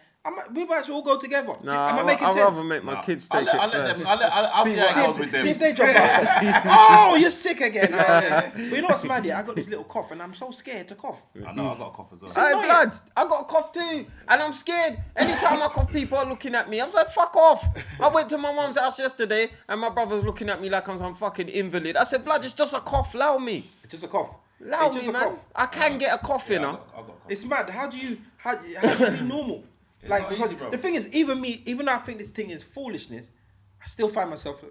Speaker 1: We might as well all go together. Am I making sense?
Speaker 3: I'd rather make my kids take it first.
Speaker 2: I'll see how it goes with them.
Speaker 1: See if they drop out. Oh, you're sick again. But you know what's mad? Yeah, I got this little cough, and I'm so scared to cough.
Speaker 2: I know, I got a cough as well.
Speaker 3: Hey, blood, I got a cough too, and I'm scared. Anytime I cough, people are looking at me. I'm like, fuck off. I went to my mum's house yesterday, and my brother's looking at me like I'm some fucking invalid. I said, blood, it's just a cough. Allow me.
Speaker 1: It's just a cough.
Speaker 3: Allow me, man. I can get a cough, you know.
Speaker 1: It's mad. How do you be normal? Like, because
Speaker 2: easy,
Speaker 1: the thing is, even though I think this thing is foolishness, I still find myself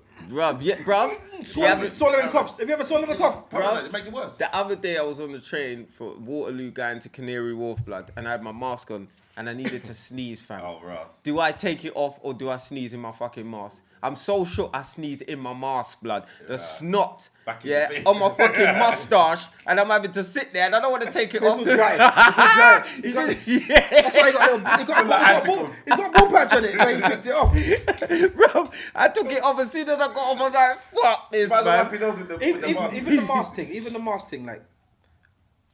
Speaker 1: swallowing coughs. Have you ever swallowed a cough?
Speaker 2: Bruv, it makes it worse.
Speaker 3: The other day I was on the train for Waterloo going to Canary Wharf, blood, and I had my mask on and I needed to sneeze, fam.
Speaker 2: Oh, rough.
Speaker 3: Do I take it off or do I sneeze in my fucking mask? I'm so sure I sneezed in my mask, blood. The snot, on my fucking mustache, and I'm having to sit there, and I don't want to take it off.
Speaker 1: This was dry. That's why he got ball patch on it when he picked it off.
Speaker 3: Bro, I took it off as soon as I got off. I was like, fuck this, man.
Speaker 1: Even the mask thing, like,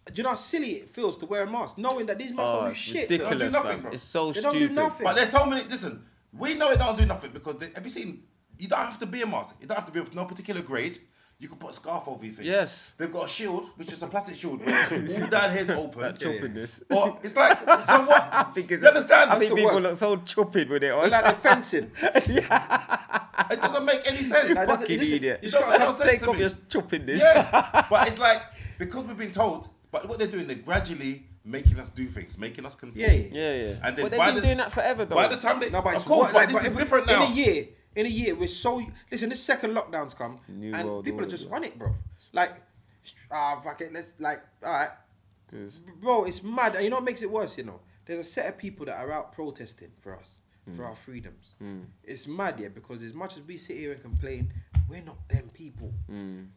Speaker 1: do you know how silly it feels to wear a mask, knowing that these masks don't do shit?
Speaker 3: Ridiculous,
Speaker 2: nothing,
Speaker 3: man. It's so
Speaker 1: they
Speaker 3: stupid.
Speaker 1: don't do nothing.
Speaker 2: But there's so many. Listen, we know it don't do nothing because have you seen? You don't have to be a mask. You don't have to be of no particular grade. You can put a scarf over your face.
Speaker 3: Yes.
Speaker 2: They've got a shield, which is a plastic shield, where all down here's open.
Speaker 3: Choppiness.
Speaker 2: Or it's like, so what?
Speaker 3: I think
Speaker 2: you understand?
Speaker 3: I think people look so chopping with it on.
Speaker 1: Like they're fencing.
Speaker 2: It doesn't make any sense.
Speaker 3: You fucking idiot.
Speaker 2: You don't
Speaker 3: take off your choppiness.
Speaker 2: Yeah, but it's like, because we've been told, but what they're doing, they're gradually making us do things, making us conform.
Speaker 3: Yeah.
Speaker 2: And then
Speaker 3: but they've been doing that forever, though.
Speaker 2: By the time they,
Speaker 1: no, but
Speaker 2: of course, but this is different now.
Speaker 1: In a year, we're so... Listen, this second lockdown's come, and people are just on it, bro. Like, fuck it, let's, like, all right. Bro, it's mad. And you know what makes it worse, you know? There's a set of people that are out protesting for us, for our freedoms. It's mad, yeah, because as much as we sit here and complain, we're not them people.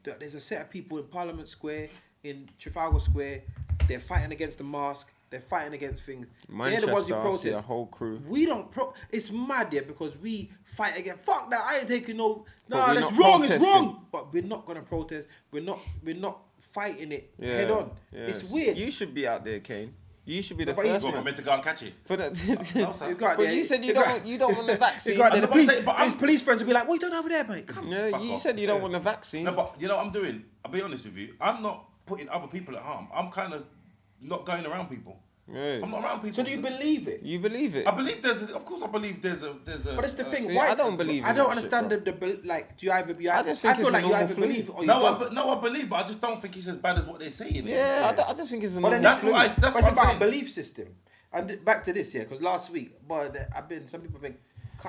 Speaker 1: There's a set of people in Parliament Square, in Trafalgar Square, they're fighting against the mask, they're fighting against things. They're the ones who protest.
Speaker 3: A whole crew.
Speaker 1: We don't it's mad, yeah, because we fight against. Fuck that! I ain't taking no. No, that's wrong. It's wrong. But we're not gonna protest. We're not fighting it head on. It's weird.
Speaker 3: You should be out there, Kane. You should be the
Speaker 2: first
Speaker 3: one.
Speaker 2: You're meant to go and catch it.
Speaker 3: But you said you don't want the vaccine.
Speaker 1: His police friends will be like, "What are you doing over there, mate? Come."
Speaker 3: Yeah, you said you don't want the vaccine.
Speaker 2: No, but you know what I'm doing? I'll be honest with you. I'm not putting other people at harm. I'm kind of not going around people.
Speaker 3: Right.
Speaker 2: I'm not around people.
Speaker 1: So do you believe it?
Speaker 3: You believe it?
Speaker 2: I believe of course I believe there's a.
Speaker 1: But it's the thing.
Speaker 3: See,
Speaker 1: why
Speaker 3: I don't believe.
Speaker 1: I don't understand like. Do you either?
Speaker 3: I feel like you either
Speaker 1: believe it or you
Speaker 2: don't. No, I believe, but I just don't think it's as bad as what they're saying.
Speaker 3: Yeah, I just think it's a.
Speaker 1: But
Speaker 2: that's what
Speaker 1: it's about a belief system. And back to this, because last week, some people have been.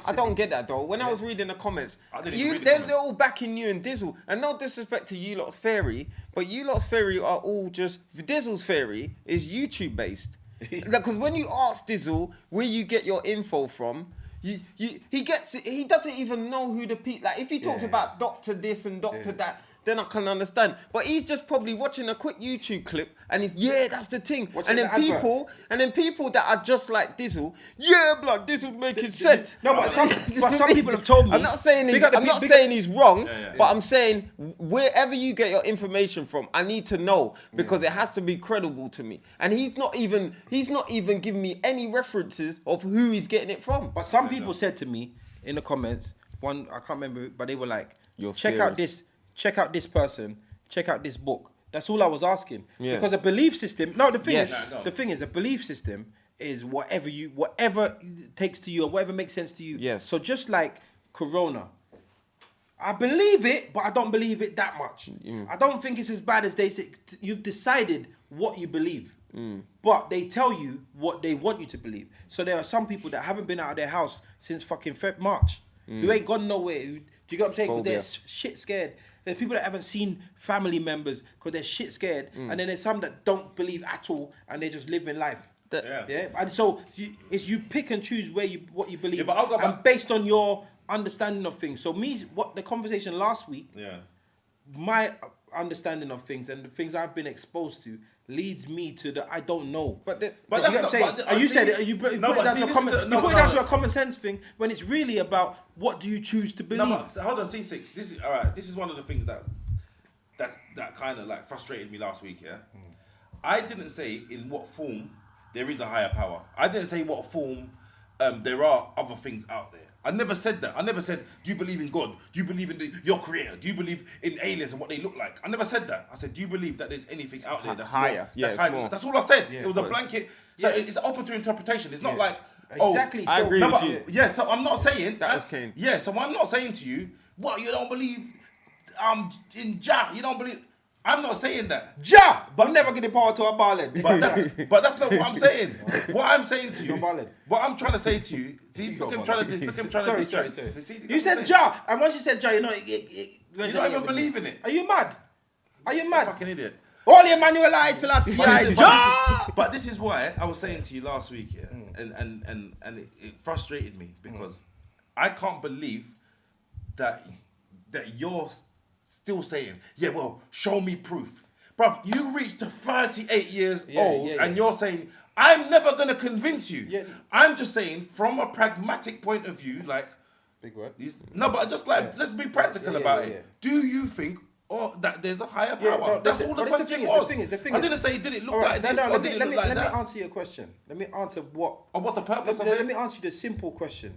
Speaker 3: I don't get that though. When I was reading the comments, they're all backing you and Dizzle. And no disrespect to you lot's theory, but you lot's theory are all just... Dizzle's theory is YouTube based. Because when you ask Dizzle where you get your info from, he doesn't even know who the people... Like if he talks about doctor this and doctor that, then I can understand. But he's just probably watching a quick YouTube clip and he's, that's the thing.
Speaker 1: And
Speaker 3: then people that are just like Dizzle, blood, Dizzle's making sense.
Speaker 1: No, but some people have told me.
Speaker 3: I'm not saying he's wrong, but I'm saying wherever you get your information from, I need to know because it has to be credible to me. And he's not even giving me any references of who he's getting it from.
Speaker 1: But some people said to me in the comments, one I can't remember, but they were like, check out this person, check out this book. That's all I was asking. Because a belief system, the thing is a belief system is whatever takes to you or whatever makes sense to you.
Speaker 3: Yes.
Speaker 1: So just like Corona, I believe it, but I don't believe it that much. I don't think it's as bad as they say. You've decided what you believe. But they tell you what they want you to believe. So there are some people that haven't been out of their house since fucking March. Who ain't gone nowhere. Do you get what I'm saying? Because they're shit scared. There's people that haven't seen family members because they're shit scared. And then there's some that don't believe at all and they just live in life. And so you pick and choose what you believe. But I'll go back. And based on your understanding of things. So what the conversation last week, my understanding of things and the things I've been exposed to leads me to the I don't know. But that's not. You put it down to a common sense thing when it's really about what do you choose to believe.
Speaker 2: No, but hold on, Ceesix. This is all right. This is one of the things that that kind of like frustrated me last week, yeah? I didn't say in what form there is a higher power. I didn't say what form there are other things out there. I never said that. I never said, do you believe in God? Do you believe in your creator? Do you believe in aliens and what they look like? I never said that. I said, do you believe that there's anything out there that's
Speaker 3: higher?
Speaker 2: More, that's higher?
Speaker 3: More.
Speaker 2: That's all I said.
Speaker 1: Yeah,
Speaker 2: it was a blanket. So it's open to interpretation. It's not like,
Speaker 1: exactly.
Speaker 3: I agree with you.
Speaker 2: Yeah, so I'm not saying...
Speaker 3: That was Kane.
Speaker 2: Yeah, so I'm not saying to you, what, you don't believe in Jah? You don't believe... I'm not saying that.
Speaker 1: Jah! But I'm never going to power to a ballad.
Speaker 2: But that's not what I'm saying. What I'm saying to you...
Speaker 1: ballad.
Speaker 2: What I'm trying to say to you... See, look him trying to distract.
Speaker 1: Sorry.
Speaker 2: See,
Speaker 1: You said Jah, and once you said Jah, you know...
Speaker 2: You don't even believe in it.
Speaker 1: Are you mad? Are you mad?
Speaker 2: Fucking idiot.
Speaker 1: All Emmanuel I Selassie, Jah!
Speaker 2: But this is why I was saying to you last week, yeah, and it frustrated me because I can't believe that you're still saying, yeah, well, show me proof. Bruv, you reached to 38 years old and you're saying, I'm never going to convince you. Yeah. I'm just saying, from a pragmatic point of view, like...
Speaker 1: Big word.
Speaker 2: No, but just like, let's be practical about it. Do you think that there's a higher power? That's all the question was.
Speaker 1: The thing
Speaker 2: I didn't say, did it look like this or did it look like that?
Speaker 1: Let me answer your question. Let me answer what...
Speaker 2: Or what's the purpose of it?
Speaker 1: Let me answer you the simple question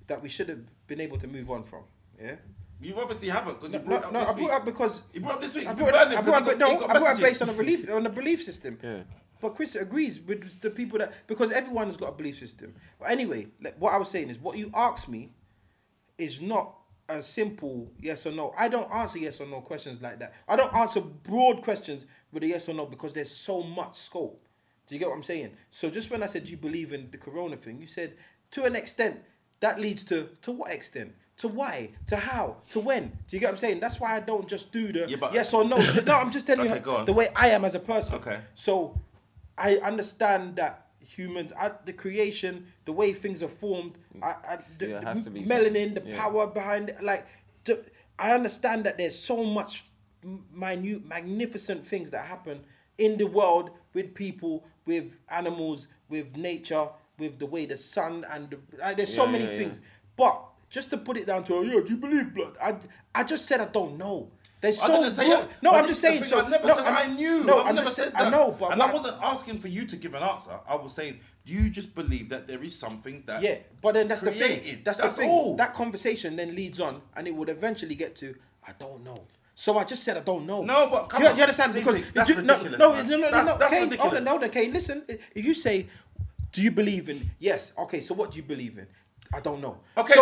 Speaker 1: that we should have been able to move on from. Yeah?
Speaker 2: You obviously haven't because you brought it up this week.
Speaker 1: I brought it up because...
Speaker 2: You brought it up this week.
Speaker 1: I brought it up based on a belief system. Yeah. But Chris agrees with the people that... Because everyone has got a belief system. But anyway, what I was saying is, what you asked me is not a simple yes or no. I don't answer yes or no questions like that. I don't answer broad questions with a yes or no because there's so much scope. Do you get what I'm saying? So just when I said, do you believe in the corona thing? You said, to an extent, that leads to what extent? To why? To how? To when? Do you get what I'm saying? That's why I don't just do the yes or no. No, I'm just telling you the way I am as a person.
Speaker 2: Okay.
Speaker 1: So I understand that humans, the creation, the way things are formed, the melanin, the power behind it. Like, I understand that there's so much minute, magnificent things that happen in the world with people, with animals, with nature, with the way the sun and there's so many things. But just to put it down to, do you believe blood? I just said I don't know. There's so I'm just saying.
Speaker 2: I never said I knew.
Speaker 1: No,
Speaker 2: I never said that.
Speaker 1: I know, but
Speaker 2: I wasn't asking for you to give an answer. I was saying, do you just believe that there is something that?
Speaker 1: Yeah, but then that's
Speaker 2: created?
Speaker 1: The thing. That's the thing. All. That conversation then leads on, and it would eventually get to, I don't know. So I just said I don't know.
Speaker 2: No, but
Speaker 1: do you understand? Because
Speaker 2: that's ridiculous.
Speaker 1: No,
Speaker 2: that's
Speaker 1: Kane,
Speaker 2: ridiculous.
Speaker 1: Hold on, Kane. Listen, if you say, do you believe in? Yes. Okay. So what do you believe in? I don't know. Okay.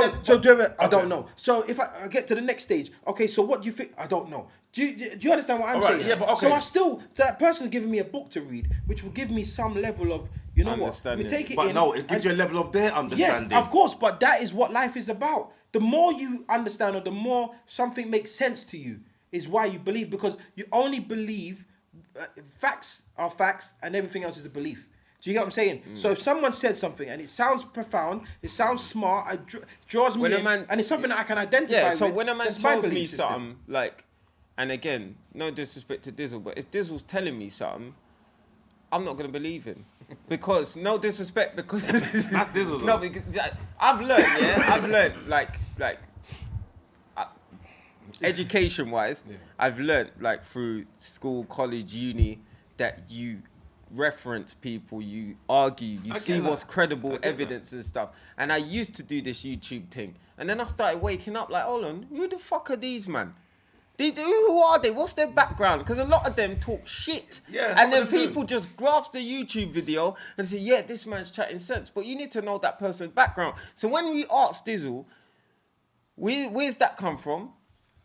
Speaker 1: I don't know. So if I get to the next stage, okay. So what do you think? I don't know. Do you understand what I'm saying?
Speaker 2: Yeah, but okay.
Speaker 1: So I still, that person's giving me a book to read, which will give me some level of, you know what? We take it
Speaker 2: but
Speaker 1: in.
Speaker 2: No, it gives you a level of their understanding.
Speaker 1: Yes, of course. But that is what life is about. The more you understand, or the more something makes sense to you, is why you believe, because you only believe facts are facts, and everything else is a belief. Do you get what I'm saying? So if someone said something and it sounds profound, it sounds smart, it draws me in, and it's something that I can identify with.
Speaker 3: So when a man tells me something, like, and again, no disrespect to Dizzle, but if Dizzle's telling me something, I'm not going to believe him. Because, no disrespect, because...
Speaker 2: That's Dizzle, though.
Speaker 3: No, because I've learned, like education-wise, I've learned, like, through school, college, uni, that you reference people, you argue, you see what's credible evidence and stuff. And I used to do this YouTube thing. And then I started waking up like, hold on, who the fuck are these, man? Who are they? What's their background? Because a lot of them talk shit.
Speaker 2: Yeah,
Speaker 3: and then people just grasp the YouTube video and say, yeah, this man's chatting sense. But you need to know that person's background. So when we asked Dizzle, where's that come from?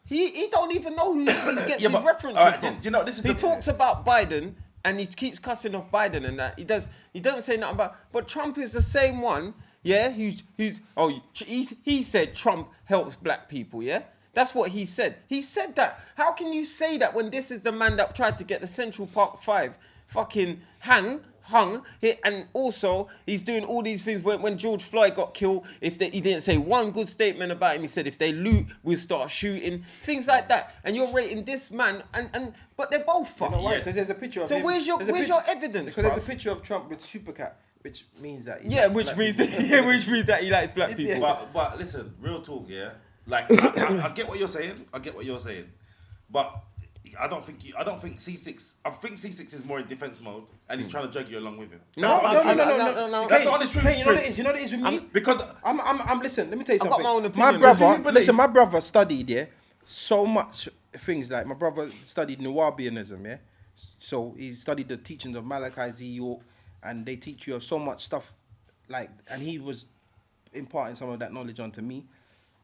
Speaker 3: He don't even know who he gets his references from.
Speaker 2: You know, this is
Speaker 3: he talks about Biden and he keeps cussing off Biden and that. He doesn't say nothing about... But Trump is the same one, yeah? He said Trump helps black people, yeah? That's what he said. He said that. How can you say that when this is the man that tried to get the Central Park 5 fucking hung, and also he's doing all these things when George Floyd got killed, he didn't say one good statement about him. He said if they loot, we'll start shooting. Things like that. And you're rating this man, but they're both fucked.
Speaker 1: You know why? Because there's a picture of him.
Speaker 3: So where's your evidence,
Speaker 1: Because there's a picture of Trump with Supercat, which means that
Speaker 3: which means that he likes black people.
Speaker 2: But listen, real talk, yeah? Like, I get what you're saying. But I don't think Ceesix. I think Ceesix is more in defense mode, and he's trying to drag you along with him.
Speaker 1: No.
Speaker 2: That's the honest truth.
Speaker 1: You know what it is. You know what it is with me.
Speaker 2: Because
Speaker 1: I'm. Listen. Let me tell you
Speaker 3: I've got
Speaker 1: something.
Speaker 3: my own opinion.
Speaker 1: My brother studied so much things. Like my brother studied Nuwabianism. Yeah, so he studied the teachings of Malachi Z. York, and they teach you so much stuff. Like, and he was imparting some of that knowledge onto me.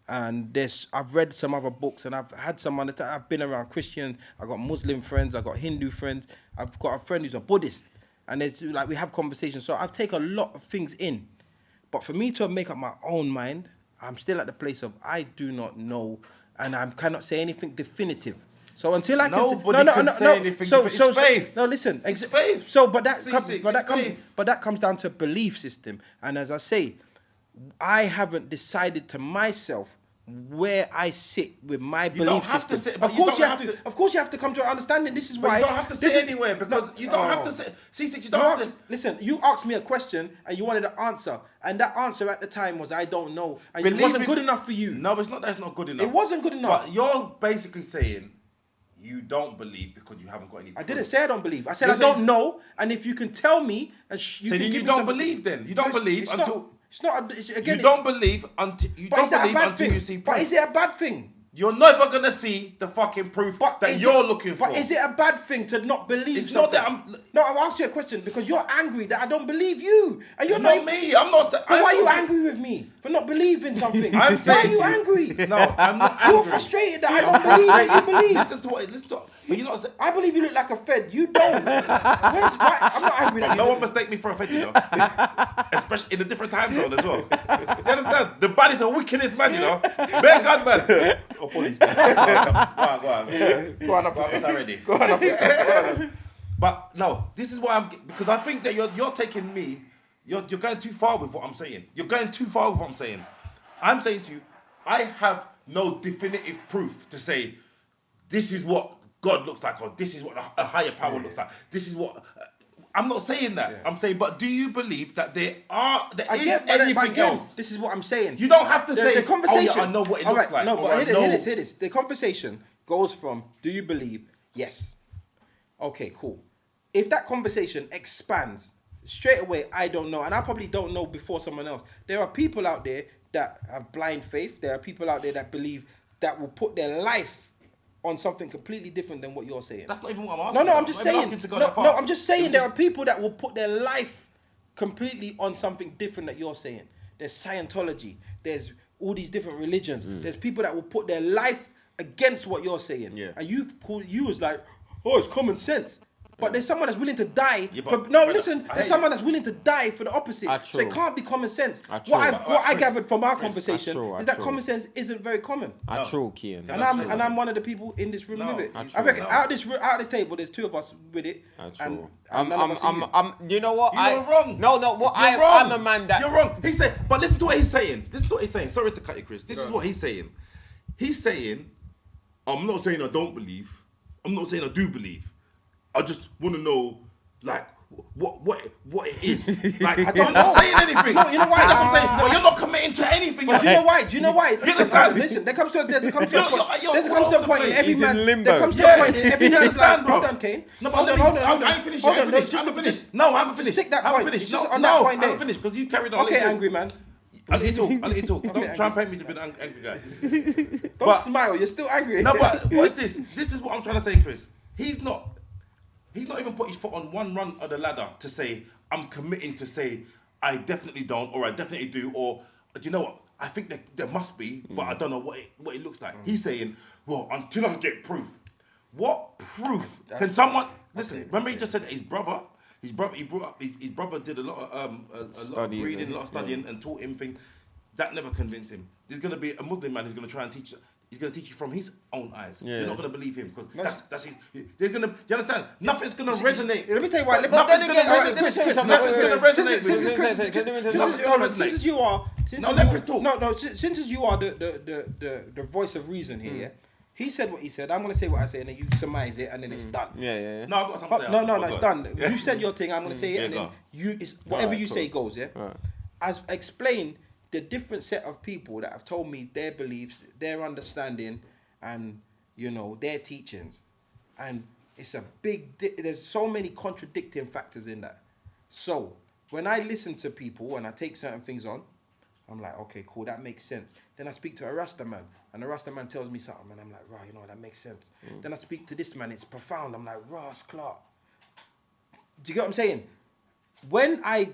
Speaker 1: And I've read some other books, and I've had some other time. I've been around Christians. I've got Muslim friends. I've got Hindu friends. I've got a friend who's a Buddhist, and there's like we have conversations. So I've taken a lot of things in, but for me to make up my own mind, I'm still at the place of I do not know, and I cannot say anything definitive. So until I can
Speaker 2: say anything. It's faith.
Speaker 1: No, listen,
Speaker 2: it's faith.
Speaker 1: So, but that comes down to belief system, and as I say, I haven't decided to myself where I sit with my belief system. Of course you have to come to an understanding. This is why
Speaker 2: you don't have to sit anywhere because you don't have to sit. Ceesix, you don't have to.
Speaker 1: Listen, you asked me a question and you wanted an answer, and that answer at the time was I don't know, and it wasn't good enough for you.
Speaker 2: No, it's not. That's not good enough.
Speaker 1: It wasn't good enough.
Speaker 2: But you're basically saying you don't believe because you haven't got any proof.
Speaker 1: I didn't say I don't believe. I said I don't know, and if you can tell me, and
Speaker 2: you don't believe. Then you don't believe until.
Speaker 1: You
Speaker 2: don't believe until you see proof.
Speaker 1: But is it a bad thing?
Speaker 2: You're never gonna see the fucking proof that you're looking for.
Speaker 1: But is it a bad thing to not believe
Speaker 2: it's
Speaker 1: something?
Speaker 2: Not that
Speaker 1: No, I'll ask you a question because you're angry that I don't believe you. And you're
Speaker 2: not me. I'm not.
Speaker 1: Why are you angry with me for not believing something?
Speaker 2: Why are
Speaker 1: you angry?
Speaker 2: No, I'm not angry.
Speaker 1: You're frustrated that I don't believe what you believe.
Speaker 2: Listen to but you know what
Speaker 1: I believe you look like a Fed. You don't. I'm not angry that
Speaker 2: no one mistake me for a Fed, you know. Especially in a different time zone as well. You understand? The body's a wickedest man, you know. Bear God, man. Oh, police. Go on, officer. Already. Go on, officer. But no, this is why because I think that you're taking me. You're going too far with what I'm saying. You're going too far with what I'm saying. I'm saying to you, I have no definitive proof to say this is what God looks like, or this is what a higher power looks like. This is what. I'm not saying that. I'm saying, but do you believe that there is anything else?
Speaker 1: This is what I'm saying.
Speaker 2: You don't have to say.
Speaker 1: The conversation.
Speaker 2: Oh, yeah, I know what it looks like.
Speaker 1: No, but hear this. The conversation goes from, do you believe? Yes. Okay, cool. If that conversation expands straight away, I don't know, and I probably don't know before someone else. There are people out there that have blind faith. There are people out there that believe that will put their life on something completely different than what you're saying.
Speaker 2: That's not even what I'm asking.
Speaker 1: No, I'm just saying. No, I'm just saying there are people that will put their life completely on something different that you're saying. There's Scientology. There's all these different religions. There's people that will put their life against what you're saying. Yeah. And you was like, oh, it's common sense. But there's someone that's willing to die. There's someone that's willing to die for the opposite. So it can't be common sense. What I gathered from our conversation is that common sense isn't very common.
Speaker 3: Kian.
Speaker 1: And I'm one of the people in this room with it. I reckon out this table, there's two of us with it. And
Speaker 3: you know what?
Speaker 2: You're wrong.
Speaker 3: No. I'm a man that
Speaker 2: you're wrong. He said, but listen to what he's saying. Sorry to cut you, Chris. This is what he's saying. He's saying, I'm not saying I don't believe. I'm not saying I do believe. I just want to know, like, what it is. Like, I'm not saying anything. No, you know why? That's what I'm saying. But you're not committing to anything.
Speaker 1: But do you know why? Listen, there comes to a point in every man. There comes to a point in every man's life. Hold on, Kane.
Speaker 2: No, hold on. I ain't finished. I haven't finished. No, I haven't finished.
Speaker 1: Stick that point.
Speaker 2: No, I haven't finished because you carried on.
Speaker 1: Okay, angry man.
Speaker 2: I'll let you talk. Don't try and paint me to be an angry guy.
Speaker 1: Don't smile. You're still angry.
Speaker 2: No, but watch this. This is what I'm trying to say, Chris. He's not even put his foot on one rung of the ladder to say, I'm committing to say, I definitely don't, or I definitely do, or, do you know what? I think there must be, but I don't know what it looks like. He's saying, well, until I get proof. What proof? Can someone... Listen, remember he just said that his brother did a lot of reading, a lot of studying, and taught him things. That never convinced him. There's going to be a Muslim man who's going to try and teach... He's going to teach you from his own eyes. You're not going to believe him because that's his... There's going to... Do you understand? Nothing's going to resonate.
Speaker 1: Let me tell you why.
Speaker 2: Nothing's going to resonate
Speaker 1: since you are the voice of reason here, he said what he said. I'm going to say what I say, and then you surmise it, and then it's done.
Speaker 3: Yeah.
Speaker 2: No, I've got something to say.
Speaker 1: No, it's done. You said your thing. I'm going to say it, and then whatever you say goes. Yeah. As explained. The different set of people that have told me their beliefs, their understanding, and their teachings. And it's a big, there's so many contradicting factors in that. So when I listen to people and I take certain things on, I'm like, okay, cool, that makes sense. Then I speak to a Rasta man, and the Rasta man tells me something, and I'm like, right, you know, that makes sense. Then I speak to this man, it's profound. I'm like, Ross Clark. Do you get what I'm saying? When I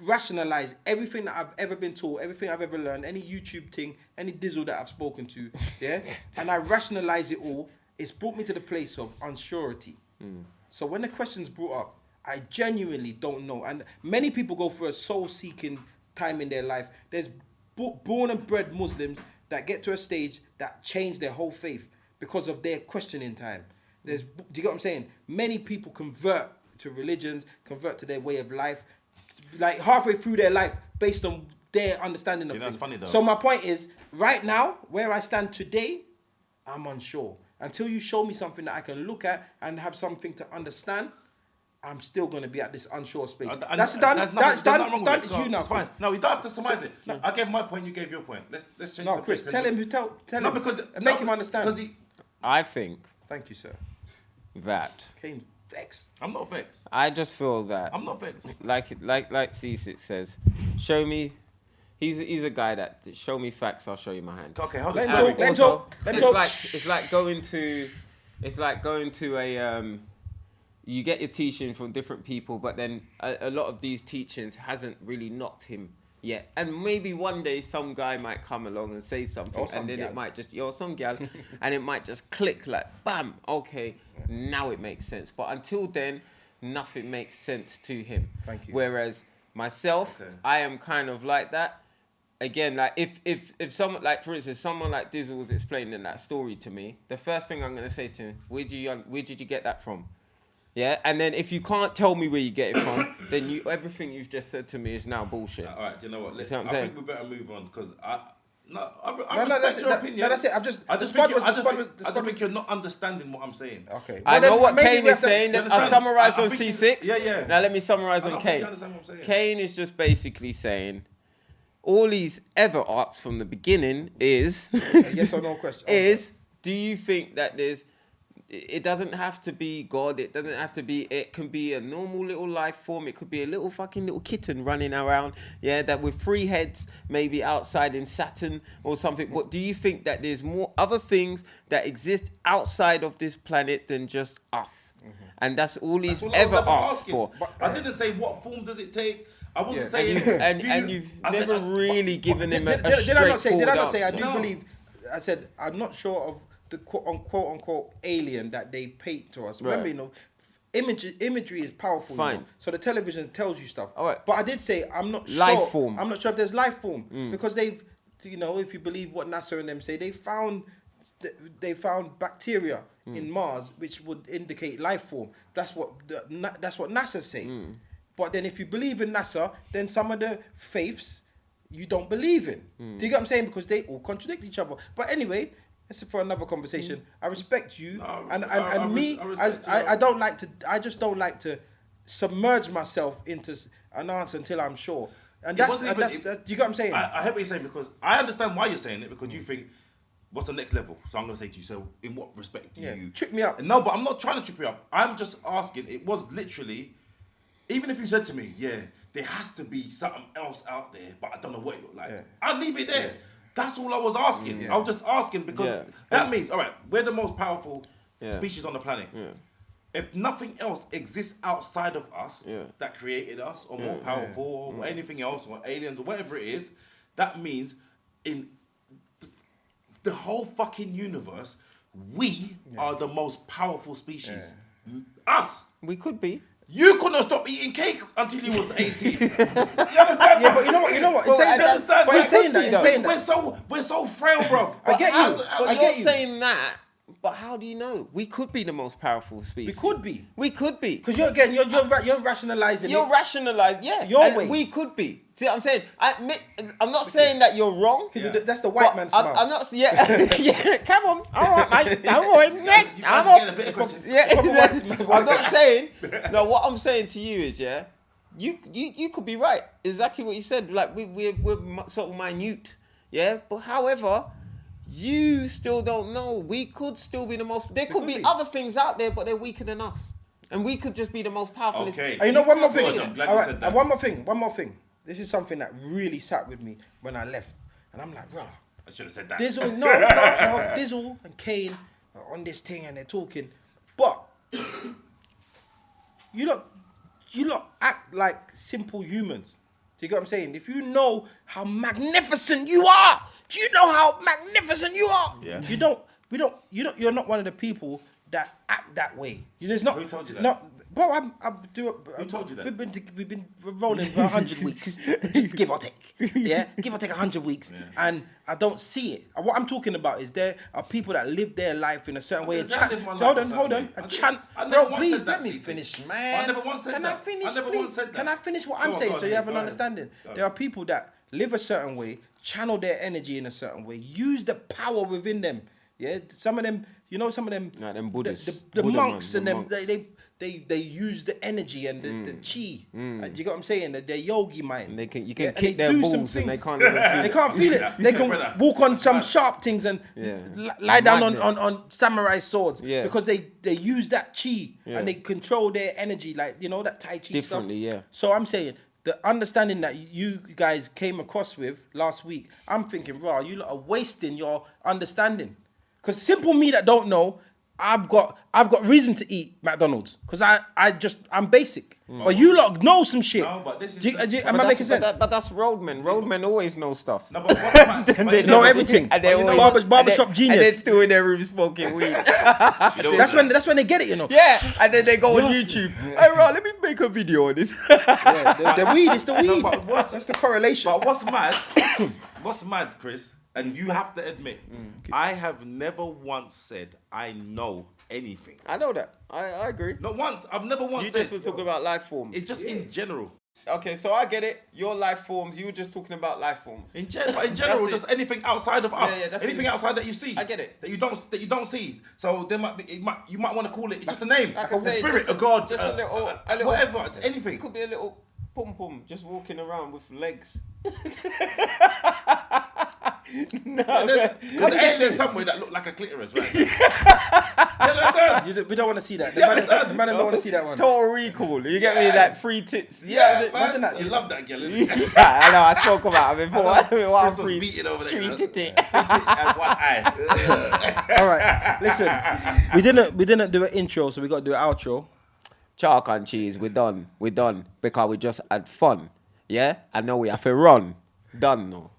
Speaker 1: rationalize everything that I've ever been taught, everything I've ever learned, any YouTube thing, any Dizzle that I've spoken to, yeah, and I rationalize it all, it's brought me to the place of unsurety. So when the question's brought up, I genuinely don't know. And many people go through a soul-seeking time in their life. There's born and bred Muslims that get to a stage that change their whole faith because of their questioning time. Do you get what I'm saying? Many people convert to religions, convert to their way of life, like halfway through their life based on their understanding of
Speaker 2: You know, it's
Speaker 1: things.
Speaker 2: funny though.
Speaker 1: So my point is, right now, where I stand today, I'm unsure. Until you show me something that I can look at and have something to understand, I'm still going to be at this unsure space. That's done. That's done. It's you now.
Speaker 2: It's fine. No, we don't have to surmise it. No. I gave my point, you gave your point. Let's change
Speaker 1: No,
Speaker 2: the
Speaker 1: Chris,
Speaker 2: place.
Speaker 1: tell him. Tell
Speaker 2: No,
Speaker 1: him.
Speaker 2: because...
Speaker 1: Make him understand.
Speaker 2: Because
Speaker 3: I think
Speaker 1: Thank you, sir.
Speaker 3: that
Speaker 1: Kane's vexed.
Speaker 2: I'm not vexed.
Speaker 3: I just feel that
Speaker 2: I'm not vexed.
Speaker 3: like Ceesix says, show me. He's a guy that show me facts, I'll show you my hand.
Speaker 2: Okay, hold on.
Speaker 1: Let's
Speaker 2: Sorry.
Speaker 1: talk. Let's talk.
Speaker 3: It's like going to a you get your teaching from different people, but then a lot of these teachings hasn't really knocked him yet. And maybe one day some guy might come along and say something, and then it might just, some gal, and it might just click like, bam, okay, now it makes sense. But until then, nothing makes sense to him.
Speaker 1: Thank you.
Speaker 3: Whereas myself, I am kind of like that. Again, like if someone, like for instance, someone like Dizzle was explaining that story to me, the first thing I'm gonna say to him, where did you get that from? Yeah, and then if you can't tell me where you get it from, then everything you've just said to me is now bullshit.
Speaker 2: All right, do you know what?
Speaker 3: You see what I'm
Speaker 2: I
Speaker 3: saying?
Speaker 2: think we better move on because I
Speaker 1: that's
Speaker 2: respect your
Speaker 1: it.
Speaker 2: opinion.
Speaker 1: No, that's it. I
Speaker 2: just think you're not understanding what I'm saying.
Speaker 1: Okay.
Speaker 3: I know what Kane is saying.
Speaker 2: Do you
Speaker 3: I've
Speaker 2: understand?
Speaker 3: summarised
Speaker 2: I
Speaker 3: on
Speaker 2: think
Speaker 3: C6.
Speaker 2: Yeah.
Speaker 3: Now let me summarise on
Speaker 2: I think
Speaker 3: Kane.
Speaker 2: you understand what I'm saying.
Speaker 3: Kane is just basically saying, all he's ever asked from the beginning is...
Speaker 1: Yes or no question.
Speaker 3: is, do you think that there's... It doesn't have to be God. It doesn't have to be... It can be a normal little life form. It could be a little fucking little kitten running around. Yeah, that with 3 heads, maybe outside in Saturn or something. What do you think that there's more other things that exist outside of this planet than just us? And that's all he's ever asked for.
Speaker 2: But I didn't say what form does it take. I wasn't
Speaker 3: And
Speaker 2: saying...
Speaker 3: you've never really given him a
Speaker 1: Did I not say? I
Speaker 3: answer.
Speaker 1: do believe. I said I'm not sure of the quote unquote alien that they paint to us.
Speaker 3: Right.
Speaker 1: Remember, imagery is powerful.
Speaker 3: Fine.
Speaker 1: You know? So the television tells you stuff.
Speaker 3: All right.
Speaker 1: But I did say I'm not sure.
Speaker 3: Life form.
Speaker 1: I'm not sure if there's life form because they've, if you believe what NASA and them say, they found bacteria in Mars which would indicate life form. That's what NASA say. But then if you believe in NASA, then some of the faiths you don't believe in. Do you get what I'm saying? Because they all contradict each other. But anyway, that's for another conversation. I respect you, I don't like to. I just don't like to submerge myself into an answer until I'm sure. And that's do you get what I'm saying?
Speaker 2: I hear what you're saying because I understand why you're saying it because you think, what's the next level? So I'm going to say to you, so in what respect do you...
Speaker 1: Trip me up.
Speaker 2: No, but I'm not trying to trip you up. I'm just asking. It was literally, even if you said to me, there has to be something else out there, but I don't know what it looked like. I'll leave it there. Yeah. That's all I was asking. I was just asking because that means, all right, we're the most powerful species on the planet. Yeah. If nothing else exists outside of us that created us, or more powerful, or anything else, or aliens, or whatever it is, that means in the whole fucking universe, we are the most powerful species. Us.
Speaker 3: We could be.
Speaker 2: You couldn't stop eating cake until you was 18. You understand?
Speaker 1: Yeah, but you know what? He's saying that.
Speaker 2: We're so frail, bruv.
Speaker 1: I get you.
Speaker 3: But you're saying that. But how do you know? We could be the most powerful species.
Speaker 1: We could be.
Speaker 3: Because
Speaker 1: you're rationalizing.
Speaker 3: You're rationalizing,
Speaker 1: Your way.
Speaker 3: We could be. See what I'm saying? I'm not saying that you're wrong.
Speaker 1: That's the white man's smile.
Speaker 3: I'm not. Yeah. Come on. All right, mate. Don't worry. I'm not saying. No, what I'm saying to you is, you could be right. Exactly what you said. Like we're sort of minute. Yeah. But however, You still don't know. We could still be the most. There could be
Speaker 1: be.
Speaker 3: other things out there, but they're weaker than us, and we could just be the most powerful.
Speaker 2: Okay.
Speaker 1: And you know, one more thing.
Speaker 2: I'm glad
Speaker 1: All
Speaker 2: you
Speaker 1: right,
Speaker 2: said that.
Speaker 1: and one more thing. This is something that really sat with me when I left, and I'm like, rah.
Speaker 2: I should have said that.
Speaker 1: Dizzle, no, Dizzle and Kane are on this thing and they're talking, but you lot act like simple humans. Do you get what I'm saying? If you know how magnificent you are, do you know how magnificent you are?
Speaker 2: Yeah.
Speaker 1: You're not one of the people that act that way. There's not.
Speaker 2: Who told you that?
Speaker 1: No, bro,
Speaker 2: Who told you that?
Speaker 1: We've been rolling for 100 weeks, just give or take. Yeah, give or take 100 weeks, and I don't see it. What I'm talking about is there are people that live their life in a certain way. And hold on. Bro, please let me finish, man.
Speaker 2: I never once said
Speaker 1: Can
Speaker 2: that.
Speaker 1: I finish?
Speaker 2: I never
Speaker 1: please?
Speaker 2: once said that.
Speaker 1: Can I finish what
Speaker 2: Go
Speaker 1: I'm
Speaker 2: on,
Speaker 1: saying
Speaker 2: go
Speaker 1: so
Speaker 2: on,
Speaker 1: you have
Speaker 2: go
Speaker 1: an
Speaker 2: on.
Speaker 1: understanding?
Speaker 2: Go on.
Speaker 1: There are people that live a certain way, channel their energy in a certain way, use the power within them. Yeah, some of them,
Speaker 3: Like them Buddhists.
Speaker 1: the
Speaker 3: Buddha
Speaker 1: monks
Speaker 3: man,
Speaker 1: and
Speaker 3: the
Speaker 1: them, they use the energy and the chi. You get what I'm saying? Their yogi mind.
Speaker 3: And you
Speaker 1: Yeah,
Speaker 3: can
Speaker 1: and
Speaker 3: kick
Speaker 1: they
Speaker 3: their
Speaker 1: do some
Speaker 3: balls and they
Speaker 1: things.
Speaker 3: can't even feel
Speaker 1: They
Speaker 3: it.
Speaker 1: can't feel it. They can
Speaker 2: Brother.
Speaker 1: walk on some sharp things and
Speaker 3: Yeah.
Speaker 1: lie down
Speaker 3: Madness.
Speaker 1: on samurai swords
Speaker 3: Yeah.
Speaker 1: because they use that chi
Speaker 3: Yeah.
Speaker 1: and they control their energy, like that tai chi
Speaker 3: Differently,
Speaker 1: stuff.
Speaker 3: yeah.
Speaker 1: So I'm saying the understanding that you guys came across with last week, I'm thinking, raw, you lot are wasting your understanding. Because simple me that don't know, I've got reason to eat McDonald's because I'm basic. But you lot know some shit.
Speaker 2: No, but this is
Speaker 1: Am I making sense?
Speaker 3: But that's roadmen. Roadmen always know stuff.
Speaker 2: No, but what's the man?
Speaker 3: They
Speaker 2: But
Speaker 1: know
Speaker 2: you
Speaker 1: everything.
Speaker 3: And they
Speaker 2: But you
Speaker 3: always-
Speaker 2: know what?
Speaker 1: Barbershop
Speaker 3: and
Speaker 1: genius.
Speaker 3: they're still in their room smoking weed.
Speaker 1: That's when they get it,
Speaker 3: Yeah, and then they go on YouTube. Hey, Ron, let me make a video on this.
Speaker 1: Yeah, the weed is the weed.
Speaker 2: No, but
Speaker 1: That's the correlation.
Speaker 2: But what's mad? What's mad, Chris? And you have to admit, I have never once said I know anything.
Speaker 3: I know that. I agree.
Speaker 2: Not once. I've never once
Speaker 3: You
Speaker 2: said.
Speaker 3: just were talking about life forms.
Speaker 2: It's just in general.
Speaker 3: Okay, so I get it. Your life forms. You were just talking about life forms.
Speaker 2: In general,
Speaker 3: That's
Speaker 2: just anything outside of us.
Speaker 3: Yeah, that's
Speaker 2: anything
Speaker 3: it.
Speaker 2: outside that you see.
Speaker 3: I get it.
Speaker 2: That you don't see. So there might be. You might want to call it. It's just a name.
Speaker 3: Like
Speaker 2: a
Speaker 3: I say,
Speaker 2: spirit,
Speaker 3: just
Speaker 2: a god,
Speaker 3: just a little,
Speaker 2: whatever.
Speaker 3: It
Speaker 2: Anything.
Speaker 3: could be a little pum pum just walking around with legs.
Speaker 2: Because there's somewhere that look like a clitoris, right? You understand?
Speaker 1: We don't want to see that. The man don't want to see that one.
Speaker 3: Total recall. You get me? Like free tits. Yeah.
Speaker 2: man.
Speaker 1: imagine that.
Speaker 2: You love that girl, innit?
Speaker 3: Yeah, I know. I spoke about it before. What
Speaker 2: Chris
Speaker 3: I'm
Speaker 2: was
Speaker 3: free.
Speaker 2: beating over there.
Speaker 3: Free titty.
Speaker 2: And one eye.
Speaker 1: All right, listen. We didn't do an intro, so we got to do an outro.
Speaker 3: Chalk and cheese. We're done. Because we just had fun. Yeah. And now we have to run. Done now.